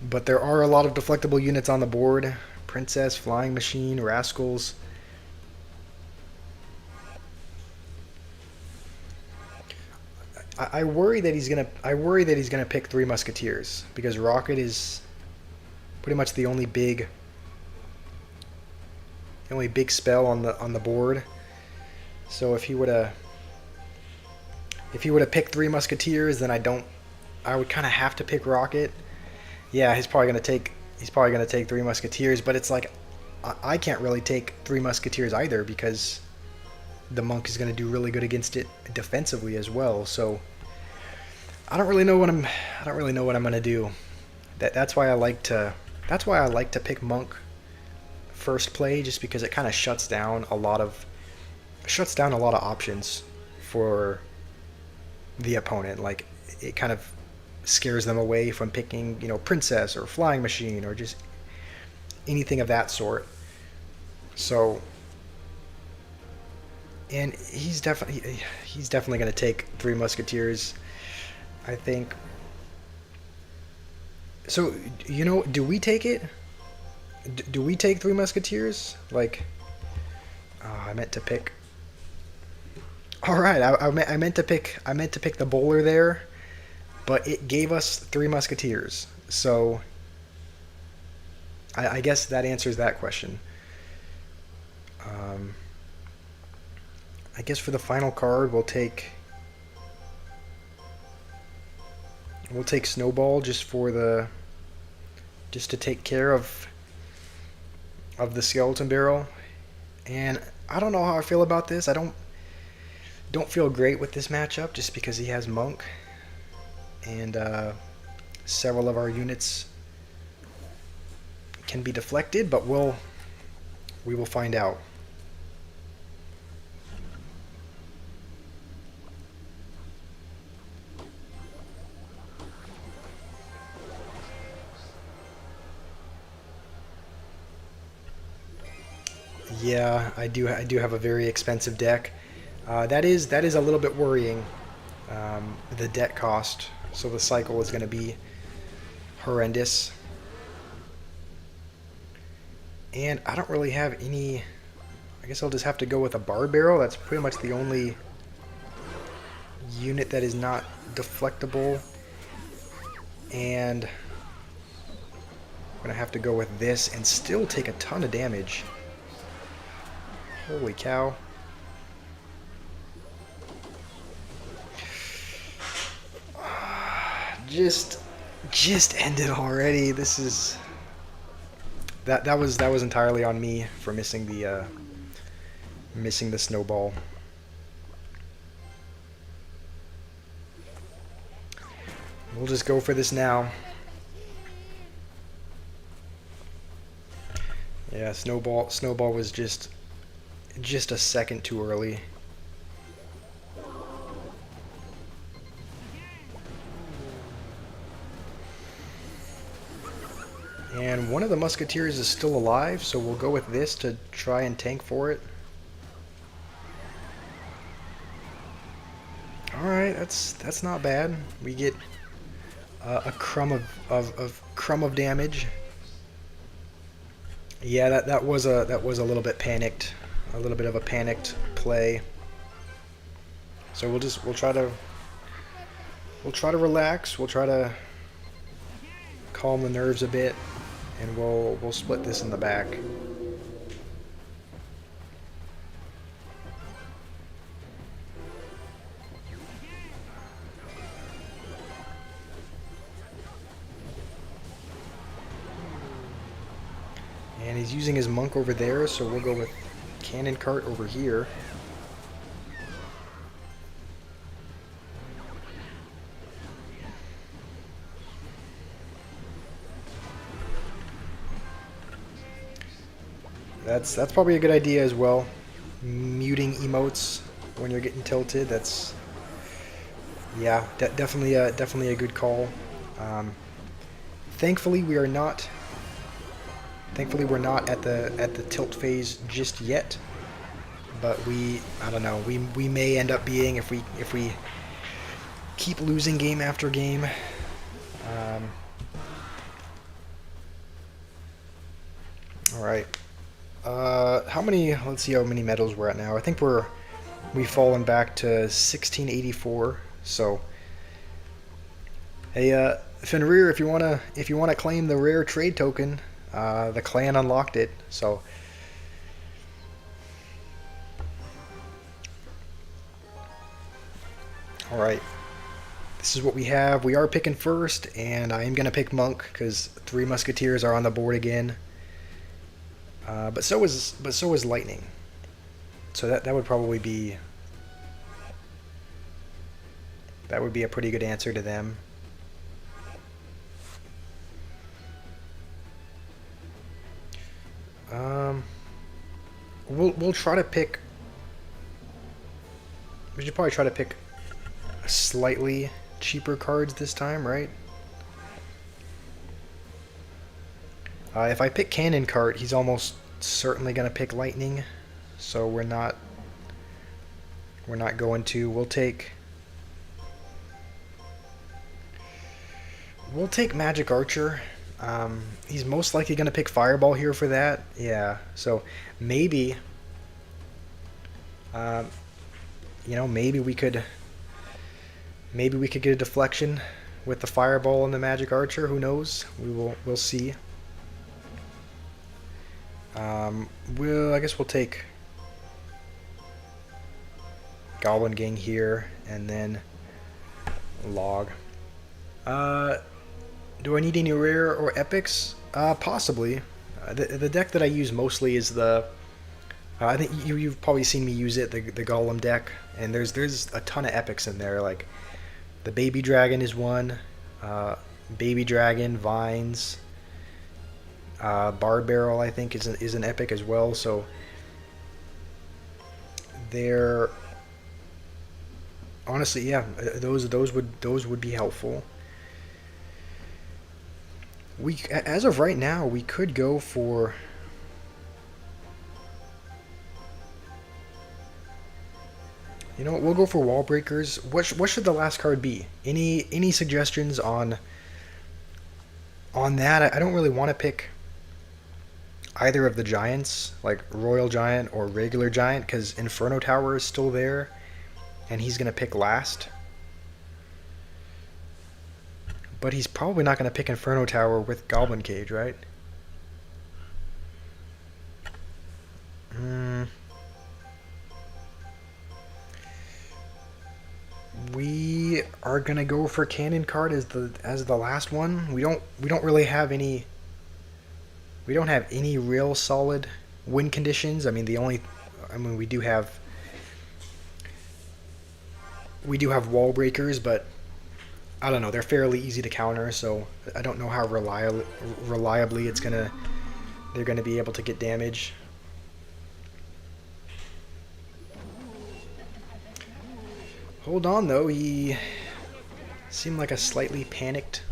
Speaker 1: But there are a lot of deflectable units on the board. Princess, Flying Machine, Rascals. I worry that he's gonna pick Three Musketeers, because Rocket is pretty much the only big spell on the board. So if he would have picked Three Musketeers, then I would kind of have to pick Rocket. Yeah, he's probably gonna take Three Musketeers, but it's like I can't really take Three Musketeers either, because the monk is gonna do really good against it defensively as well. So I don't really know what I'm gonna do. That's why I like to pick monk first play, just because it kind of shuts down a lot of options for the opponent. Like, it kind of scares them away from picking, you know, Princess or Flying Machine or just anything of that sort. So, and he's definitely going to take Three Musketeers, I think. So, you know, do we take it? Do we take Three Musketeers? Like, I meant to pick. All right, I meant to pick the bowler there, but it gave us Three Musketeers. So I guess that answers that question. I guess for the final card, we'll take Snowball, just to take care of the skeleton barrel. And I don't know how I feel about this. I don't feel great with this matchup, just because he has monk, and several of our units can be deflected. But we'll We will find out. Yeah, I do have a very expensive deck. That is a little bit worrying. The deck cost, so the cycle is going to be horrendous. And I don't really have any. I guess I'll just have to go with a bar barrel. That's pretty much the only unit that is not deflectable. And I'm gonna have to go with this and still take a ton of damage. Holy cow. Just end it already. This is that was entirely on me for missing the snowball. We'll just go for this now. Yeah, snowball was just a second too early. And one of the musketeers is still alive, so we'll go with this to try and tank for it. Alright, that's not bad. We get a crumb of damage. Yeah, that was a little bit panicked, a little bit of a panicked play. So we'll try to relax. We'll try to calm the nerves a bit, and we'll split this in the back. And he's using his monk over there, so we'll go with cannon cart over here. That's probably a good idea as well. Muting emotes when you're getting tilted. That's, yeah, definitely a good call. Thankfully we're not at the tilt phase just yet. But I don't know. We may end up being if we keep losing game after game. All right. Let's see how many medals we're at now. I think we've fallen back to 1684. So, hey, Fenrir, if you wanna claim the rare trade token, the clan unlocked it. So, all right. This is what we have. We are picking first, and I am gonna pick monk because 3 musketeers are on the board again. But so is lightning. So that would probably be a pretty good answer to them. We'll try to pick. We should probably try to pick slightly cheaper cards this time, right? If I pick cannon cart, he's almost certainly gonna pick lightning, so we're not going to. We'll take magic archer. He's most likely gonna pick fireball here for that. Yeah, so maybe maybe we could get a deflection with the fireball and the magic archer. Who knows? We'll see. I guess we'll take Goblin Gang here, and then log. Do I need any rare or epics? Possibly. The deck that I use mostly is the. I think you've probably seen me use it, the Golem deck, and there's a ton of epics in there. Like the Baby Dragon is one, Baby Dragon, Vines. Bar Barrel, I think, is an epic as well. So they're honestly, yeah, those would be helpful. We, as of right now, we could go for. You know what? We'll go for wall breakers. What should the last card be? Any suggestions on that? I don't really want to pick either of the giants, like Royal Giant or regular Giant, because Inferno Tower is still there, and he's gonna pick last. But he's probably not gonna pick Inferno Tower with Goblin Cage, right? Hmm. We are gonna go for Cannon card as the last one. We don't really have any. We don't have any real solid win conditions. I mean, we do have wall breakers, but I don't know. They're fairly easy to counter, so I don't know how reliably they're gonna be able to get damage. Hold on, though. He seemed like a slightly panicked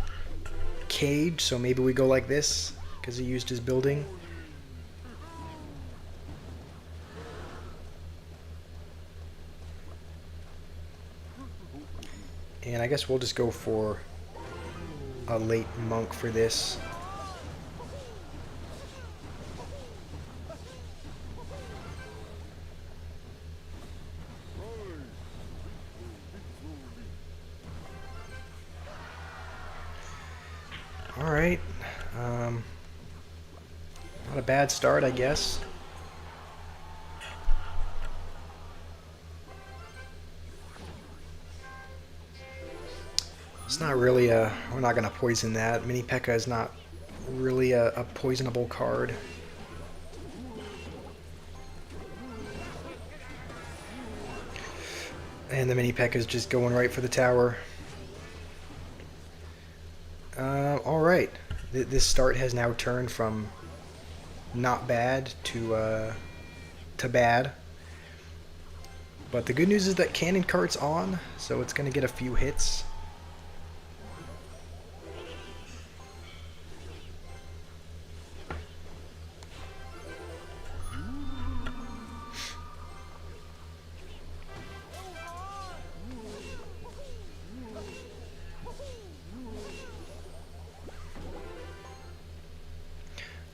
Speaker 1: Cage, so maybe we go like this because he used his building. And I guess we'll just go for a late Monk for this. Alright. Not a bad start, I guess. It's not really a... We're not going to poison that. Mini P.E.K.K.A is not really a poisonable card. And the Mini P.E.K.K.A is just going right for the tower. Alright. This start has now turned from not bad to bad. But the good news is that Cannon Cart's on, so it's going to get a few hits.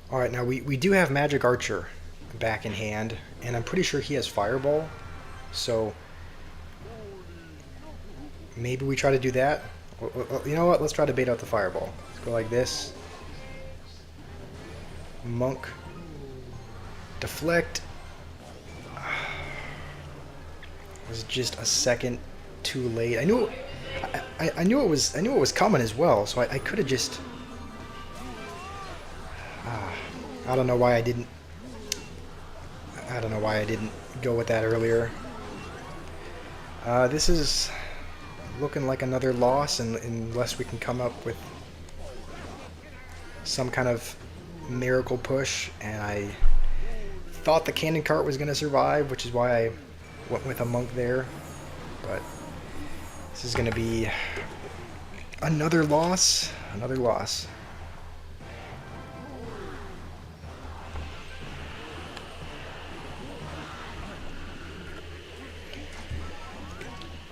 Speaker 1: Alright, now we do have Magic Archer back in hand, and I'm pretty sure he has Fireball, so maybe we try to do that. You know what, let's try to bait out the Fireball. Let's go like this. Monk. Deflect. It was just a second too late. I knew it was coming as well, so I could have just... I don't know why I didn't go with that earlier. This is looking like another loss, unless we can come up with some kind of miracle push. And I thought the Cannon Cart was going to survive, which is why I went with a Monk there. But this is going to be another loss. Another loss.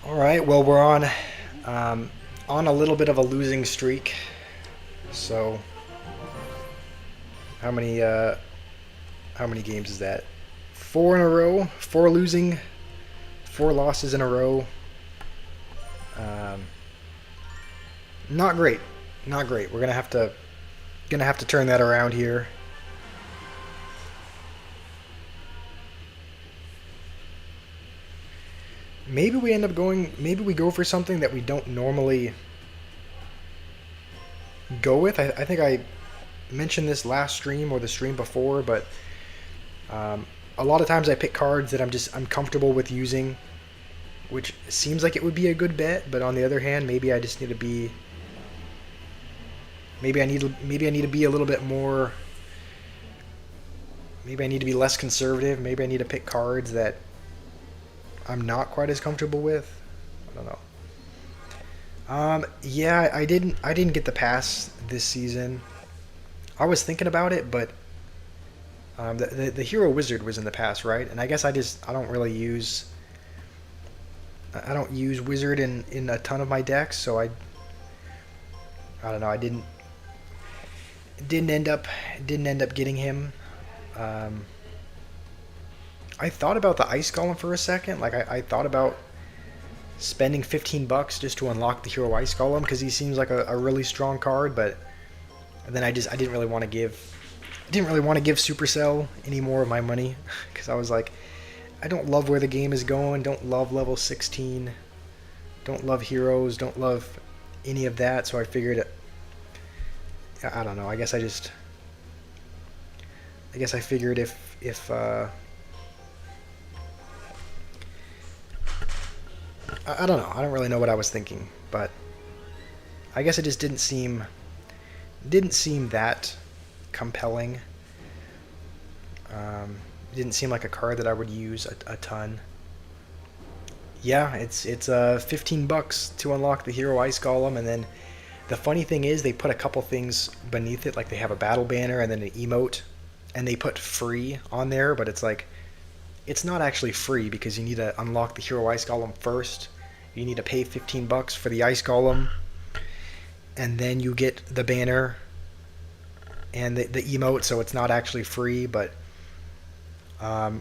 Speaker 1: All right, well, we're on a little bit of a losing streak. So how many games is that? 4 in a row, 4 losing, 4 losses in a row. Not great, not great. We're gonna have to turn that around here. Maybe we end up going... Maybe we go for something that we don't normally go with. I think I mentioned this last stream or the stream before, but a lot of times I pick cards that I'm comfortable with using, which seems like it would be a good bet. But on the other hand, maybe I just need to be... Maybe I need to be a little bit more maybe I need to be less conservative. Maybe I need to pick cards that I'm not quite as comfortable with. I don't know. Yeah, I didn't get the pass this season. I was thinking about it, but the hero wizard was in the past, right? And I guess I don't really use I don't use wizard in a ton of my decks, so I don't know. I didn't end up getting him. Um, I thought about the ice golem for a second. Like I thought about spending 15 bucks just to unlock the hero ice golem because he seems like a really strong card, but then I didn't really want to give Supercell any more of my money because I was like, I don't love where the game is going. Don't love level 16. Don't love heroes. Don't love any of that. So I figured, I don't know. I guess I figured if I don't know. I don't really know what I was thinking, but I guess it just didn't seem that compelling. It didn't seem like a card that I would use a ton. Yeah, it's 15 bucks to unlock the hero ice golem, and then the funny thing is they put a couple things beneath it, like they have a battle banner and then an emote, and they put free on there, but it's like it's not actually free because you need to unlock the hero ice golem first. You need to pay 15 bucks for the ice golem, and then you get the banner and the emote, so it's not actually free. But how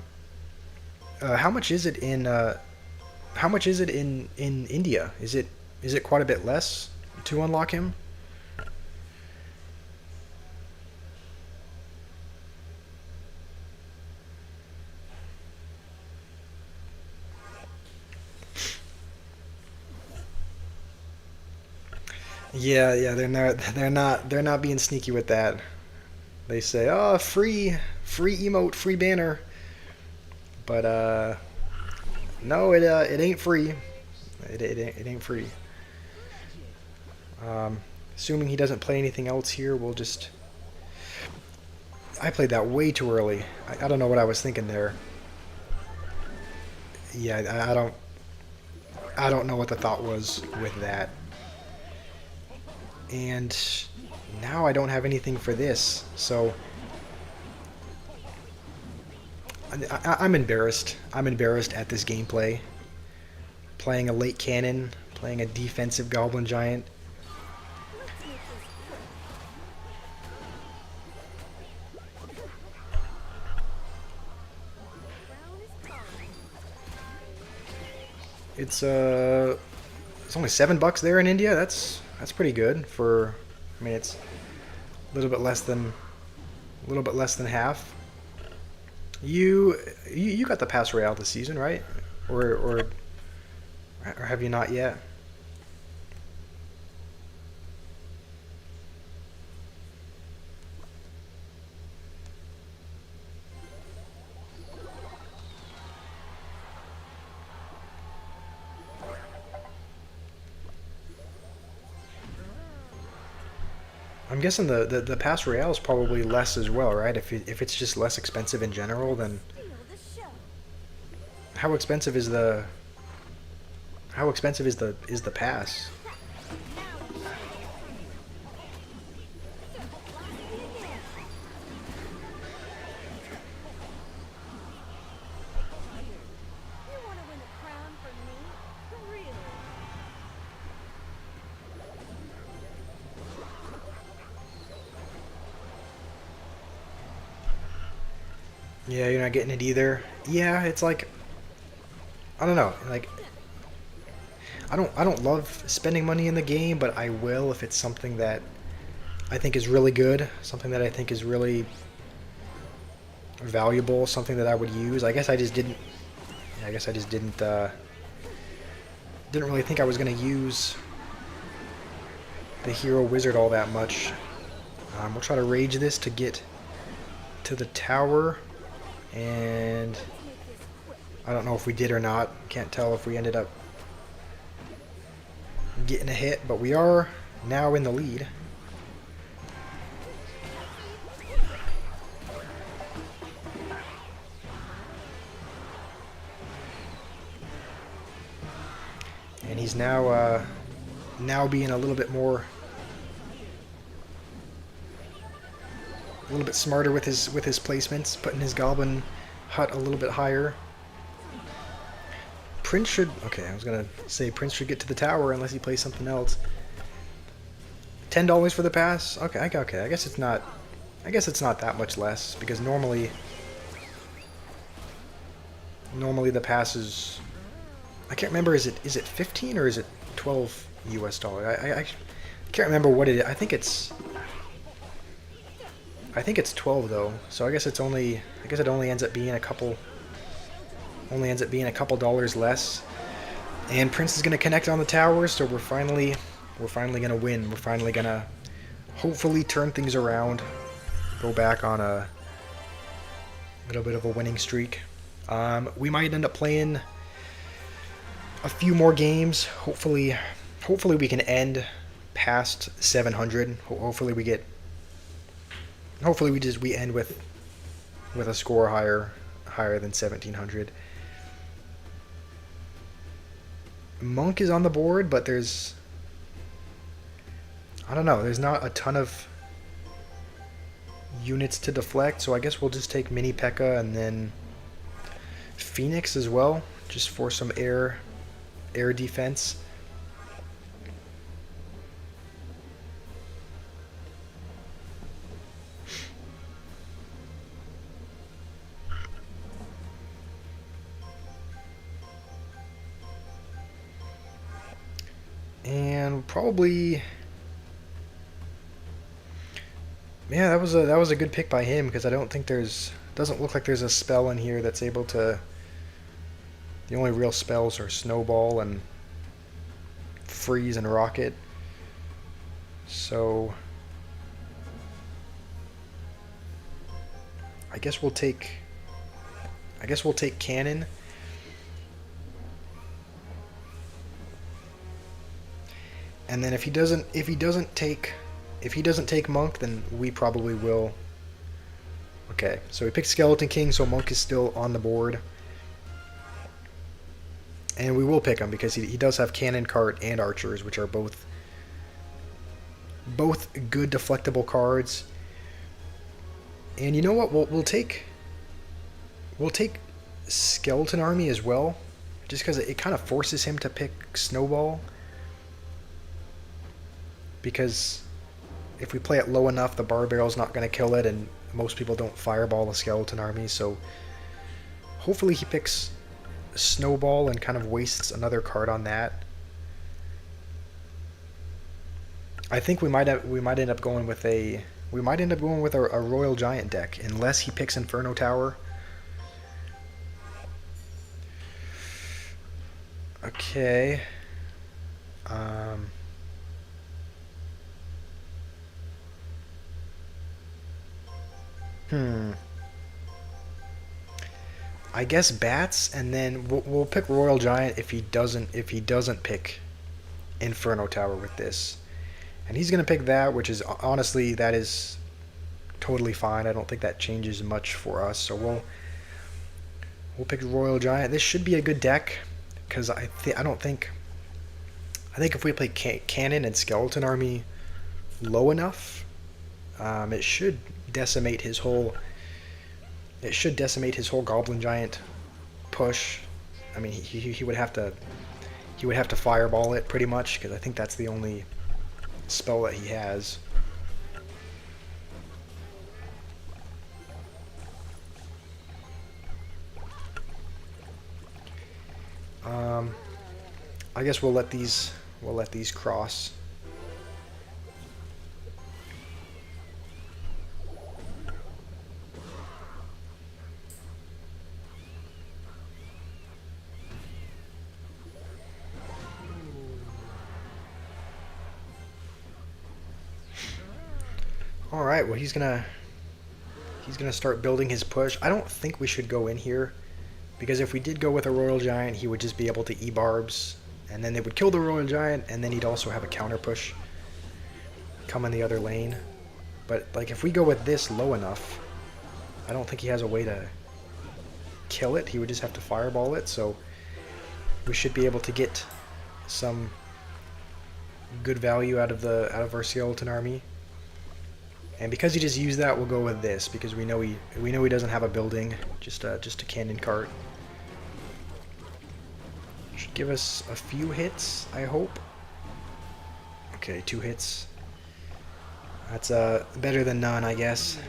Speaker 1: much is it in India? Is it quite a bit less to unlock him? Yeah, they're not being sneaky with that. They say, "Oh, free emote, free banner." But no, it ain't free. It ain't free. Um, Assuming he doesn't play anything else here, we'll just. I played that way too early. I don't know what I was thinking there. Yeah, I don't know what the thought was with that. And now I don't have anything for this, so I'm embarrassed. I'm embarrassed at this gameplay. Playing a late cannon, playing a defensive goblin giant. It's only $7 there in India. That's pretty good for. I mean, it's a little bit less than half. You got the Pass Royale this season, right? Or have you not yet? I'm guessing the Pass Royale is probably less as well, right? If it's just less expensive in general, then how expensive is the is the pass? Yeah, you're not getting it either. Yeah, it's like I don't know. Like I don't love spending money in the game, but I will if it's something that I think is really good, something that I think is really valuable, something that I would use. I guess I just didn't. I guess I just didn't really think I was gonna use the hero wizard all that much. We'll try to rage this to get to the tower, and I don't know if we did or not. Can't tell if we ended up getting a hit, but we are now in the lead. And he's now being a little bit smarter with his placements, putting his goblin hut a little bit higher. Prince should... Okay, I was going to say Prince should get to the tower unless he plays something else. $10 for the pass? Okay, I guess it's not... I guess it's not that much less, because normally the pass is... I can't remember, is it 15 or is it 12 US dollar? I can't remember what it is. I think it's 12 though. So I guess it only ends up being a couple dollars less. And Prince is going to connect on the tower, so we're finally going to win. We're finally going to hopefully turn things around. Go back on a little bit of a winning streak. We might end up playing a few more games. Hopefully we can end past 700. Hopefully we end with a score higher than 1700. Monk is on the board, but there's... I don't know. There's not a ton of units to deflect, so I guess we'll just take Mini P.E.K.K.A. and then Phoenix as well, just for some air defense. And probably... Yeah, that was a good pick by him, because I don't think doesn't look like there's a spell in here that's able to... The only real spells are Snowball and Freeze and Rocket. So I guess we'll take Cannon. And then if he doesn't take Monk, then we probably will. Okay, so we picked Skeleton King, so Monk is still on the board. And we will pick him because he does have Cannon, Cart, and Archers, which are both good deflectable cards. And you know what? We'll take Skeleton Army as well, just because it kind of forces him to pick Snowball. Because if we play it low enough, the Bar Barrel's not going to kill it, and most people don't Fireball the Skeleton Army, so hopefully he picks Snowball and kind of wastes another card on that. I think we might end up going with a Royal Giant deck, unless he picks Inferno Tower. Okay. I guess Bats, and then we'll pick Royal Giant if he doesn't pick Inferno Tower with this. And he's gonna pick that, which is honestly, that is totally fine. I don't think that changes much for us. So we'll pick Royal Giant. This should be a good deck, because I think if we play Cannon and Skeleton Army low enough, it should decimate his whole Goblin Giant push. I mean, he would have to Fireball it pretty much, because I think that's the only spell that he has. I guess we'll let these cross. All right, well, he's gonna start building his push. I don't think we should go in here, because if we did go with a Royal Giant, he would just be able to E-Barbs, and then they would kill the Royal Giant, and then he'd also have a counter push come in the other lane. But like, if we go with this low enough, I don't think he has a way to kill it. He would just have to Fireball it, so we should be able to get some good value out of our skeleton army. And because he just used that, we'll go with this because we know he doesn't have a building, just a cannon cart. Should give us a few hits, I hope. Okay, 2 hits. That's better than none, I guess.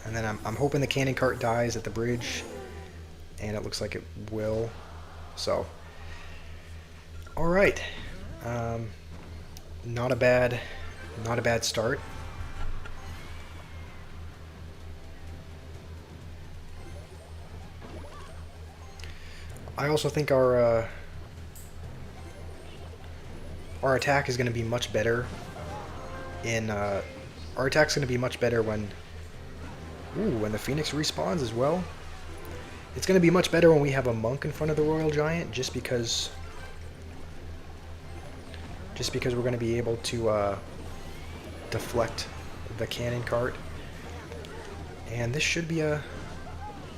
Speaker 1: And then I'm hoping the cannon cart dies at the bridge, and it looks like it will. So, all right, not a bad start. I also think our attack is going to be much better. Our attack's going to be much better when the Phoenix respawns as well. It's going to be much better when we have a monk in front of the Royal Giant, just because we're going to be able to deflect the cannon cart. And this should be a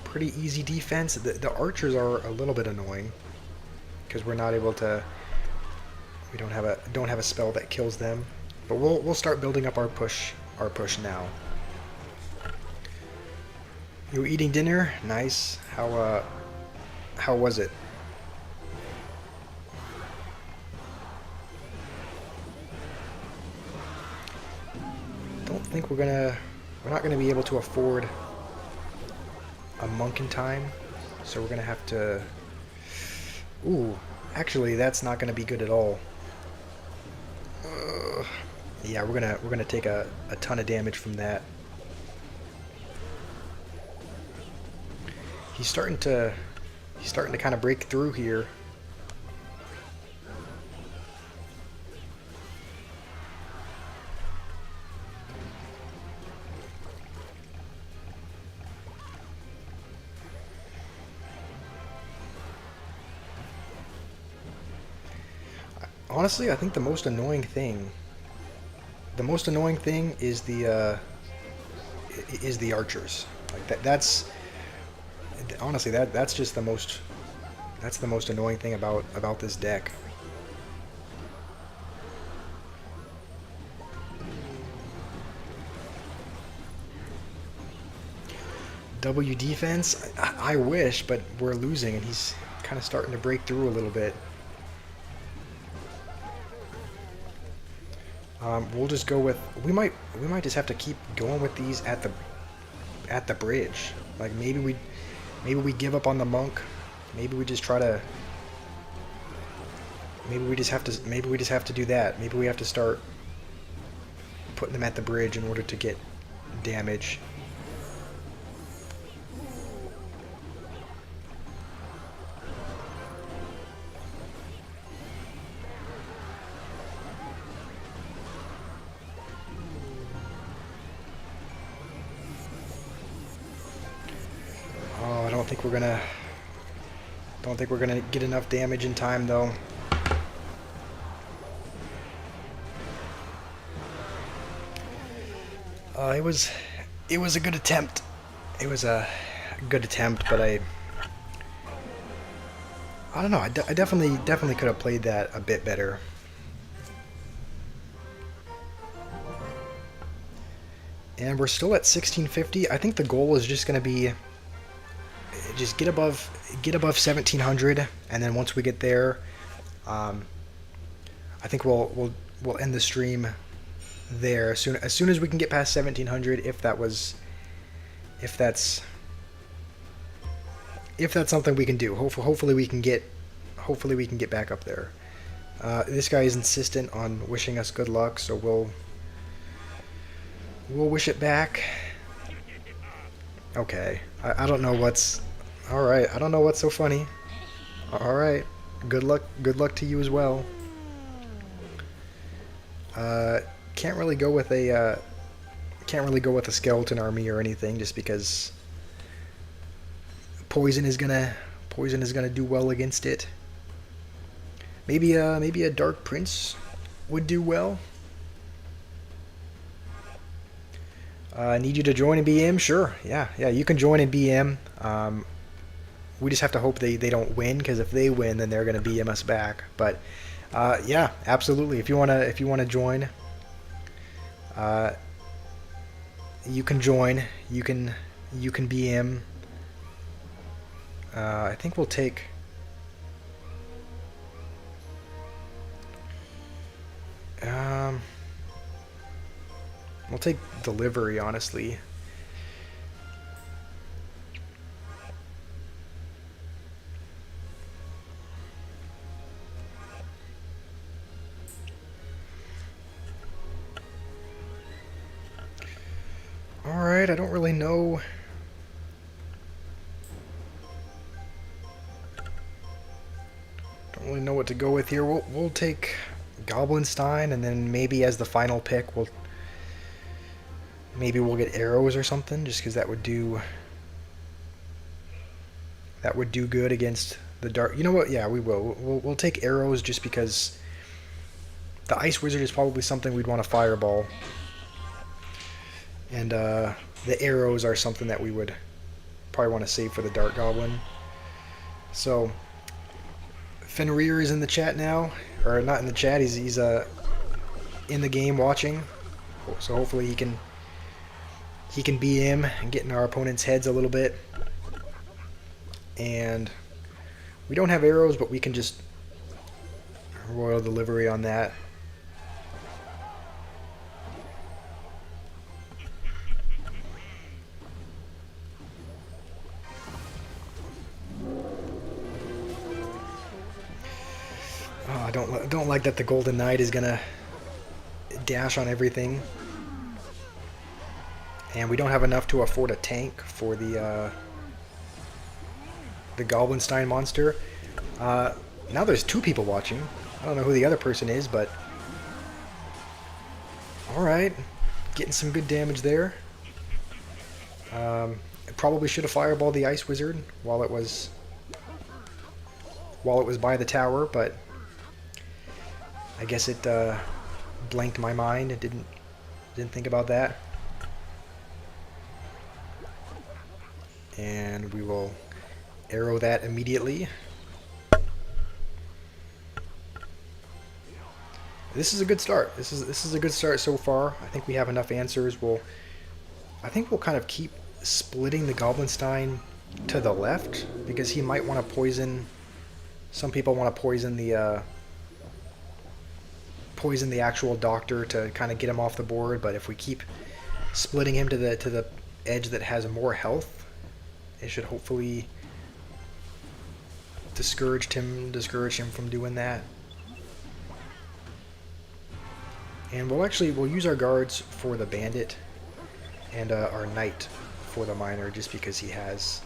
Speaker 1: pretty easy defense. The archers are a little bit annoying because we're not able to. We don't have a spell that kills them. But we'll start building up our push now. You were eating dinner? Nice. How was it? Don't think we're not gonna be able to afford a monk in time, so we're gonna have to. Ooh, actually, that's not gonna be good at all. Yeah, we're gonna take a ton of damage from that. He's starting to kind of break through here. Honestly, I think the most annoying thing is the archers. Like that's honestly that's just the most annoying thing about this deck. W defense? I wish, but we're losing, and he's kind of starting to break through a little bit. We'll just go with we might just have to keep going with these at the bridge. Like maybe we give up on the monk. Maybe we just try to. Maybe we just have to do that. Maybe we have to start putting them at the bridge in order to get damage. I don't think we're gonna get enough damage in time though. It was a good attempt. It was a good attempt, but I don't know. I definitely could have played that a bit better. And we're still at 1650. I think the goal is just going to be just get above 1700, and then once we get there, I think we'll end the stream there as soon as we can get past 1700. If that's something we can do. Hopefully we can get back up there. This guy is insistent on wishing us good luck, so we'll wish it back. Okay, I don't know what's. All right, I don't know what's so funny. All right, good luck to you as well. Can't really go with a skeleton army or anything, just because poison is gonna do well against it. Maybe a Dark Prince would do well. Need you to join in BM? Sure. Yeah, yeah. You can join in BM. We just have to hope they don't win, because if they win, then they're gonna BM us back. But yeah, absolutely. If you wanna join, uh, you can join. You can BM. I think we'll take. Um, we'll take delivery, honestly. Alright, I don't really know. Don't really know what to go with here. We'll take Goblinstein, and then maybe as the final pick, we'll get arrows or something, just because that would do good against the dark. You know what? Yeah, we will. We'll take arrows just because the Ice Wizard is probably something we'd want to fireball, and the arrows are something that we would probably want to save for the Dark Goblin. So Fenrir is in the chat now, or not in the chat. He's in the game watching. So hopefully he can BM and get in our opponent's heads a little bit. And we don't have arrows, but we can just royal delivery on that. Oh, I don't like that the Golden Knight is gonna dash on everything, and we don't have enough to afford a tank for the Goblinstein monster. Now there's 2 people watching. I don't know who the other person is, but alright, getting some good damage there. Probably should have fireballed the Ice Wizard while it was by the tower, but I guess it blanked my mind. It didn't think about that. And we will arrow that immediately. This is a good start. This is a good start so far. I think we have enough answers. I think we'll kind of keep splitting the Goblinstein to the left, because he might want to poison. Some people want to poison the actual doctor to kind of get him off the board. But if we keep splitting him to the edge that has more health, it should hopefully discourage him from doing that. And we'll use our guards for the bandit, and our knight for the miner, just because he has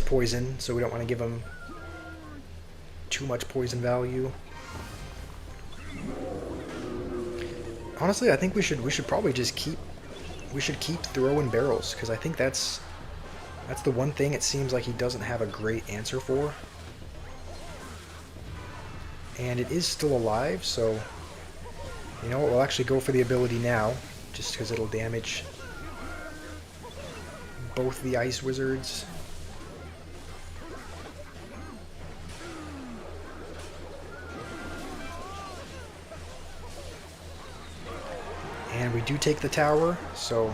Speaker 1: poison, so we don't want to give him too much poison value. Honestly, I think we should probably just keep throwing barrels, because I think that's the one thing it seems like he doesn't have a great answer for. And it is still alive, so you know what, we'll actually go for the ability now, just because it'll damage both the Ice Wizards. And we do take the tower, so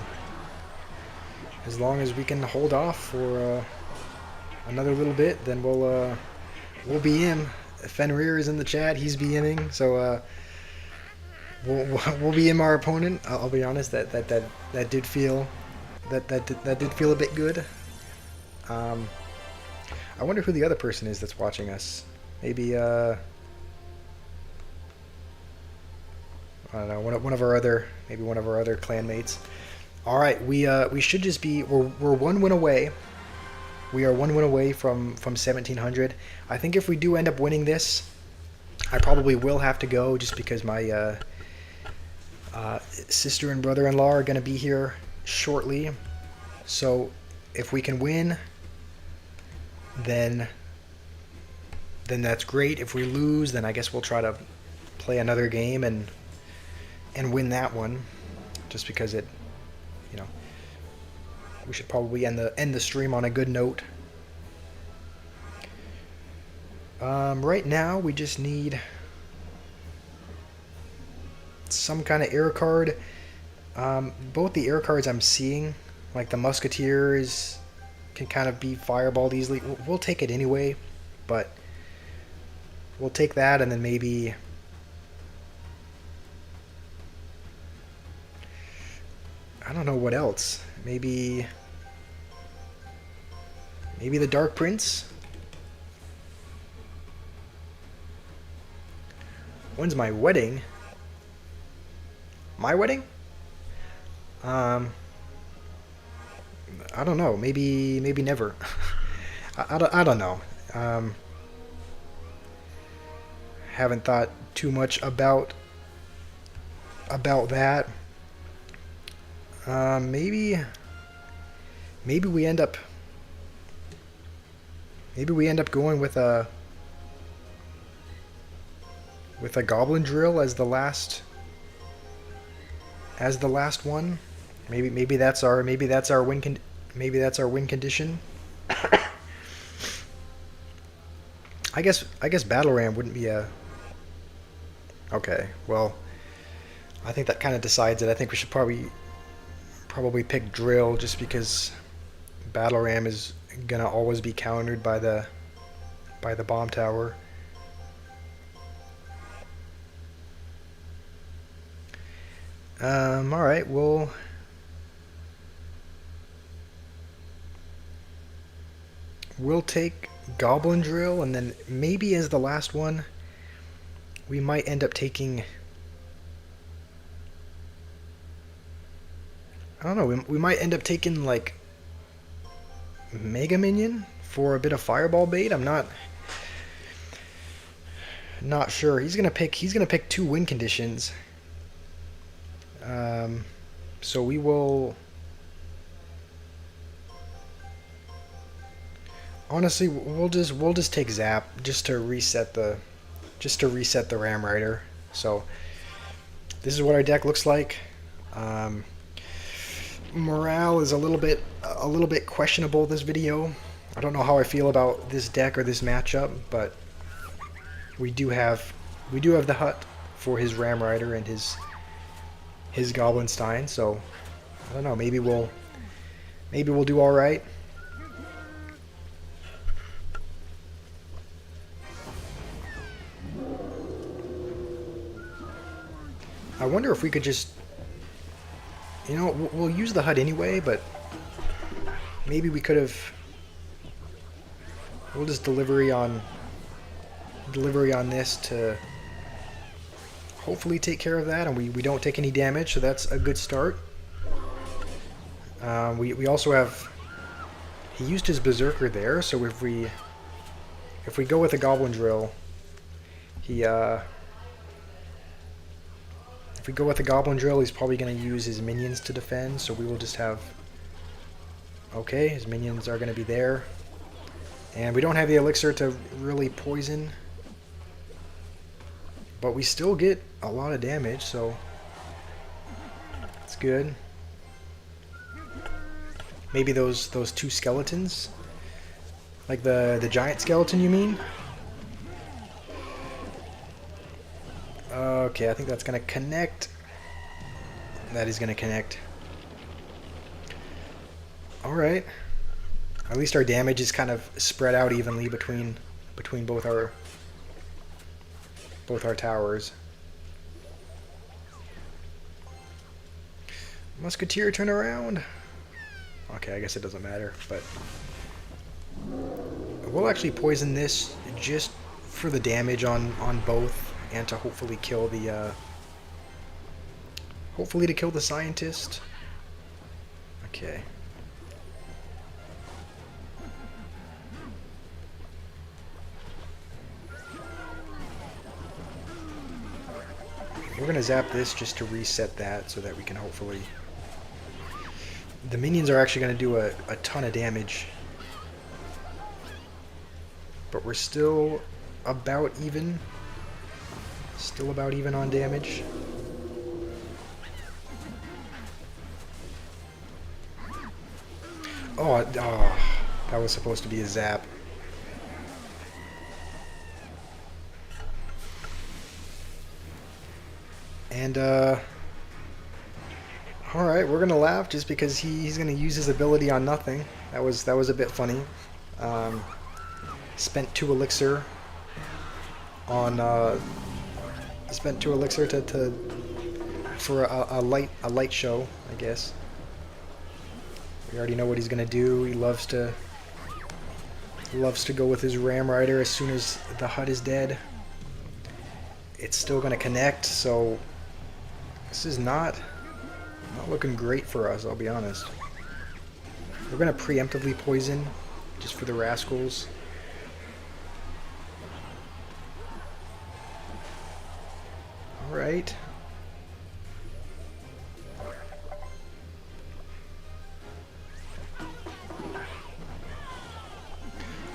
Speaker 1: as long as we can hold off for another little bit, then we'll BM. Fenrir is in the chat. He's BMing, so we'll BM our opponent. I'll be honest, that did feel a bit good. I wonder who the other person is that's watching us. Maybe I don't know, one of our other clanmates. All right, we should just be we're 1 win away. We are 1 win away from 1700. I think if we do end up winning this, I probably will have to go, just because my sister and brother-in-law are going to be here shortly. So if we can win, then that's great. If we lose, then I guess we'll try to play another game and and win that one, just because it, you know, we should probably end the stream on a good note. Right now we just need some kind of air card. Both the air cards I'm seeing, like the Musketeer can kind of be fireballed easily. We'll take it anyway, but we'll take that, and then maybe I don't know what else. Maybe the Dark Prince. When's my wedding? My wedding? I don't know. Maybe never. I don't know. Haven't thought too much about that. Maybe we end up going with a Goblin Drill as the last one. Maybe that's our win condition. I guess Battle Ram wouldn't be a. Okay, well, I think that kind of decides it. I think we should probably pick Drill, just because Battle Ram is gonna always be countered by the bomb tower. All right, we'll take Goblin Drill, and then maybe as the last one, we might end up taking. I don't know. We might end up taking like Mega Minion for a bit of fireball bait. I'm not sure. He's gonna pick two win conditions. So we will. Honestly, we'll just take Zap just to reset the Ram Rider. So this is what our deck looks like. Morale is a little bit questionable this video. I don't know how I feel about this deck or this matchup, but we do have the hut for his Ram Rider and his Goblinstein. So I don't know. Maybe we'll do all right. I wonder if we could just, we'll use the hut anyway, but maybe we could have. We'll just delivery on this to hopefully take care of that, and we don't take any damage, so that's a good start. We also have. He used his Berserker there, so if we go with a Goblin Drill, if we go with the Goblin Drill, he's probably going to use his minions to defend, so we will just have. Okay, his minions are going to be there. And we don't have the elixir to really poison. But we still get a lot of damage, so it's good. Maybe those two skeletons? Like the giant skeleton, you mean? Okay, I think that's going to connect. That is going to connect. Alright. At least our damage is kind of spread out evenly between both our towers. Musketeer, turn around. Okay, I guess it doesn't matter, but we'll actually poison this just for the damage on both, and to hopefully kill the scientist. Okay. We're gonna zap this just to reset that, so that we can hopefully. The minions are actually gonna do a ton of damage, but we're still about even. Still about even on damage. Oh, that was supposed to be a zap. And, alright, we're gonna laugh just because he's gonna use his ability on nothing. That was a bit funny. Um, spent 2 elixir on, spent 2 elixir for a light show, I guess. We already know what he's gonna do. He loves to go with his Ram Rider as soon as the HUD is dead. It's still gonna connect, so this is not looking great for us, I'll be honest. We're gonna preemptively poison just for the rascals. Alright.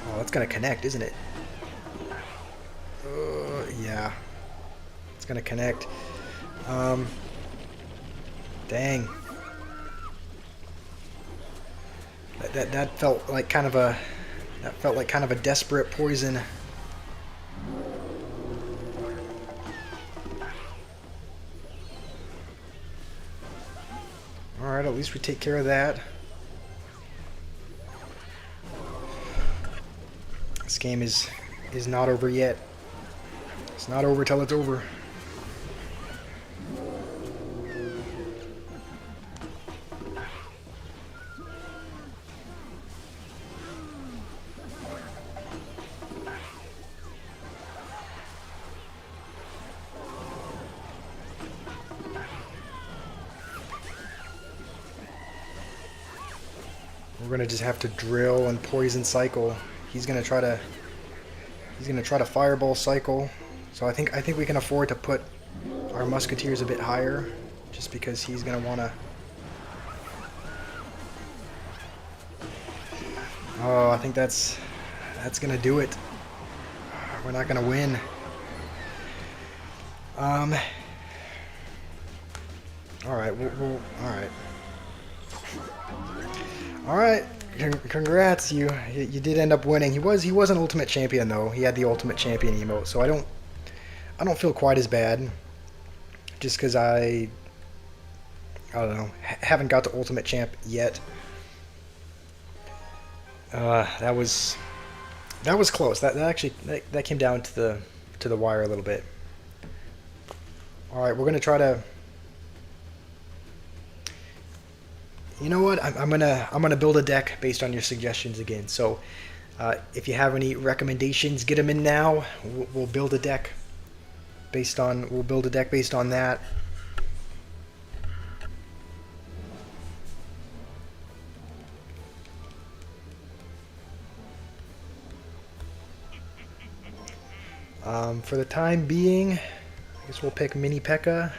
Speaker 1: Oh, that's gonna connect, isn't it? Yeah. It's gonna connect. Dang. That felt like kind of a desperate poison. Alright, at least we take care of that. This game is not over yet. It's not over till it's over. We're gonna just have to drill and poison cycle. He's gonna try to fireball cycle. So I think we can afford to put our musketeers a bit higher, just because he's gonna wanna. Oh, I think that's gonna do it. We're not gonna win. All right, all right. All right, congrats, you did end up winning. He was an ultimate champion though. He had the ultimate champion emote, so I don't feel quite as bad. Just because I don't know, haven't got to ultimate champ yet. That was close. That actually came down to the wire a little bit. All right, we're gonna try to. You know what? I'm gonna build a deck based on your suggestions again. So, if you have any recommendations, get them in now. We'll build a deck based on that. For the time being, I guess we'll pick Mini P.E.K.K.A.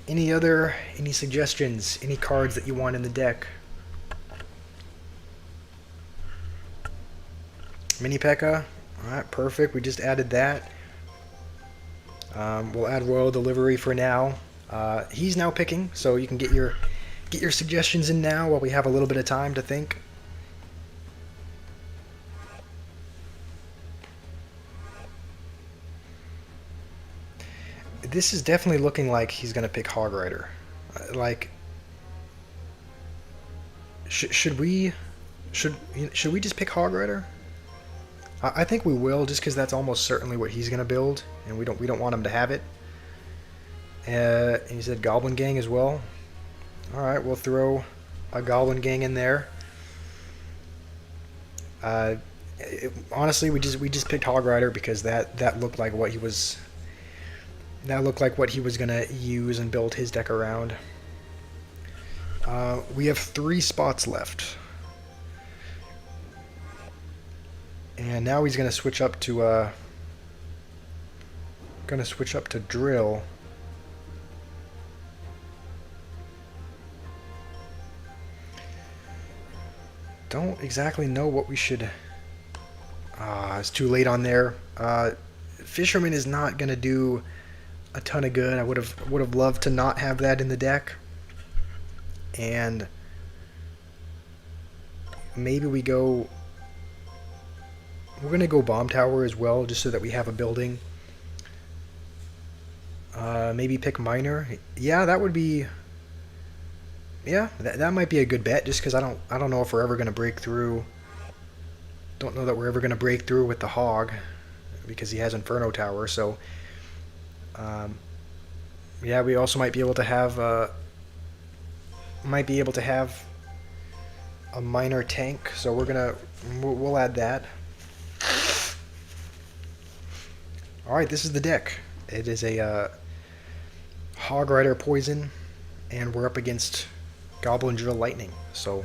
Speaker 1: Any suggestions? Any cards that you want in the deck? Mini P.E.K.K.A. Alright, perfect. We just added that. We'll add Royal Delivery for now. He's now picking, so you can get your suggestions in now while we have a little bit of time to think. This is definitely looking like he's gonna pick Hog Rider. Like, should we just pick Hog Rider? I think we will, just because that's almost certainly what he's gonna build, and we don't want him to have it. And he said Goblin Gang as well. All right, we'll throw a Goblin Gang in there. Honestly, we just picked Hog Rider because that looked like what he was. That looked like what he was gonna use and build his deck around. We have 3 spots left. And now he's gonna switch up to drill. Don't exactly know what we should. It's too late on there. Fisherman is not gonna do a ton of good. I would have loved to not have that in the deck. And maybe we go... We're going to go bomb tower as well, just so that we have a building. Maybe pick miner. Yeah, that would be... Yeah, that might be a good bet, just because I don't know if we're ever going to break through. Don't know that we're ever going to break through with the hog, because he has Inferno Tower, so... yeah, we also might be able to have... might be able to have a miner tank, so we'll add that. Alright, this is the deck. It is a Hog Rider Poison, and we're up against Goblin Drill Lightning. So,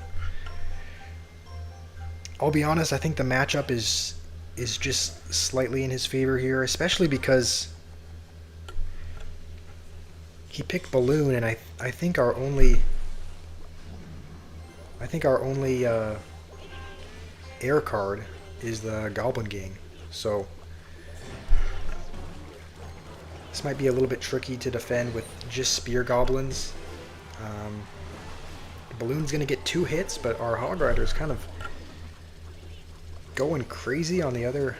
Speaker 1: I'll be honest, I think the matchup is just slightly in his favor here, especially because he picked Balloon, and I think our only air card is the Goblin Gang. So this might be a little bit tricky to defend with just Spear Goblins. Balloon's going to get 2 hits, but our Hog Rider is kind of going crazy on the other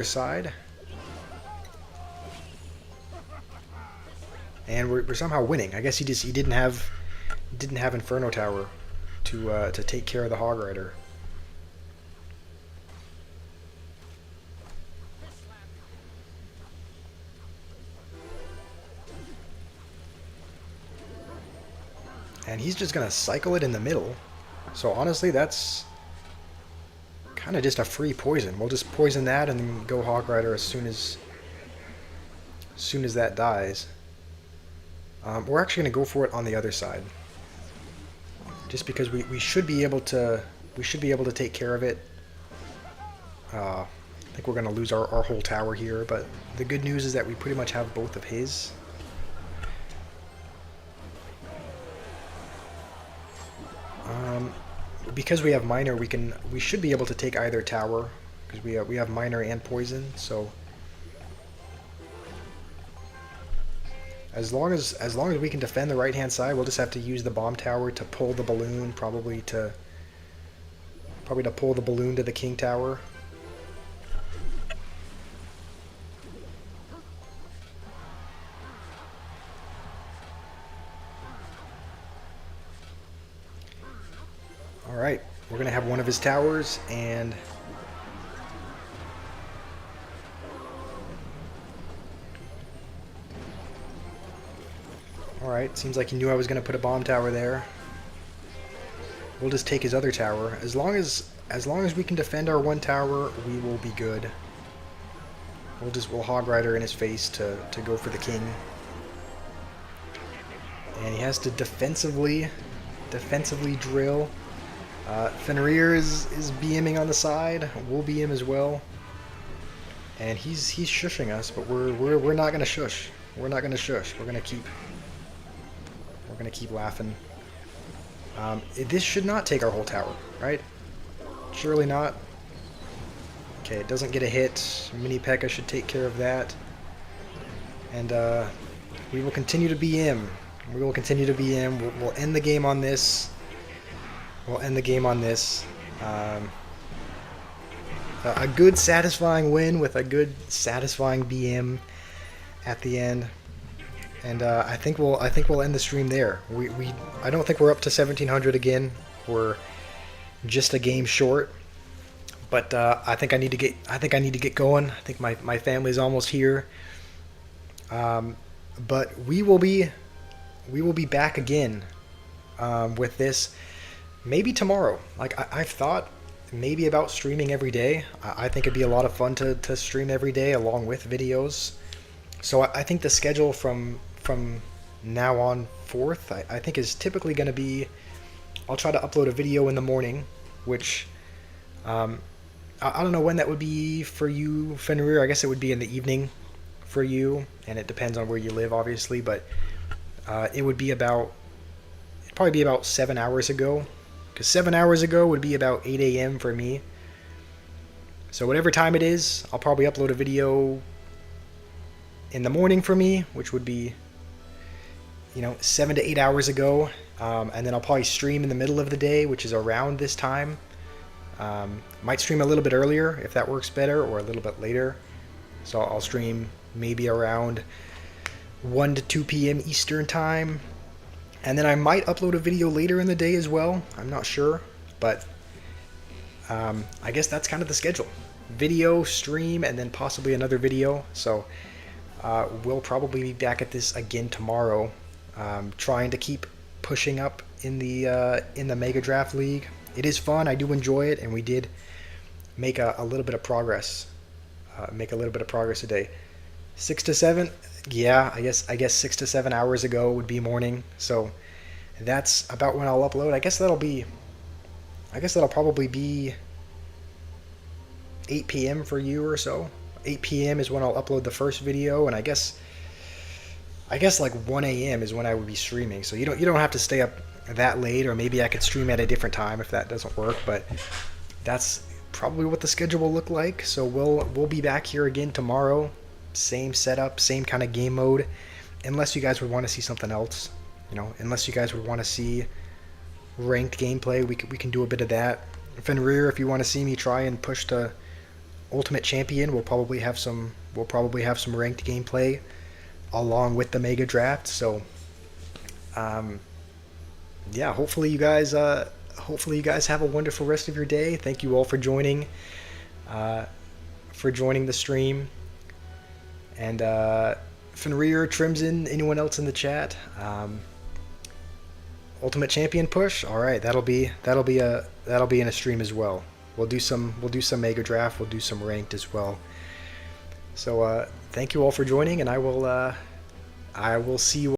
Speaker 1: side. And we're somehow winning. I guess he didn't have Inferno Tower to take care of the Hog Rider. And he's just going to cycle it in the middle. So honestly, that's kind of just a free poison. We'll just poison that and then go Hog Rider as soon as that dies. We're actually going to go for it on the other side, just because we should be able to take care of it. I think we're going to lose our whole tower here, but the good news is that we pretty much have both of his. Because we have Miner, we should be able to take either tower, because we have Miner and Poison. So as long as we can defend the right hand side, we'll just have to use the bomb tower to pull the balloon, probably to pull the balloon to the King Tower. Alright, we're going to have one of his towers, and alright, seems like he knew I was going to put a bomb tower there. We'll just take his other tower. As long as we can defend our one tower, we will be good. We'll Hog Rider in his face to go for the king. And he has to defensively drill. Fenrir is BMing on the side. We'll BM as well. And he's shushing us, but we're not gonna shush. We're not gonna shush. We're gonna keep laughing. This should not take our whole tower, right? Surely not. Okay, it doesn't get a hit. Mini P.E.K.K.A. should take care of that. And we will continue to BM. We will continue to BM. We'll end the game on this. We'll end the game on this. A good satisfying win with a good satisfying BM at the end. And I think we'll end the stream there. I don't think we're up to 1700 again. We're just a game short. But I think I need to get going. I think my family's almost here. But we will be back again with this. Maybe tomorrow. Like I've thought maybe about streaming every day. I think it'd be a lot of fun to stream every day along with videos. So I think the schedule from now on forth, I think is typically going to be, I'll try to upload a video in the morning, which I don't know when that would be for you, Fenrir. I guess it would be in the evening for you, and it depends on where you live, obviously. But it'd probably be about 7 hours ago. Because 7 hours ago would be about 8 a.m. for me. So whatever time it is, I'll probably upload a video in the morning for me, which would be, 7 to 8 hours ago. And then I'll probably stream in the middle of the day, which is around this time. Might stream a little bit earlier if that works better, or a little bit later. So I'll stream maybe around 1 to 2 p.m. Eastern time. And then I might upload a video later in the day as well. I'm not sure. But I guess that's kind of the schedule. Video, stream, and then possibly another video. So we'll probably be back at this again tomorrow. Trying to keep pushing up in the Mega Draft League. It is fun. I do enjoy it, and we did make a little bit of progress. Make a little bit of progress today. 6 to 7. Yeah, I guess 6 to 7 hours ago would be morning. So that's about when I'll upload. I guess that'll probably be 8 p.m. for you or so. 8 p.m. is when I'll upload the first video, and I guess like 1 a.m. is when I would be streaming. So you don't have to stay up that late, or maybe I could stream at a different time if that doesn't work. But that's probably what the schedule will look like. So we'll be back here again tomorrow. Same setup, same kind of game mode, unless you guys would want to see something else. Unless you guys would want to see ranked gameplay, we can do a bit of that. Fenrir, if you want to see me try and push to Ultimate Champion, we'll probably have some ranked gameplay along with the Mega Draft. So yeah, hopefully you guys have a wonderful rest of your day. Thank you all for joining the stream. And Fenrir, Trimson, anyone else in the chat? Ultimate Champion push. All right, that'll be in a stream as well. We'll do some Mega Draft. We'll do some ranked as well. So thank you all for joining, and I will see you